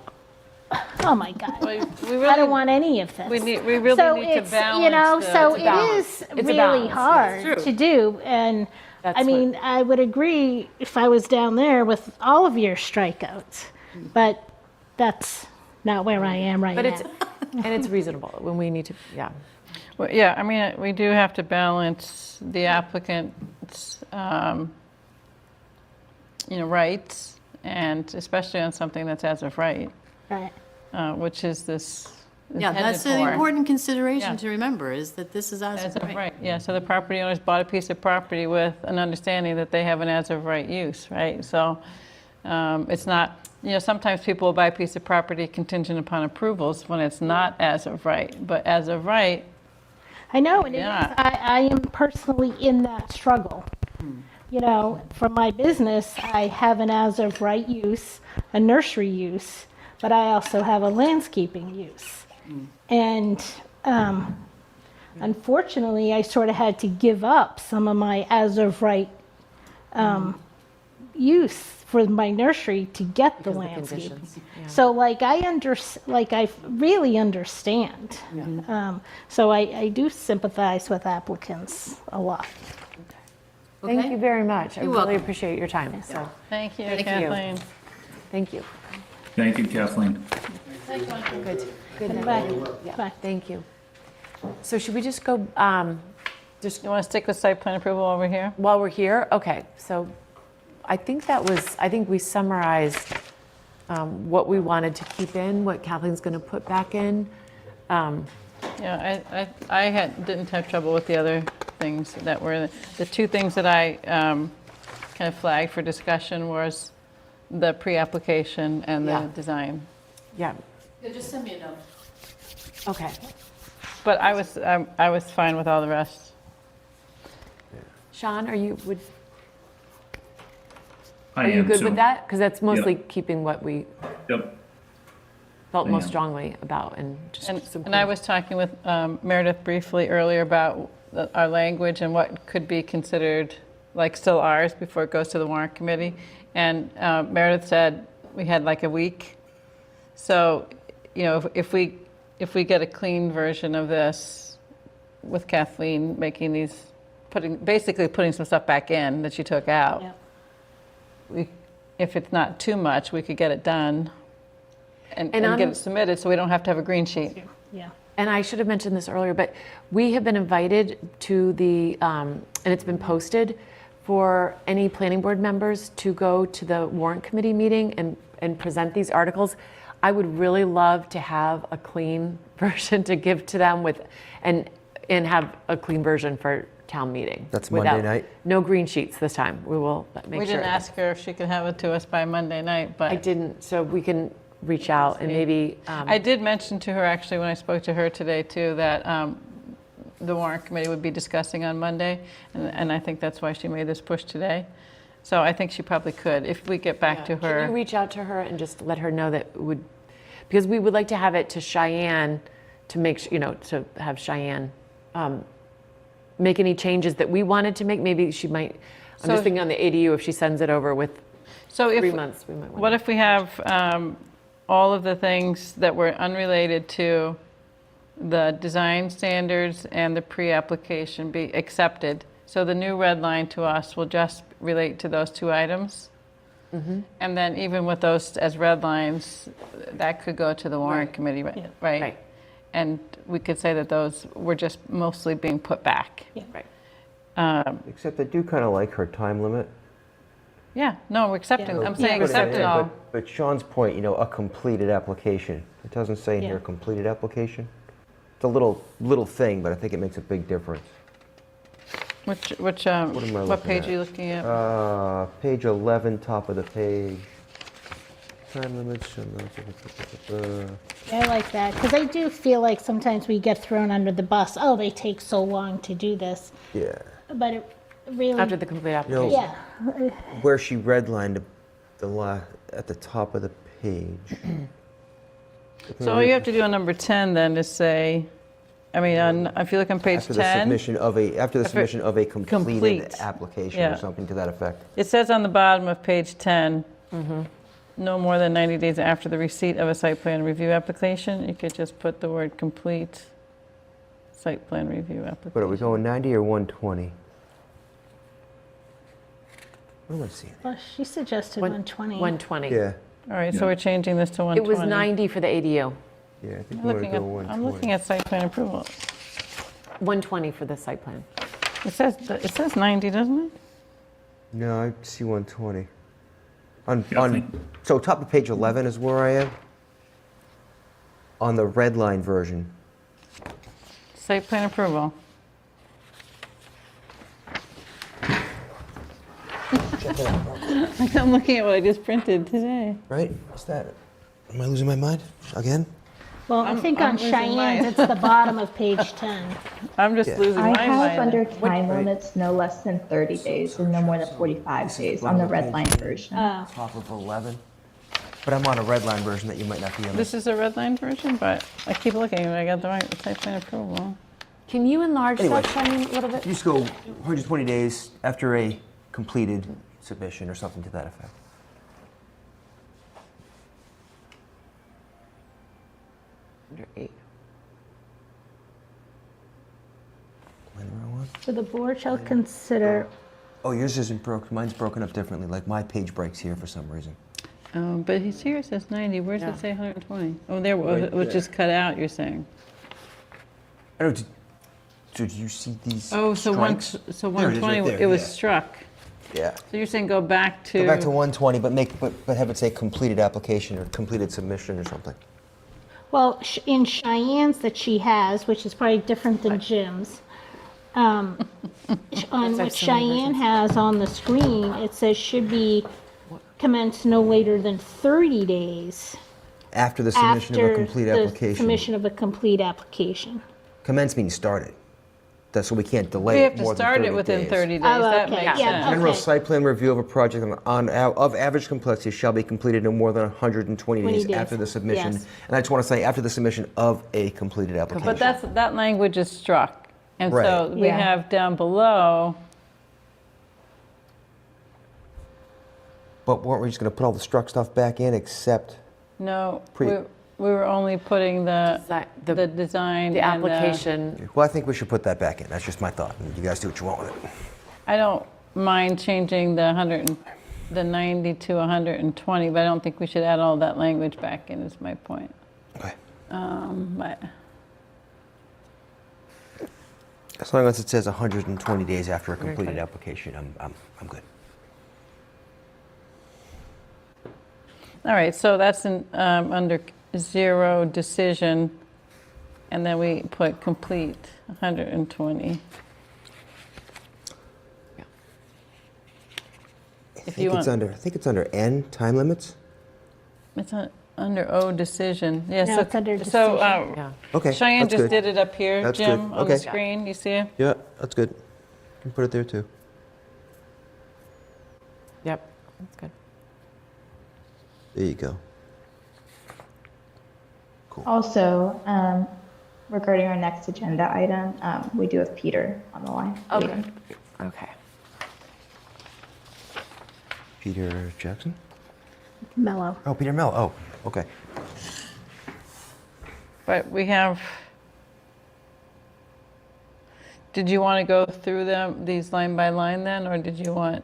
Speaker 3: oh my God,
Speaker 2: We
Speaker 3: I don't want any of this.
Speaker 2: We really
Speaker 3: So
Speaker 2: need to
Speaker 3: it's,
Speaker 2: balance.
Speaker 3: you know, so
Speaker 1: It's a
Speaker 3: it
Speaker 1: balance.
Speaker 3: is
Speaker 1: It's a
Speaker 3: really
Speaker 1: balance.
Speaker 3: hard
Speaker 9: It's
Speaker 3: to
Speaker 9: true.
Speaker 3: do. And
Speaker 1: That's
Speaker 3: I mean, I would agree if I was down there with all of your strikeouts, but that's not where I am right
Speaker 1: but
Speaker 3: now.
Speaker 1: it's, and it's reasonable when we need to, yeah.
Speaker 2: Well, yeah, I mean, we do have to balance the applicant's, rights, and especially on something that's as of right,
Speaker 3: Right.
Speaker 2: which is this
Speaker 9: Yeah,
Speaker 2: intended
Speaker 9: that's an
Speaker 2: for.
Speaker 9: important consideration
Speaker 2: Yeah.
Speaker 9: to remember, is that this is
Speaker 2: As
Speaker 9: as
Speaker 2: of
Speaker 9: of right.
Speaker 2: right, yeah, so the property owners bought a piece of property with an understanding that they have an as of right use, right? So it's not, sometimes people will buy a piece of property contingent upon approvals when it's not as of right, but as of right,
Speaker 3: I know, and it is,
Speaker 2: Yeah.
Speaker 3: I am personally in that struggle. You know, for my business, I have an as of right use, a nursery use, but I also have a landscaping use. And unfortunately, I sort of had to give up some of my as of right use for my nursery to get the
Speaker 1: Because of the
Speaker 3: landscaping.
Speaker 1: conditions, yeah.
Speaker 3: So like I really understand. So I do sympathize with applicants a lot.
Speaker 1: Thank
Speaker 9: Okay.
Speaker 1: you very much. I
Speaker 9: You're
Speaker 1: really
Speaker 9: welcome.
Speaker 1: appreciate your time, so,
Speaker 2: thank you,
Speaker 1: Thank you.
Speaker 2: Kathleen.
Speaker 1: thank you.
Speaker 6: Thank you, Kathleen.
Speaker 1: Good, good night.
Speaker 3: Bye.
Speaker 1: Yeah,
Speaker 3: Bye.
Speaker 1: thank you. So should we just go, just
Speaker 2: You want to stick with site plan approval over here?
Speaker 1: while we're here? Okay, so I think we summarized what we wanted to keep in, what Kathleen's going to put back in.
Speaker 2: Yeah, I didn't have trouble with the other things that were, the two things that I kind of flagged for discussion was the pre-application and the
Speaker 1: Yeah.
Speaker 2: design.
Speaker 1: Yeah,
Speaker 9: Yeah, just send me a note.
Speaker 1: okay.
Speaker 2: But I was fine with all the rest.
Speaker 1: Sean, are you
Speaker 6: I am,
Speaker 1: good
Speaker 6: so-
Speaker 1: with that? Because that's mostly keeping what we
Speaker 6: Yep,
Speaker 1: felt
Speaker 6: I
Speaker 1: most
Speaker 6: am.
Speaker 1: strongly about and just some.
Speaker 2: And I was talking with Meredith briefly earlier about our language and what could be considered like still ours before it goes to the warrant committee. And Meredith said we had like a week. So, you know, if we get a clean version of this with Kathleen making these, basically putting some stuff back in that she took out.
Speaker 3: Yeah.
Speaker 2: If it's not too much, we could get it done and
Speaker 1: on-
Speaker 2: get it submitted so we don't have to have a green sheet.
Speaker 3: Yeah.
Speaker 1: And I should have mentioned this earlier, but we have been invited to the, and it's been posted for any planning board members to go to the warrant committee meeting and present these articles. I would really love to have a clean version to give to them and have a clean version for town meeting.
Speaker 4: That's Monday
Speaker 1: without-
Speaker 4: night?
Speaker 1: No green sheets this time. We will make sure.
Speaker 2: We didn't ask her if she could have it to us by Monday night, but.
Speaker 1: I didn't, so we can reach out and maybe.
Speaker 2: I did mention to her, actually, when I spoke to her today, too, that the warrant committee would be discussing on Monday, and I think that's why she made this push today. So I think she probably could, if we get back to
Speaker 1: Can you
Speaker 2: her.
Speaker 1: reach out to her and just let her know that because we would like to have it to Cheyenne to make, to have Cheyenne make any changes that we wanted to make. Maybe she might, I'm just thinking on the ADU, if she sends it over with
Speaker 2: So
Speaker 1: 3 months, we might want.
Speaker 2: What if we have all of the things that were unrelated to the design standards and the pre-application be accepted? So the new red line to us will just relate to those 2 items? And then even with those as red lines, that could go to the warrant committee, right?
Speaker 1: Right.
Speaker 2: And we could say that those were just mostly being put back.
Speaker 1: Right.
Speaker 4: Except I do kind of like her time limit.
Speaker 2: Yeah, no, we're accepting, I'm saying
Speaker 4: Put it in
Speaker 2: accept it
Speaker 4: there,
Speaker 2: all.
Speaker 4: But Sean's point, a completed application. It doesn't say in
Speaker 3: Yeah.
Speaker 4: here completed application. It's a little thing, but I think it makes a big difference.
Speaker 2: What
Speaker 4: am I looking
Speaker 2: page
Speaker 4: at?
Speaker 2: are you looking at?
Speaker 4: Page 11, top of the page. Time limits.
Speaker 3: I like that, because I do feel like sometimes we get thrown under the bus. Oh, they take so long to do this.
Speaker 4: Yeah.
Speaker 3: But it really,
Speaker 1: After the complete application.
Speaker 3: yeah,
Speaker 4: Where she redlined at the top of the page.
Speaker 2: So all you have to do on number 10 then is say, if you look on page
Speaker 4: After the
Speaker 2: 10,
Speaker 4: submission of a completed
Speaker 2: Complete.
Speaker 4: application
Speaker 2: Yeah.
Speaker 4: or something to that effect.
Speaker 2: it says on the bottom of page 10, no more than 90 days after the receipt of a site plan review application, you could just put the word complete site plan review application.
Speaker 4: But are we going 90 or 120? What am I seeing?
Speaker 3: well, she suggested 120.
Speaker 1: 120.
Speaker 4: Yeah.
Speaker 2: All right, so we're changing this to
Speaker 1: It
Speaker 2: 120.
Speaker 1: was 90 for the ADU,
Speaker 4: Yeah, I think
Speaker 2: I'm
Speaker 4: we want
Speaker 2: looking
Speaker 4: to
Speaker 2: at,
Speaker 4: go 120.
Speaker 2: I'm looking at site plan approval.
Speaker 1: 120 for the site plan.
Speaker 2: It says 90, doesn't it?
Speaker 4: No, I see 120.
Speaker 6: Yeah, I think-
Speaker 4: So top of page 11 is where I am. On the red line version.
Speaker 2: Site plan approval. I'm looking at what I just printed today.
Speaker 4: Right? What's that? Am I losing my mind again?
Speaker 3: Well, I think
Speaker 2: I'm
Speaker 3: on
Speaker 2: losing
Speaker 3: Cheyenne's,
Speaker 2: mine.
Speaker 3: it's the bottom of page 10.
Speaker 2: I'm just
Speaker 4: Yeah.
Speaker 2: losing
Speaker 5: I
Speaker 2: my
Speaker 5: have
Speaker 2: mind.
Speaker 5: under time limits no less than 30 days and no more than 45 days on the red line version.
Speaker 4: Top of 11. But I'm on a red line version that you might not be on.
Speaker 2: This is a red line version, but I keep looking and I got the right site plan approval.
Speaker 1: Can you enlarge
Speaker 4: Anyway.
Speaker 1: that, Cheyenne, a little bit?
Speaker 4: You just go 120 days after a completed submission or something to that effect.
Speaker 1: Under 8.
Speaker 4: Am I the wrong one?
Speaker 3: So the board shall consider,
Speaker 4: Oh, yours isn't broken. Mine's broken up differently. Like my page breaks here for some reason.
Speaker 2: But here it says 90. Where does
Speaker 1: Yeah.
Speaker 2: it say 120? Oh, there,
Speaker 4: Right
Speaker 2: which
Speaker 4: there.
Speaker 2: is cut out, you're saying.
Speaker 4: I don't. Did you see these?
Speaker 2: Oh, so
Speaker 4: strikes?
Speaker 2: one, so
Speaker 4: There it is, right
Speaker 2: 120,
Speaker 4: there,
Speaker 2: it was
Speaker 4: yeah.
Speaker 2: struck.
Speaker 4: Yeah.
Speaker 2: So you're saying go back to.
Speaker 4: Go back to 120, but have it say completed application or completed submission or something.
Speaker 3: well, in Cheyenne's that she has, which is probably different than Jim's, on what Cheyenne has on the screen, it says should be commenced no later than 30 days
Speaker 4: After the submission of a
Speaker 3: after
Speaker 4: complete
Speaker 3: the
Speaker 4: application.
Speaker 3: submission of a complete application.
Speaker 4: Commence means started. That's so we can't delay
Speaker 2: We
Speaker 4: it
Speaker 2: have to
Speaker 4: more than
Speaker 2: start
Speaker 4: 30
Speaker 2: it within
Speaker 4: days.
Speaker 2: 30 days.
Speaker 3: Oh,
Speaker 2: That
Speaker 3: okay,
Speaker 2: makes
Speaker 3: yeah,
Speaker 2: sense.
Speaker 4: General
Speaker 3: okay.
Speaker 4: site plan review of a project of average complexity shall be completed in more than 120
Speaker 3: 20
Speaker 4: days
Speaker 3: days,
Speaker 4: after the submission.
Speaker 3: yes.
Speaker 4: And I just want to say after the submission of a completed application.
Speaker 2: But that language is struck. And
Speaker 4: Right.
Speaker 2: so we
Speaker 3: Yeah.
Speaker 2: have down below,
Speaker 4: But weren't we just going to put all the struck stuff back in except,
Speaker 2: no,
Speaker 4: Pre-
Speaker 2: we were only putting the
Speaker 1: The
Speaker 2: design
Speaker 1: the
Speaker 2: and
Speaker 1: application,
Speaker 4: well, I think we should put that back in. That's just my thought. You guys do what you want with it.
Speaker 2: I don't mind changing the 90 to 120, but I don't think we should add all that language back in, is my point.
Speaker 4: Okay.
Speaker 2: But
Speaker 4: As long as it says 120 days after a completed application, I'm good.
Speaker 2: All right, so that's under 0 decision, and then we put complete 120.
Speaker 4: I
Speaker 2: you want-
Speaker 4: think it's under N, time limits.
Speaker 2: It's under O decision. Yeah,
Speaker 3: No,
Speaker 2: so,
Speaker 3: it's under
Speaker 2: so
Speaker 1: yeah.
Speaker 4: Okay,
Speaker 2: Cheyenne
Speaker 4: that's
Speaker 2: just
Speaker 4: good.
Speaker 2: did it up here,
Speaker 4: That's
Speaker 2: Jim,
Speaker 4: good.
Speaker 2: on the
Speaker 4: Okay.
Speaker 2: screen. You see it?
Speaker 4: Yeah, that's good. You can put it there too.
Speaker 1: yep, that's good.
Speaker 4: There you go.
Speaker 5: Also, regarding our next agenda item, we do have Peter on the line.
Speaker 1: Okay,
Speaker 5: waiting.
Speaker 1: okay.
Speaker 4: Peter Jackson?
Speaker 3: Mellow.
Speaker 4: Oh, Peter Mello. Oh, okay.
Speaker 2: But we have, did you want to go through these line by line then, or did you want,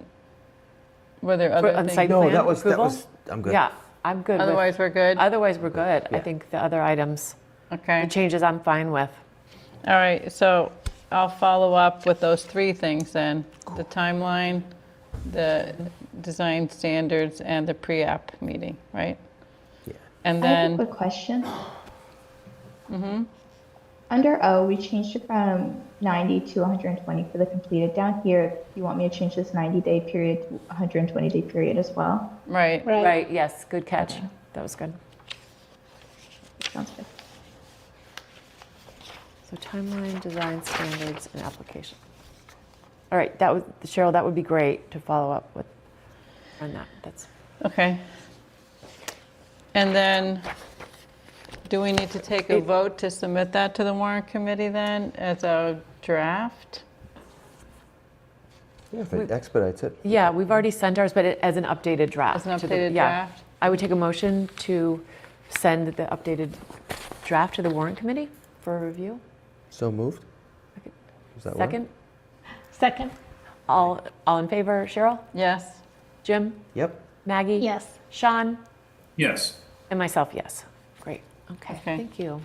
Speaker 2: were there other
Speaker 1: on
Speaker 2: things?
Speaker 1: site
Speaker 4: No,
Speaker 1: plan
Speaker 4: that was,
Speaker 1: approval?
Speaker 4: I'm good.
Speaker 1: Yeah, I'm good with.
Speaker 2: Otherwise, we're good?
Speaker 1: Otherwise, we're good. I
Speaker 4: Yeah.
Speaker 1: think the other items,
Speaker 2: Okay.
Speaker 1: the changes I'm fine with.
Speaker 2: All right, so I'll follow up with those 3 things then. The timeline, the design standards, and the pre-app meeting, right?
Speaker 4: Yeah.
Speaker 2: And
Speaker 5: I have a
Speaker 2: then,
Speaker 5: quick question. Under O, we changed it from 90 to 120 for the completed. Down here, you want me to change this 90-day period to 120-day period as well?
Speaker 2: right,
Speaker 3: Right.
Speaker 1: Right, yes, good catch. That was good.
Speaker 5: Sounds good.
Speaker 1: So timeline, design standards, and application. All right, that would, Cheryl, that would be great to follow up with on that. That's,
Speaker 2: okay. And then, do we need to take a vote to submit that to the warrant committee then as a draft?
Speaker 4: Yeah, if it expedites it.
Speaker 1: yeah, we've already sent ours, but as an updated draft.
Speaker 2: As an
Speaker 1: to the-
Speaker 2: updated
Speaker 1: yeah.
Speaker 2: draft?
Speaker 1: I would take a motion to send the updated draft to the warrant committee for review.
Speaker 4: So moved? Does that work?
Speaker 1: Second,
Speaker 3: Second.
Speaker 1: all in favor, Cheryl?
Speaker 2: Yes?
Speaker 1: Jim?
Speaker 4: Yep.
Speaker 1: Maggie?
Speaker 3: Yes.
Speaker 1: Sean?
Speaker 6: Yes.
Speaker 1: And myself, yes. Great, okay,
Speaker 2: Okay.
Speaker 1: thank you.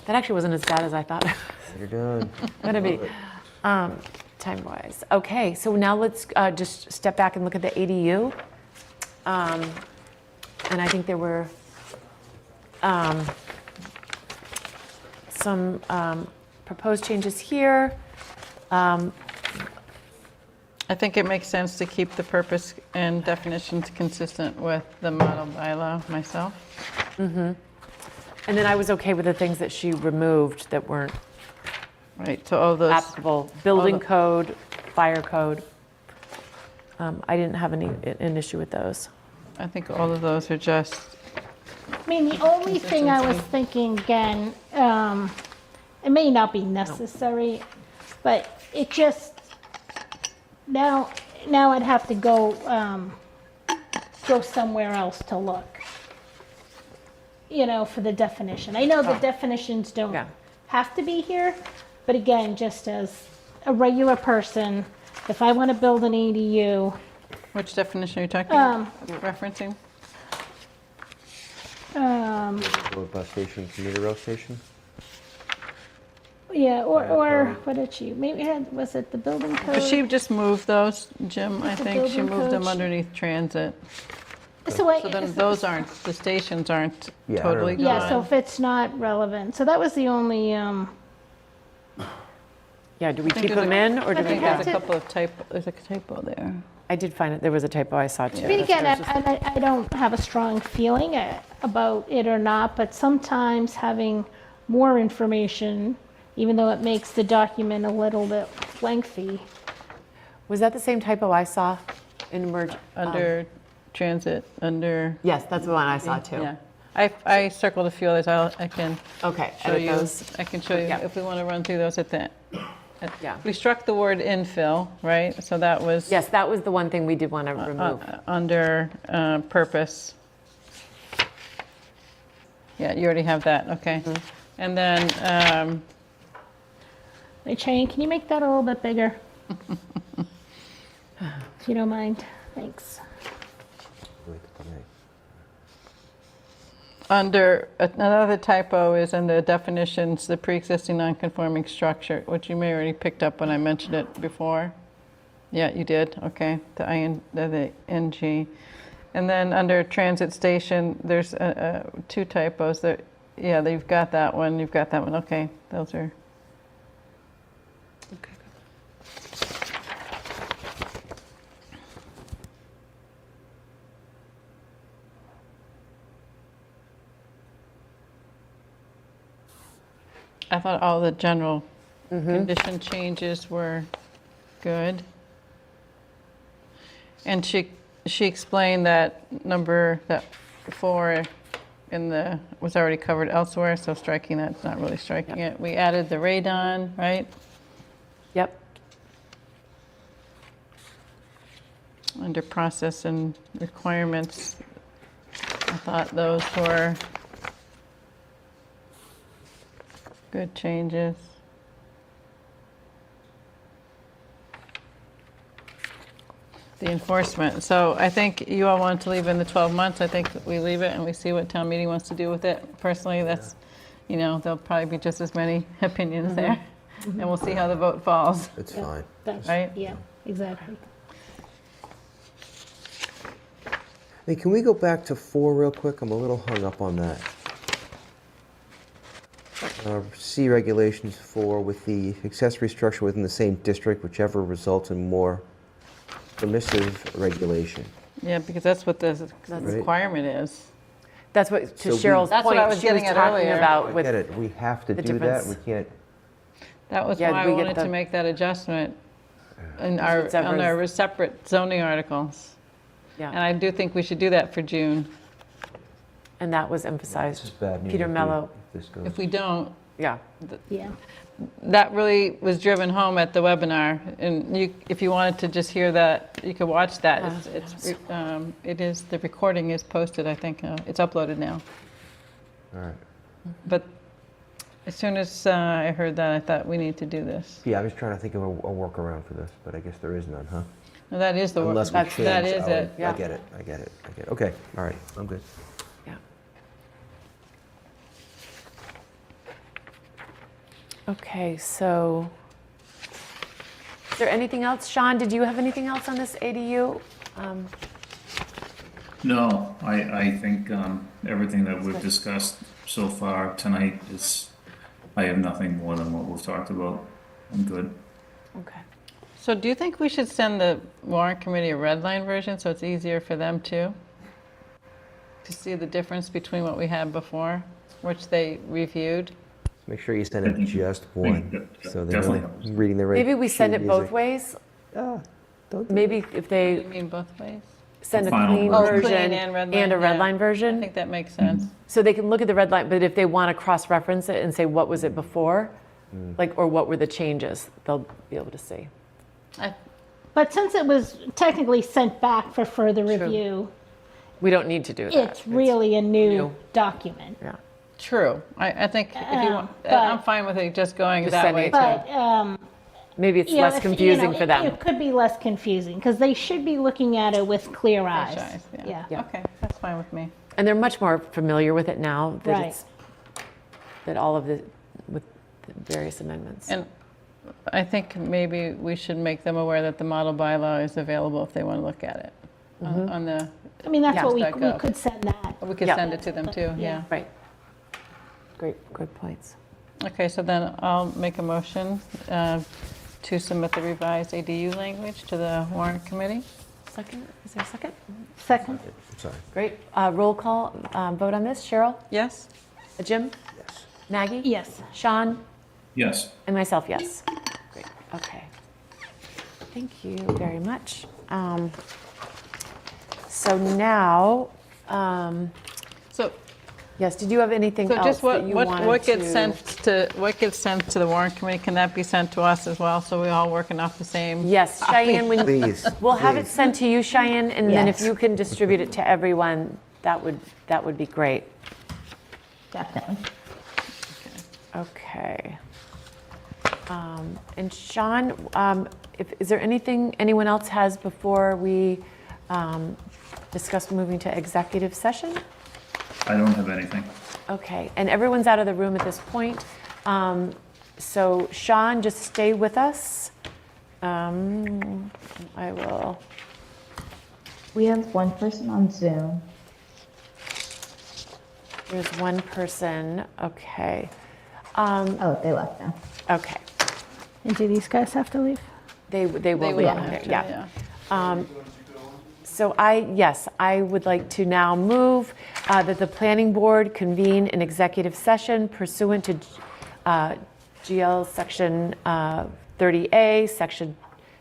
Speaker 1: That actually wasn't as bad as I thought.
Speaker 4: You're done.
Speaker 1: Gonna be, time-wise. Okay, so now let's just step back and look at the ADU. And I think there were some proposed changes here.
Speaker 2: I think it makes sense to keep the purpose and definitions consistent with the model bylaw myself.
Speaker 1: And then I was okay with the things that she removed that weren't
Speaker 2: Right, so all those,
Speaker 1: applicable. Building
Speaker 2: the-
Speaker 1: code, fire code. I didn't have an issue with those.
Speaker 2: I think all of those are just,
Speaker 3: I mean, the only thing I was thinking, again, it may not be necessary, but it just, now I'd have to go somewhere else to look, for the definition. I know the definitions don't
Speaker 1: Yeah.
Speaker 3: have to be here, but again, just as a regular person, if I want to build an ADU,
Speaker 2: which definition are you talking about, referencing?
Speaker 4: Road bus station, commuter rail station?
Speaker 3: yeah, or what did she, was it the building code?
Speaker 2: But she just moved those, Jim, I
Speaker 3: The
Speaker 2: think. She
Speaker 3: building
Speaker 2: moved them
Speaker 3: code.
Speaker 2: underneath transit.
Speaker 3: So I-
Speaker 2: So then those aren't, the stations aren't
Speaker 4: Yeah, I don't
Speaker 2: totally
Speaker 4: know.
Speaker 2: gone.
Speaker 3: Yeah, so if it's not relevant, so that was the only,
Speaker 1: Yeah, do we
Speaker 2: think
Speaker 1: keep
Speaker 2: there's
Speaker 1: them
Speaker 2: a-
Speaker 1: in, or do
Speaker 3: I
Speaker 1: we?
Speaker 3: think
Speaker 2: There's
Speaker 3: that's
Speaker 2: a
Speaker 3: it.
Speaker 2: couple of there's a typo there.
Speaker 1: I did find it, there was a typo I saw too.
Speaker 3: I mean, again,
Speaker 1: That's just-
Speaker 3: I don't have a strong feeling about it or not, but sometimes having more information, even though it makes the document a little bit lengthy.
Speaker 1: Was that the same typo I saw in
Speaker 2: Under transit, under,
Speaker 1: Yes, that's the one I saw too.
Speaker 2: yeah. I circled a few others. I can
Speaker 1: Okay,
Speaker 2: show
Speaker 1: edit
Speaker 2: you.
Speaker 1: those.
Speaker 2: I can show you
Speaker 1: Yeah.
Speaker 2: if we want to run through those at the.
Speaker 1: Yeah.
Speaker 2: We struck the word infill, right? So that was
Speaker 1: Yes, that was the one thing we did want to remove.
Speaker 2: under purpose. Yeah, you already have that. Okay.
Speaker 1: Mm-hmm.
Speaker 2: And then
Speaker 3: Hey, Shane, can you make that a little bit bigger? If you don't mind, thanks.
Speaker 2: under another typo is in the definitions, the pre-existing non-conforming structure, which you may already picked up when I mentioned it before. Yeah, you did. Okay, the NG. And then under transit station, there's two typos. Yeah, you've got that one. You've got that one. Okay, those are.
Speaker 1: Okay.
Speaker 2: I thought all the general condition changes were good. And she explained that that 4 was already covered elsewhere, so striking that's not really striking it. We added the radon, right?
Speaker 1: Yep.
Speaker 2: Under process and requirements, I thought those were good changes. The enforcement. So I think you all want to leave in the 12 months. I think we leave it and we see what town meeting wants to do with it. Personally, that's, there'll probably be just as many opinions there. And we'll see how the vote falls,
Speaker 4: It's fine.
Speaker 2: right?
Speaker 3: Yeah, exactly.
Speaker 4: Hey, can we go back to 4 real quick? I'm a little hung up on that. C regulations 4 with the accessory structure within the same district, whichever results in more permissive regulation.
Speaker 2: Yeah, because that's what the
Speaker 4: Right.
Speaker 2: requirement is.
Speaker 1: That's what, to
Speaker 4: So
Speaker 1: Cheryl's
Speaker 2: That's what
Speaker 1: point,
Speaker 2: I was
Speaker 1: she was
Speaker 2: getting at
Speaker 1: talking
Speaker 2: earlier.
Speaker 1: about
Speaker 4: I
Speaker 1: with,
Speaker 4: get it. We have to
Speaker 1: the
Speaker 4: do that. We
Speaker 1: difference.
Speaker 4: can't.
Speaker 2: That was
Speaker 1: Yeah,
Speaker 2: why I
Speaker 1: we get
Speaker 2: wanted to
Speaker 1: the-
Speaker 2: make that adjustment in
Speaker 1: It's
Speaker 2: on
Speaker 1: ever's-
Speaker 2: our separate zoning articles. And
Speaker 1: yeah,
Speaker 2: I do think we should do that for June.
Speaker 1: and that was
Speaker 4: This is
Speaker 1: emphasized.
Speaker 4: bad news.
Speaker 1: Peter
Speaker 4: if we-
Speaker 1: Mello.
Speaker 4: if this goes.
Speaker 2: If we don't,
Speaker 1: Yeah,
Speaker 3: Yeah.
Speaker 2: that really was driven home at the webinar. And if you wanted to just hear that, you could watch that. The recording is posted, I think. It's uploaded now.
Speaker 4: All right.
Speaker 2: But as soon as I heard that, I thought we need to do this.
Speaker 4: Yeah, I was trying to think of a workaround for this, but I guess there is none, huh?
Speaker 2: No, that is the work.
Speaker 4: Unless we
Speaker 2: That
Speaker 4: change
Speaker 2: is
Speaker 4: our-
Speaker 2: it.
Speaker 1: Yeah.
Speaker 4: I get it. Okay, all right, I'm good.
Speaker 1: yeah. Okay, so, is there anything else? Sean, did you have anything else on this ADU?
Speaker 6: No, I think everything that we've discussed so far tonight I have nothing more than what we've talked about. I'm good.
Speaker 1: Okay.
Speaker 2: So do you think we should send the warrant committee a red line version so it's easier for them too? To see the difference between what we had before, which they reviewed?
Speaker 4: Make sure you send it just one, so they're
Speaker 6: Definitely
Speaker 4: not
Speaker 6: helps.
Speaker 4: reading the right.
Speaker 1: Maybe we send
Speaker 4: sheet
Speaker 1: it both
Speaker 4: music.
Speaker 1: ways.
Speaker 4: Don't do
Speaker 1: Maybe if
Speaker 2: You
Speaker 1: they
Speaker 2: mean both ways?
Speaker 1: send a
Speaker 6: Final
Speaker 1: clean
Speaker 6: version.
Speaker 2: Oh, clean
Speaker 1: version
Speaker 2: and red
Speaker 1: and a
Speaker 2: line,
Speaker 1: red
Speaker 2: yeah.
Speaker 1: line
Speaker 2: I
Speaker 1: version,
Speaker 2: think that makes sense.
Speaker 1: so they can look at the red line, but if they want to cross-reference it and say, what was it before? Or what were the changes, they'll be able to see.
Speaker 3: But since it was technically sent back for further review,
Speaker 1: We don't need to do that.
Speaker 3: it's really a new
Speaker 1: new.
Speaker 3: document.
Speaker 1: Yeah.
Speaker 2: True. I think if you want,
Speaker 3: but-
Speaker 2: I'm fine with it just going
Speaker 1: Just
Speaker 2: that
Speaker 1: sending
Speaker 2: way
Speaker 1: it
Speaker 2: too.
Speaker 3: But,
Speaker 1: Maybe it's
Speaker 3: you know,
Speaker 1: less
Speaker 3: if, you
Speaker 1: confusing
Speaker 3: know,
Speaker 1: for them.
Speaker 3: It could be less confusing, because they should be looking at it with clear eyes.
Speaker 2: Fresh eyes,
Speaker 3: Yeah.
Speaker 1: Yeah.
Speaker 2: Okay, that's fine with me.
Speaker 1: And they're much more familiar with it now that
Speaker 3: Right.
Speaker 1: it's, that all of the, with the various amendments.
Speaker 2: And I think maybe we should make them aware that the model bylaw is available if they want to look at it. On the,
Speaker 3: I mean, that's
Speaker 1: Yeah.
Speaker 3: what we
Speaker 2: .gov.
Speaker 3: could send that.
Speaker 2: we could
Speaker 1: Yeah.
Speaker 2: send it to them too, yeah.
Speaker 1: Right. Great, good points.
Speaker 2: Okay, so then I'll make a motion to submit the revised ADU language to the warrant committee.
Speaker 1: Second, is there a second?
Speaker 3: Second,
Speaker 4: I'm sorry.
Speaker 1: Great. Roll call, vote on this. Cheryl?
Speaker 2: Yes?
Speaker 1: Jim?
Speaker 4: Yes.
Speaker 1: Maggie?
Speaker 3: yes.
Speaker 1: Sean?
Speaker 6: Yes.
Speaker 1: And myself, yes. Great, okay. Thank you very much. So now,
Speaker 2: So
Speaker 1: Yes, did you have anything
Speaker 2: So
Speaker 1: else
Speaker 2: just
Speaker 1: that you wanted
Speaker 2: what gets
Speaker 1: to-
Speaker 2: what gets sent to the warrant committee, can that be sent to us as well, so we all working off the same?
Speaker 1: Yes, Cheyenne, when,
Speaker 4: Please.
Speaker 1: we'll have it
Speaker 4: please.
Speaker 1: sent to you, Cheyenne, and then if
Speaker 5: Yes.
Speaker 1: you can distribute it to everyone, that would be great.
Speaker 5: Definitely.
Speaker 1: Okay. And Sean, is there anything anyone else has before we discuss moving to executive session?
Speaker 6: I don't have anything.
Speaker 1: Okay, and everyone's out of the room at this point. So Sean, just stay with us. I will.
Speaker 5: We have one person on Zoom.
Speaker 1: There's one person. Okay.
Speaker 5: Oh, they left now.
Speaker 1: Okay.
Speaker 3: And do these guys have to leave?
Speaker 1: They will
Speaker 2: They
Speaker 1: leave.
Speaker 2: will
Speaker 1: Okay,
Speaker 2: have to,
Speaker 1: yeah. So I would like to now move that the planning board convene an executive session pursuant to GL Section 30A, Section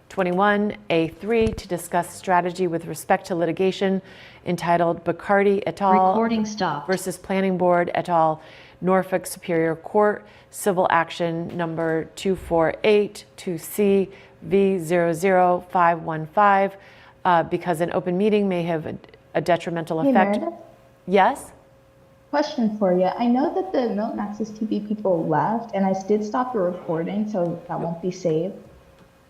Speaker 1: 21A3, to discuss strategy with respect to litigation entitled Bacardi et al.
Speaker 10: Recording stopped.
Speaker 1: Versus Planning Board et al., Norfolk Superior Court, Civil Action Number 2482C V00515, because an open meeting may have a detrimental
Speaker 5: Hey,
Speaker 1: effect.
Speaker 5: Meredith,
Speaker 1: Yes?
Speaker 5: question for you. I know that the Milton Access TV people left, and I did stop the recording, so that won't be saved.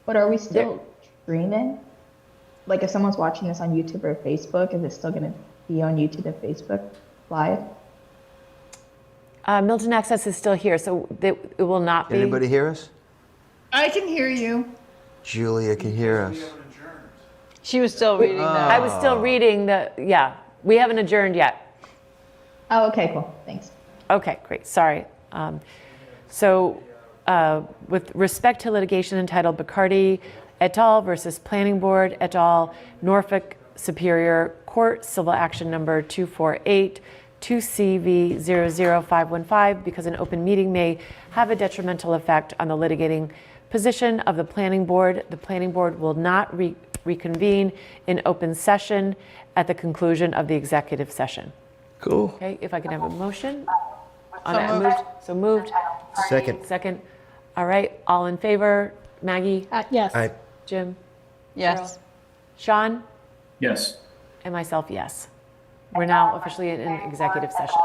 Speaker 5: But are we still streaming? Like, if someone's watching this on YouTube or Facebook, is it still going to be on YouTube and Facebook live?
Speaker 1: Milton Access is still here, so it will not be.
Speaker 4: Anybody hear us?
Speaker 7: I can hear you.
Speaker 4: Julia can hear us.
Speaker 2: She was still reading
Speaker 1: I
Speaker 2: that.
Speaker 1: was still reading we haven't adjourned yet.
Speaker 5: Oh, okay, cool. Thanks.
Speaker 1: Okay, great, sorry. With respect to litigation entitled Bacardi et al. Versus Planning Board et al., Norfolk Superior Court, Civil Action Number 2482CV00515, because an open meeting may have a detrimental effect on the litigating position of the planning board will not reconvene in open session at the conclusion of the executive session.
Speaker 4: Cool.
Speaker 1: Okay, if I can have a motion on that. So moved.
Speaker 4: Second.
Speaker 1: Second. All right, all in favor? Maggie?
Speaker 3: Yes.
Speaker 4: I,
Speaker 1: Jim?
Speaker 2: Yes.
Speaker 1: Sean?
Speaker 6: Yes.
Speaker 1: And myself, yes. We're now officially in an executive session.